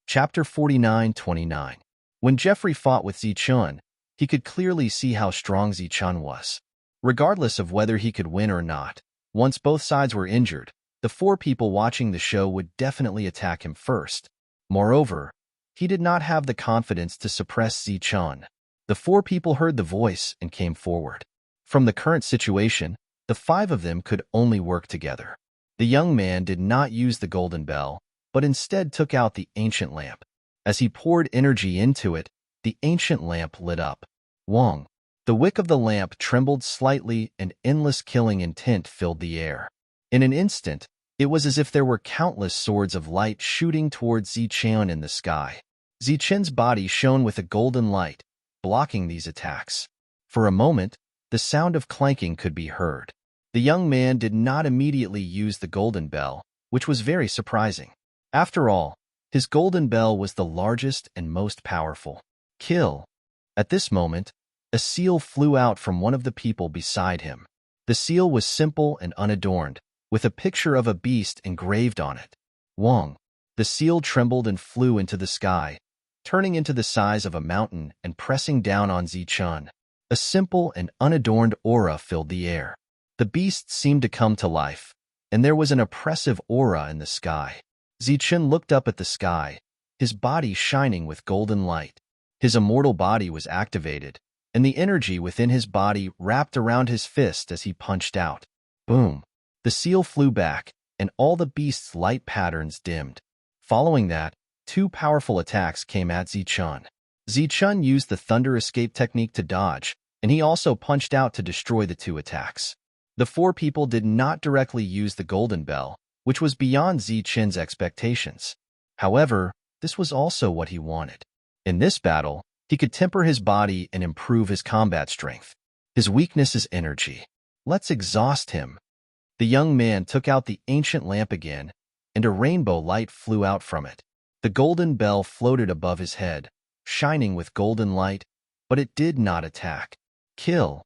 Chapter 49-29. When Jeffrey fought with Zichun, he could clearly see how strong Zichun was. Regardless of whether he could win or not, once both sides were injured, the 4 people watching the show would definitely attack him first. Moreover, he did not have the confidence to suppress Zichun. The 4 people heard the voice and came forward. From the current situation, The five of them could only work together. The young man did not use the golden bell, but instead took out the ancient lamp. As he poured energy into it, the ancient lamp lit up. Wong. The wick of the lamp trembled slightly and endless killing intent filled the air. In an instant, it was as if there were countless swords of light shooting towards Zichun in the sky. Zichun's body shone with a golden light, blocking these attacks. For a moment, the sound of clanking could be heard. The young man did not immediately use the golden bell, which was very surprising. After all, his golden bell was the largest and most powerful. Kill. At this moment, a seal flew out from one of the people beside him. The seal was simple and unadorned, with a picture of a beast engraved on it. Wong. The seal trembled and flew into the sky, turning into the size of a mountain and pressing down on Zichun. A simple and unadorned aura filled the air. The beast seemed to come to life, and there was an oppressive aura in the sky. Zichun looked up at the sky, his body shining with golden light. His immortal body was activated, and the energy within his body wrapped around his fist as he punched out. Boom! The seal flew back, and all the beast's light patterns dimmed. Following that, two powerful attacks came at Zichun. Zichun used the thunder escape technique to dodge, and he also punched out to destroy the two attacks. The four people did not directly use the golden bell, which was beyond Zichun's expectations. However, this was also what he wanted. In this battle, he could temper his body and improve his combat strength. His weakness is energy. Let's exhaust him. The young man took out the ancient lamp again, and a rainbow light flew out from it. The golden bell floated above his head, shining with golden light, but it did not attack. Kill.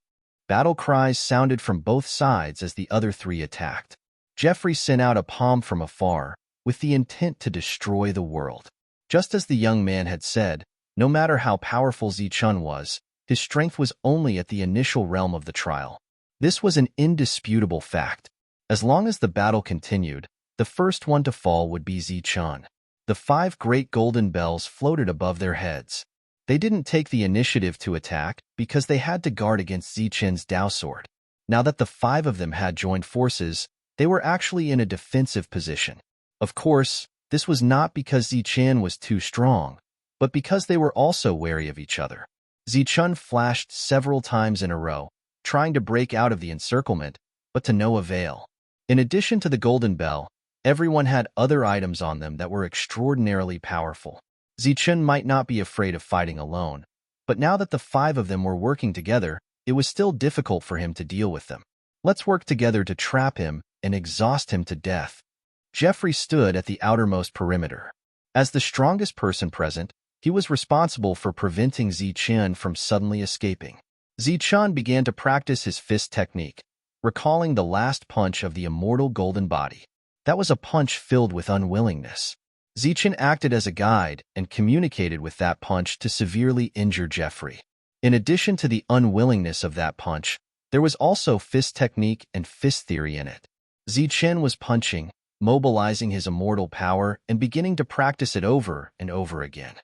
Battle cries sounded from both sides as the other three attacked. Jeffrey sent out a palm from afar, with the intent to destroy the world. Just as the young man had said, no matter how powerful Zichun was, his strength was only at the initial realm of the trial. This was an indisputable fact. As long as the battle continued, the first one to fall would be Zichun. The five great golden bells floated above their heads. They didn't take the initiative to attack because they had to guard against Zichun's Dao sword. Now that the five of them had joined forces, they were actually in a defensive position. Of course, this was not because Zichun was too strong, but because they were also wary of each other. Zichun flashed several times in a row, trying to break out of the encirclement, but to no avail. In addition to the golden bell, everyone had other items on them that were extraordinarily powerful. Zichun might not be afraid of fighting alone, but now that the five of them were working together, it was still difficult for him to deal with them. Let's work together to trap him and exhaust him to death. Jeffrey stood at the outermost perimeter. As the strongest person present, he was responsible for preventing Zichun from suddenly escaping. Zichun began to practice his fist technique, recalling the last punch of the immortal golden body. That was a punch filled with unwillingness. Zichun acted as a guide and communicated with that punch to severely injure Jeffrey. In addition to the unwillingness of that punch, there was also fist technique and fist theory in it. Zichun was punching, mobilizing his immortal power and beginning to practice it over and over again.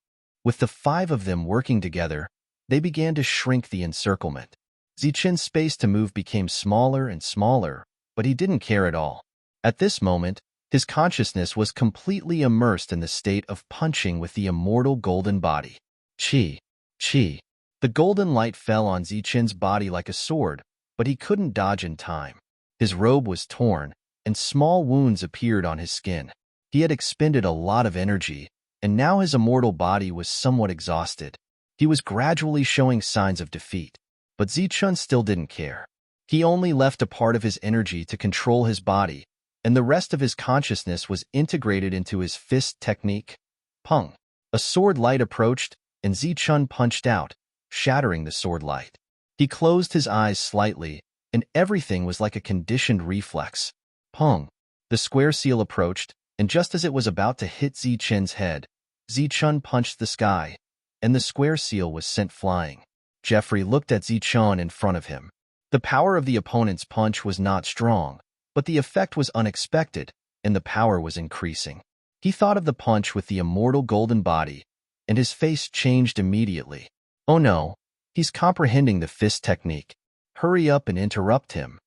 With the five of them working together, they began to shrink the encirclement. Zichun's space to move became smaller and smaller, but he didn't care at all. At this moment, his consciousness was completely immersed in the state of punching with the immortal golden body. Chi. Chi. The golden light fell on Zichun's body like a sword, but he couldn't dodge in time. His robe was torn, and small wounds appeared on his skin. He had expended a lot of energy, and now his immortal body was somewhat exhausted. He was gradually showing signs of defeat, but Zichun still didn't care. He only left a part of his energy to control his body, and the rest of his consciousness was integrated into his fist technique. Pung. A sword light approached, and Zichun punched out, shattering the sword light. He closed his eyes slightly, and everything was like a conditioned reflex. Pung. The square seal approached, and just as it was about to hit Zichun's head, Zichun punched the sky, and the square seal was sent flying. Jeffrey looked at Zichun in front of him. The power of the opponent's punch was not strong, but the effect was unexpected, and the power was increasing. He thought of the punch with the immortal golden body, and his face changed immediately. Oh no, he's comprehending the fist technique. Hurry up and interrupt him.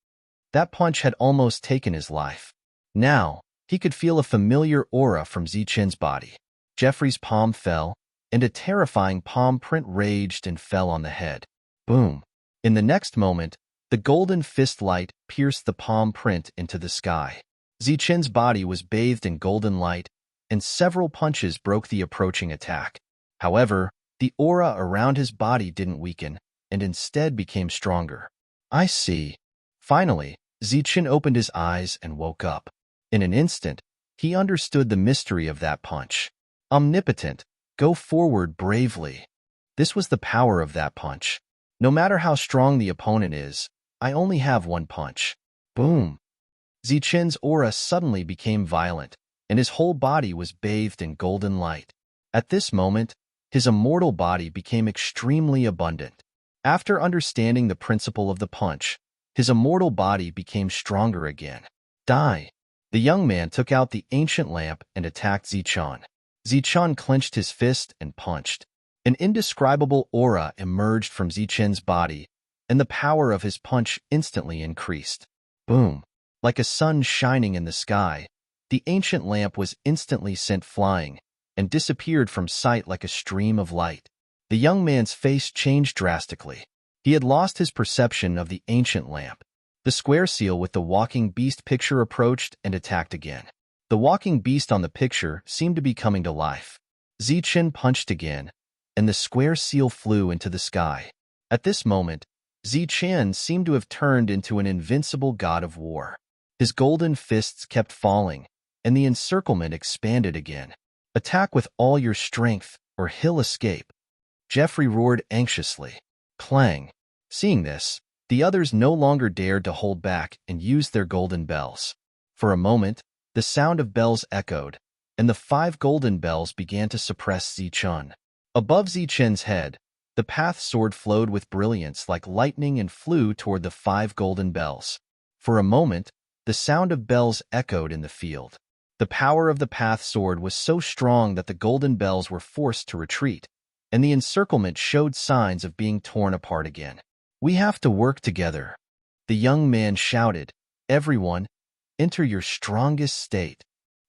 That punch had almost taken his life. Now, he could feel a familiar aura from Zichen's body. Jeffrey's palm fell, and a terrifying palm print raged and fell on the head. Boom. In the next moment, the golden fist light pierced the palm print into the sky. Zichen's body was bathed in golden light, and several punches broke the approaching attack. However, the aura around his body didn't weaken, and instead became stronger. I see. Finally, Zichen opened his eyes and woke up. In an instant, he understood the mystery of that punch. Omnipotent, go forward bravely. This was the power of that punch. No matter how strong the opponent is, I only have one punch. Boom. Zichen's aura suddenly became violent, and his whole body was bathed in golden light. At this moment, his immortal body became extremely abundant. After understanding the principle of the punch, his immortal body became stronger again. Die. The young man took out the ancient lamp and attacked Zichen. Zichen clenched his fist and punched. An indescribable aura emerged from Zichen's body, and the power of his punch instantly increased. Boom. Like a sun shining in the sky, the ancient lamp was instantly sent flying and disappeared from sight like a stream of light. The young man's face changed drastically. He had lost his perception of the ancient lamp. The square seal with the walking beast picture approached and attacked again. The walking beast on the picture seemed to be coming to life. Zichen punched again, and the square seal flew into the sky. At this moment, Zichen seemed to have turned into an invincible god of war. His golden fists kept falling, and the encirclement expanded again. Attack with all your strength, or he'll escape. Jeffrey roared anxiously. Clang. Seeing this, the others no longer dared to hold back and used their golden bells. For a moment, the sound of bells echoed, and the 5 golden bells began to suppress Zichen. Above Zichen's head, the path sword flowed with brilliance like lightning and flew toward the 5 golden bells. For a moment, the sound of bells echoed in the field. The power of the path sword was so strong that the golden bells were forced to retreat, and the encirclement showed signs of being torn apart again. We have to work together. The young man shouted, Everyone, enter your strongest state.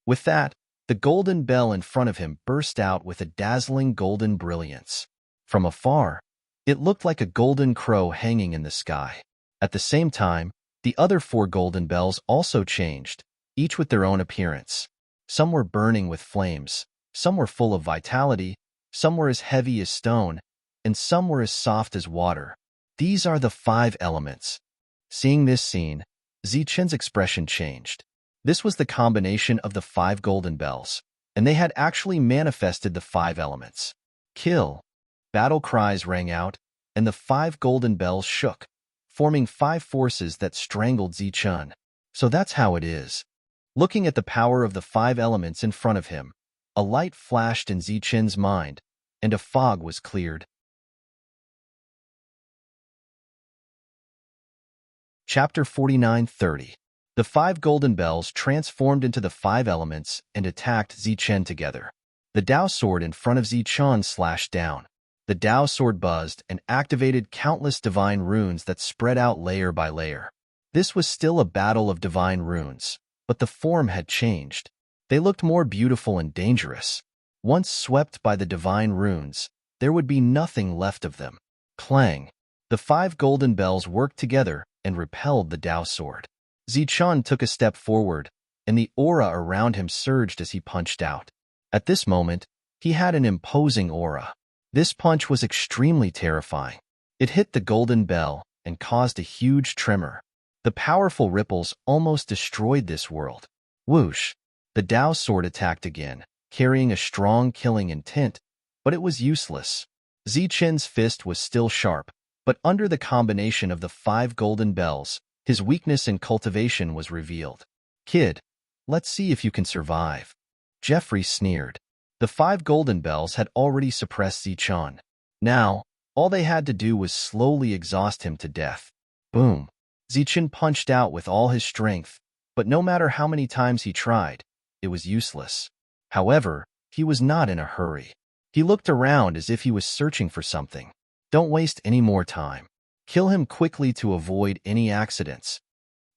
With that, the golden bell in front of him burst out with a dazzling golden brilliance. From afar, it looked like a golden crow hanging in the sky. At the same time, the other 4 golden bells also changed, each with their own appearance. Some were burning with flames, some were full of vitality, some were as heavy as stone, and some were as soft as water. These are the 5 elements. Seeing this scene, Zichen's expression changed. This was the combination of the 5 golden bells, and they had actually manifested the 5 elements. Kill! Battle cries rang out, and the 5 golden bells shook, forming 5 forces that strangled Zichen. So that's how it is. Looking at the power of the 5 elements in front of him, a light flashed in Zichen's mind, and a fog was cleared. Chapter 49:30. The 5 golden bells transformed into the 5 elements and attacked Zichen together. The Dao sword in front of Zichen slashed down. The Dao sword buzzed and activated countless divine runes that spread out layer by layer. This was still a battle of divine runes, but the form had changed. They looked more beautiful and dangerous. Once swept by the divine runes, there would be nothing left of them. Clang! The 5 golden bells worked together and repelled the Dao sword. Zichen took a step forward, and the aura around him surged as he punched out. At this moment, he had an imposing aura. This punch was extremely terrifying. It hit the golden bell and caused a huge tremor. The powerful ripples almost destroyed this world. Whoosh! The Dao sword attacked again, carrying a strong killing intent, but it was useless. Zichen's fist was still sharp, but under the combination of the 5 golden bells, his weakness in cultivation was revealed. Kid, let's see if you can survive. Jeffrey sneered. The 5 golden bells had already suppressed Zichen. Now, all they had to do was slowly exhaust him to death. Boom! Zichen punched out with all his strength, but no matter how many times he tried, it was useless. However, he was not in a hurry. He looked around as if he was searching for something. Don't waste any more time. Kill him quickly to avoid any accidents.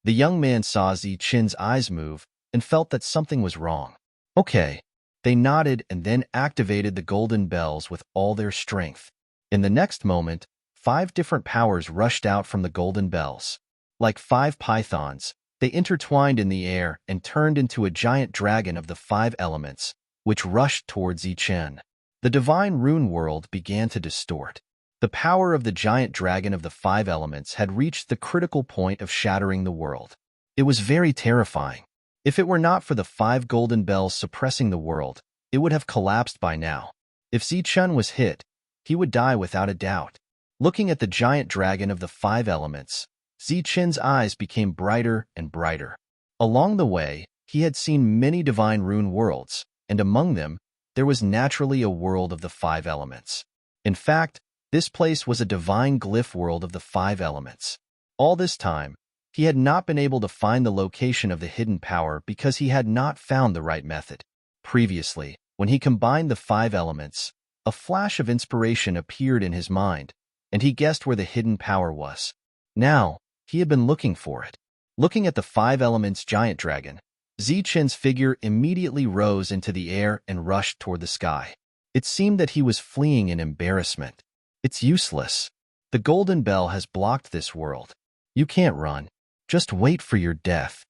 The young man saw Zi-Chen's eyes move and felt that something was wrong. Okay. They nodded and then activated the golden bells with all their strength. In the next moment, 5 different powers rushed out from the golden bells. Like 5 pythons, they intertwined in the air and turned into a giant dragon of the 5 elements, which rushed towards Zi-Chen. The divine rune world began to distort. The power of the giant dragon of the 5 elements had reached the critical point of shattering the world. It was very terrifying. If it were not for the 5 golden bells suppressing the world, it would have collapsed by now. If Zi-Chen was hit, he would die without a doubt. Looking at the giant dragon of the 5 elements, Zi-Chen's eyes became brighter and brighter. Along the way, he had seen many divine rune worlds, and among them, there was naturally a world of the 5 elements. In fact, this place was a divine glyph world of the 5 elements. All this time, he had not been able to find the location of the hidden power because he had not found the right method. Previously, when he combined the 5 elements, a flash of inspiration appeared in his mind, and he guessed where the hidden power was. Now, he had been looking for it. Looking at the 5 elements giant dragon, Zi-Chen's figure immediately rose into the air and rushed toward the sky. It seemed that he was fleeing in embarrassment. It's useless. The golden bell has blocked this world. You can't run. Just wait for your death.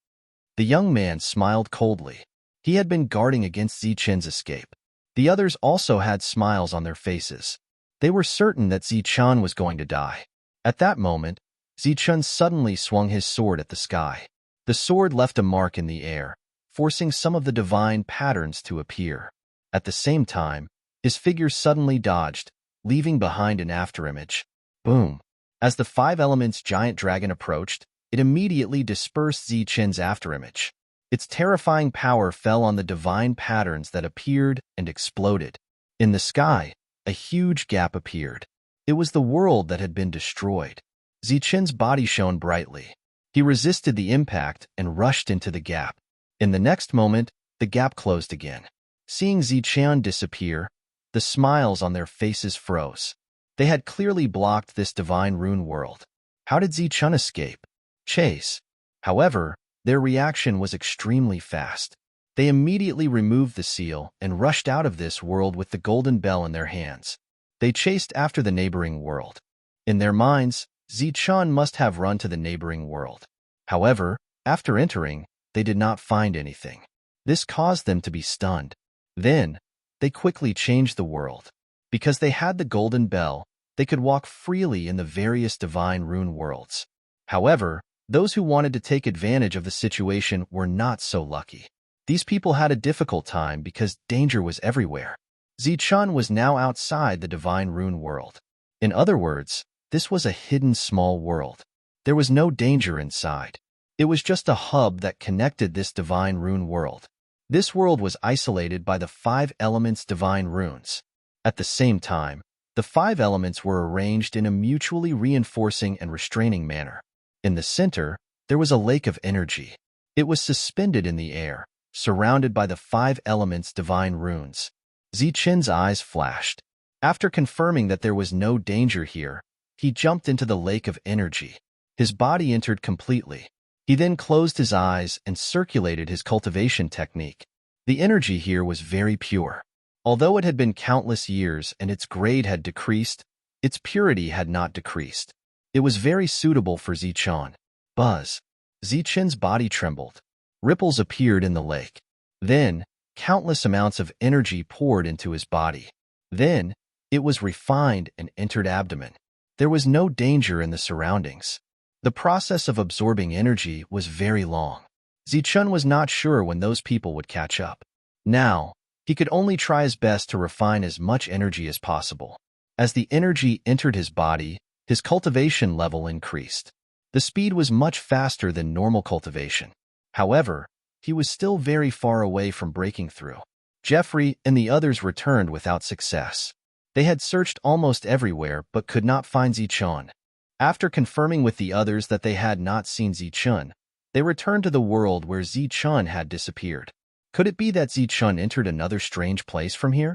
The young man smiled coldly. He had been guarding against Zi-Chen's escape. The others also had smiles on their faces. They were certain that Zi-Chen was going to die. At that moment, Zi-Chen suddenly swung his sword at the sky. The sword left a mark in the air, forcing some of the divine patterns to appear. At the same time, his figure suddenly dodged, leaving behind an afterimage. Boom! As the 5 elements giant dragon approached, it immediately dispersed Zi-Chen's afterimage. Its terrifying power fell on the divine patterns that appeared and exploded. In the sky, a huge gap appeared. It was the world that had been destroyed. Zi-Chen's body shone brightly. He resisted the impact and rushed into the gap. In the next moment, the gap closed again. Seeing Zi-Chen disappear, the smiles on their faces froze. They had clearly blocked this divine rune world. How did Zi-Chen escape? Chase. However, their reaction was extremely fast. They immediately removed the seal and rushed out of this world with the golden bell in their hands. They chased after the neighboring world. In their minds, Zi-Chen must have run to the neighboring world. However, after entering, they did not find anything. This caused them to be stunned. Then, they quickly changed the world. Because they had the golden bell, they could walk freely in the various divine rune worlds. However, those who wanted to take advantage of the situation were not so lucky. These people had a difficult time because danger was everywhere. Zi-Chen was now outside the divine rune world. In other words, this was a hidden small world. There was no danger inside. It was just a hub that connected this divine rune world. This world was isolated by the 5 elements divine runes. At the same time, the 5 elements were arranged in a mutually reinforcing and restraining manner. In the center, there was a lake of energy. It was suspended in the air, surrounded by the 5 elements divine runes. Zi-Chen's eyes flashed. After confirming that there was no danger here, he jumped into the lake of energy. His body entered completely. He then closed his eyes and circulated his cultivation technique. The energy here was very pure. Although it had been countless years and its grade had decreased, its purity had not decreased. It was very suitable for Zi-Chen. Buzz. Zi-Chen's body trembled. Ripples appeared in the lake. Then, countless amounts of energy poured into his body. Then, it was refined and entered abdomen. There was no danger in the surroundings. The process of absorbing energy was very long. Zi-Chen was not sure when those people would catch up. Now, he could only try his best to refine as much energy as possible. As the energy entered his body, his cultivation level increased. The speed was much faster than normal cultivation. However, he was still very far away from breaking through. Jeffrey and the others returned without success. They had searched almost everywhere but could not find Zi-Chen. After confirming with the others that they had not seen Zi-Chen, they returned to the world where Zi-Chen had disappeared. Could it be that Zi-Chen entered another strange place from here?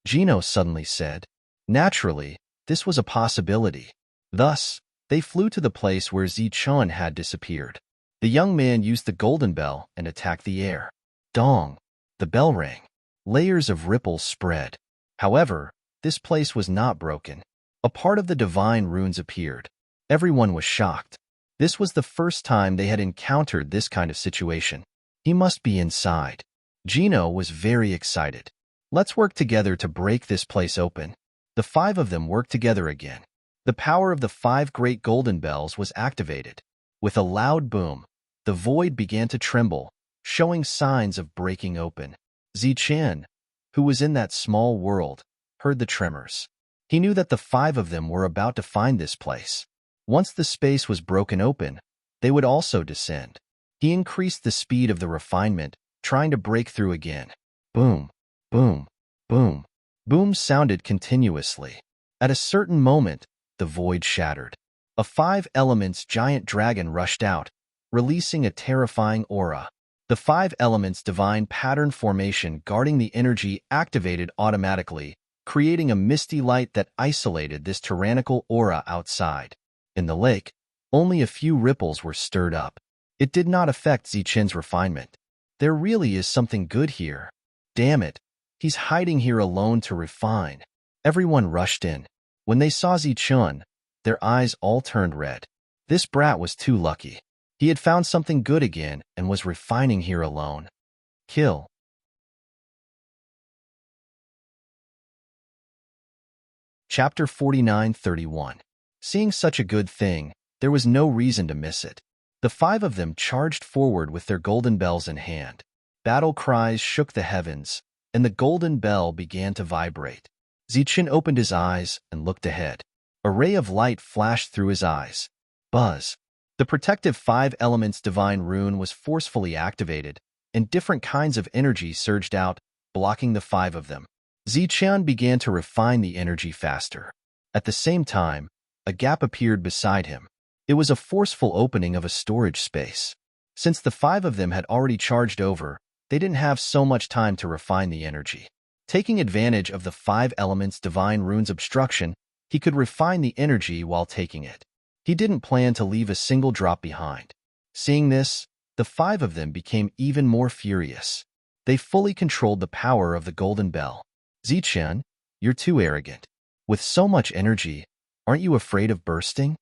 Gino suddenly said. Naturally, this was a possibility. Thus, they flew to the place where Zi-Chen had disappeared. The young man used the golden bell and attacked the air. Dong! The bell rang. Layers of ripples spread. However, this place was not broken. A part of the divine runes appeared. Everyone was shocked. This was the first time they had encountered this kind of situation. He must be inside. Gino was very excited. Let's work together to break this place open. The 5 of them worked together again. The power of the 5 great golden bells was activated. With a loud boom, the void began to tremble, showing signs of breaking open. Zichen, who was in that small world, heard the tremors. He knew that the 5 of them were about to find this place. Once the space was broken open, they would also descend. He increased the speed of the refinement, trying to break through again. Boom, boom, boom. Booms sounded continuously. At a certain moment, the void shattered. A 5 elements giant dragon rushed out, releasing a terrifying aura. The 5 elements divine pattern formation guarding the energy activated automatically, creating a misty light that isolated this tyrannical aura outside. In the lake, only a few ripples were stirred up. It did not affect Zichen's refinement. There really is something good here. Damn it, he's hiding here alone to refine. Everyone rushed in. When they saw Zichen, their eyes all turned red. This brat was too lucky. He had found something good again and was refining here alone. Kill. Chapter 49:31. Seeing such a good thing, there was no reason to miss it. The 5 of them charged forward with their golden bells in hand. Battle cries shook the heavens, and the golden bell began to vibrate. Zichen opened his eyes and looked ahead. A ray of light flashed through his eyes. Buzz. The protective 5 elements divine rune was forcefully activated, and different kinds of energy surged out, blocking the 5 of them. Zichen began to refine the energy faster. At the same time, a gap appeared beside him. It was a forceful opening of a storage space. Since the 5 of them had already charged over, they didn't have so much time to refine the energy. Taking advantage of the 5 elements divine rune's obstruction, he could refine the energy while taking it. He didn't plan to leave a single drop behind. Seeing this, the 5 of them became even more furious. They fully controlled the power of the golden bell. Zichen, you're too arrogant. With so much energy, aren't you afraid of bursting?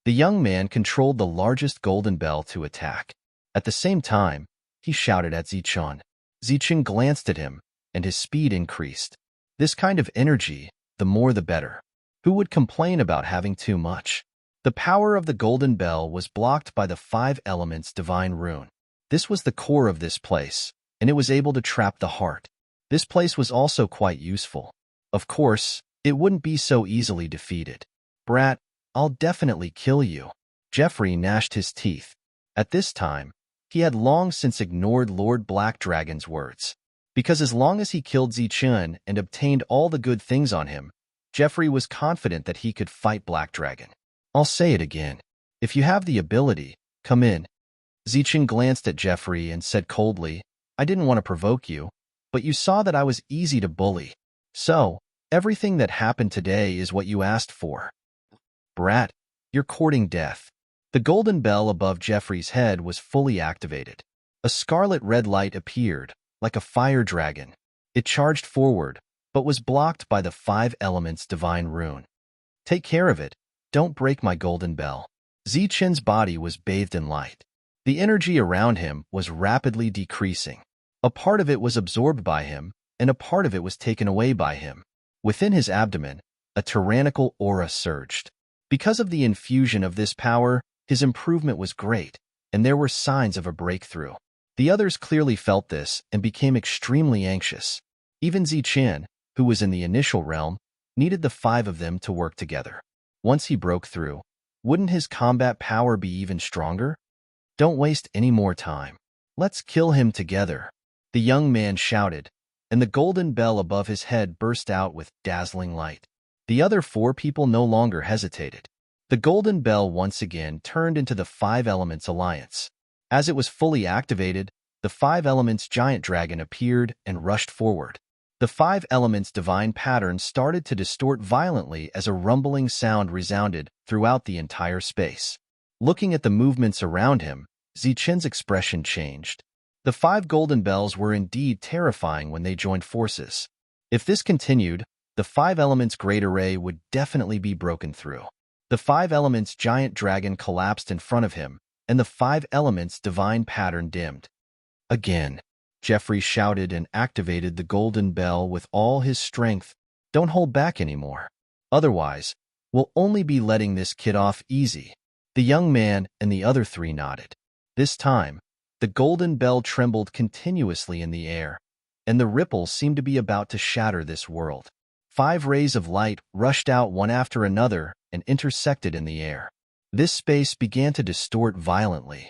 The young man controlled the largest golden bell to attack. At the same time, he shouted at Zichen. Zichen glanced at him, and his speed increased. This kind of energy, the more the better. Who would complain about having too much? The power of the golden bell was blocked by the 5 elements divine rune. This was the core of this place, and it was able to trap the heart. This place was also quite useful. Of course, it wouldn't be so easily defeated. Brat, I'll definitely kill you. Jeffrey gnashed his teeth. At this time, he had long since ignored Lord Black Dragon's words. Because as long as he killed Zichen and obtained all the good things on him, Jeffrey was confident that he could fight Black Dragon. I'll say it again. If you have the ability, come in. Zichen glanced at Jeffrey and said coldly, I didn't want to provoke you, but you saw that I was easy to bully. So, everything that happened today is what you asked for. Brat, you're courting death. The golden bell above Jeffrey's head was fully activated. A scarlet red light appeared, like a fire dragon. It charged forward, but was blocked by the 5 elements divine rune. Take care of it. Don't break my golden bell. Zichen's body was bathed in light. The energy around him was rapidly decreasing. A part of it was absorbed by him, and a part of it was taken away by him. Within his abdomen, a tyrannical aura surged. Because of the infusion of this power, his improvement was great, and there were signs of a breakthrough. The others clearly felt this and became extremely anxious. Even Zichen, who was in the initial realm, needed the 5 of them to work together. Once he broke through, wouldn't his combat power be even stronger? Don't waste any more time. Let's kill him together. The young man shouted, and the golden bell above his head burst out with dazzling light. The other 4 people no longer hesitated. The golden bell once again turned into the 5 Elements Alliance. As it was fully activated, the 5 Elements Giant Dragon appeared and rushed forward. The 5 Elements Divine Pattern started to distort violently as a rumbling sound resounded throughout the entire space. Looking at the movements around him, Zichen's expression changed. The 5 golden bells were indeed terrifying when they joined forces. If this continued, the 5 elements' great array would definitely be broken through. The 5 elements' giant dragon collapsed in front of him, and the 5 elements' divine pattern dimmed. Again, Jeffrey shouted and activated the golden bell with all his strength. Don't hold back anymore. Otherwise, we'll only be letting this kid off easy. The young man and the other 3 nodded. This time, the golden bell trembled continuously in the air, and the ripples seemed to be about to shatter this world. 5 rays of light rushed out one after another and intersected in the air. This space began to distort violently.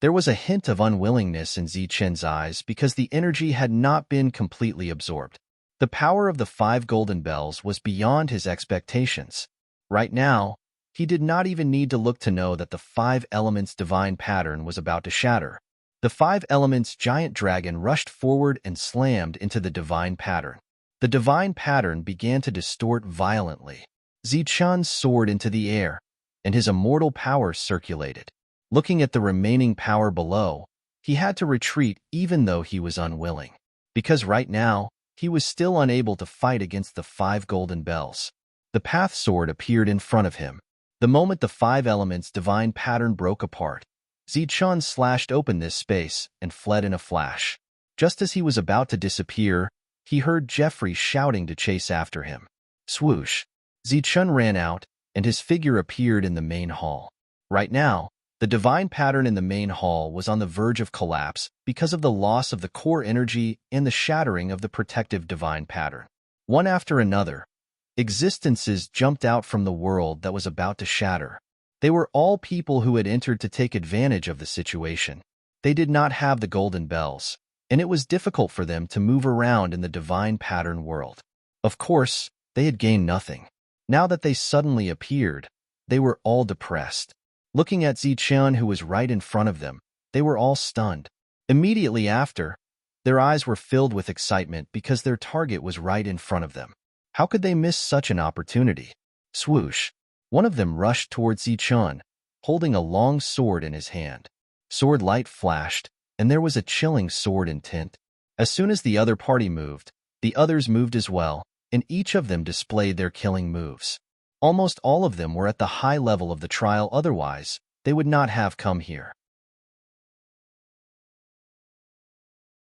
There was a hint of unwillingness in Zichen's eyes because the energy had not been completely absorbed. The power of the 5 golden bells was beyond his expectations. Right now, he did not even need to look to know that the 5 elements' divine pattern was about to shatter. The 5 elements' giant dragon rushed forward and slammed into the divine pattern. The divine pattern began to distort violently. Zichen soared into the air, and his immortal power circulated. Looking at the remaining power below, he had to retreat even though he was unwilling. Because right now, he was still unable to fight against the 5 golden bells. The path sword appeared in front of him. The moment the 5 elements' divine pattern broke apart, Zichen slashed open this space and fled in a flash. Just as he was about to disappear, he heard Jeffrey shouting to chase after him. Swoosh! Zichen ran out, and his figure appeared in the main hall. Right now, the divine pattern in the main hall was on the verge of collapse because of the loss of the core energy and the shattering of the protective divine pattern. One after another, existences jumped out from the world that was about to shatter. They were all people who had entered to take advantage of the situation. They did not have the golden bells, and it was difficult for them to move around in the divine pattern world. Of course, they had gained nothing. Now that they suddenly appeared, they were all depressed. Looking at Zichen, who was right in front of them, they were all stunned. Immediately after, their eyes were filled with excitement because their target was right in front of them. How could they miss such an opportunity? Swoosh! One of them rushed towards Zichen, holding a long sword in his hand. Sword light flashed, and there was a chilling sword intent. As soon as the other party moved, the others moved as well, and each of them displayed their killing moves. Almost all of them were at the high level of the trial, otherwise they would not have come here.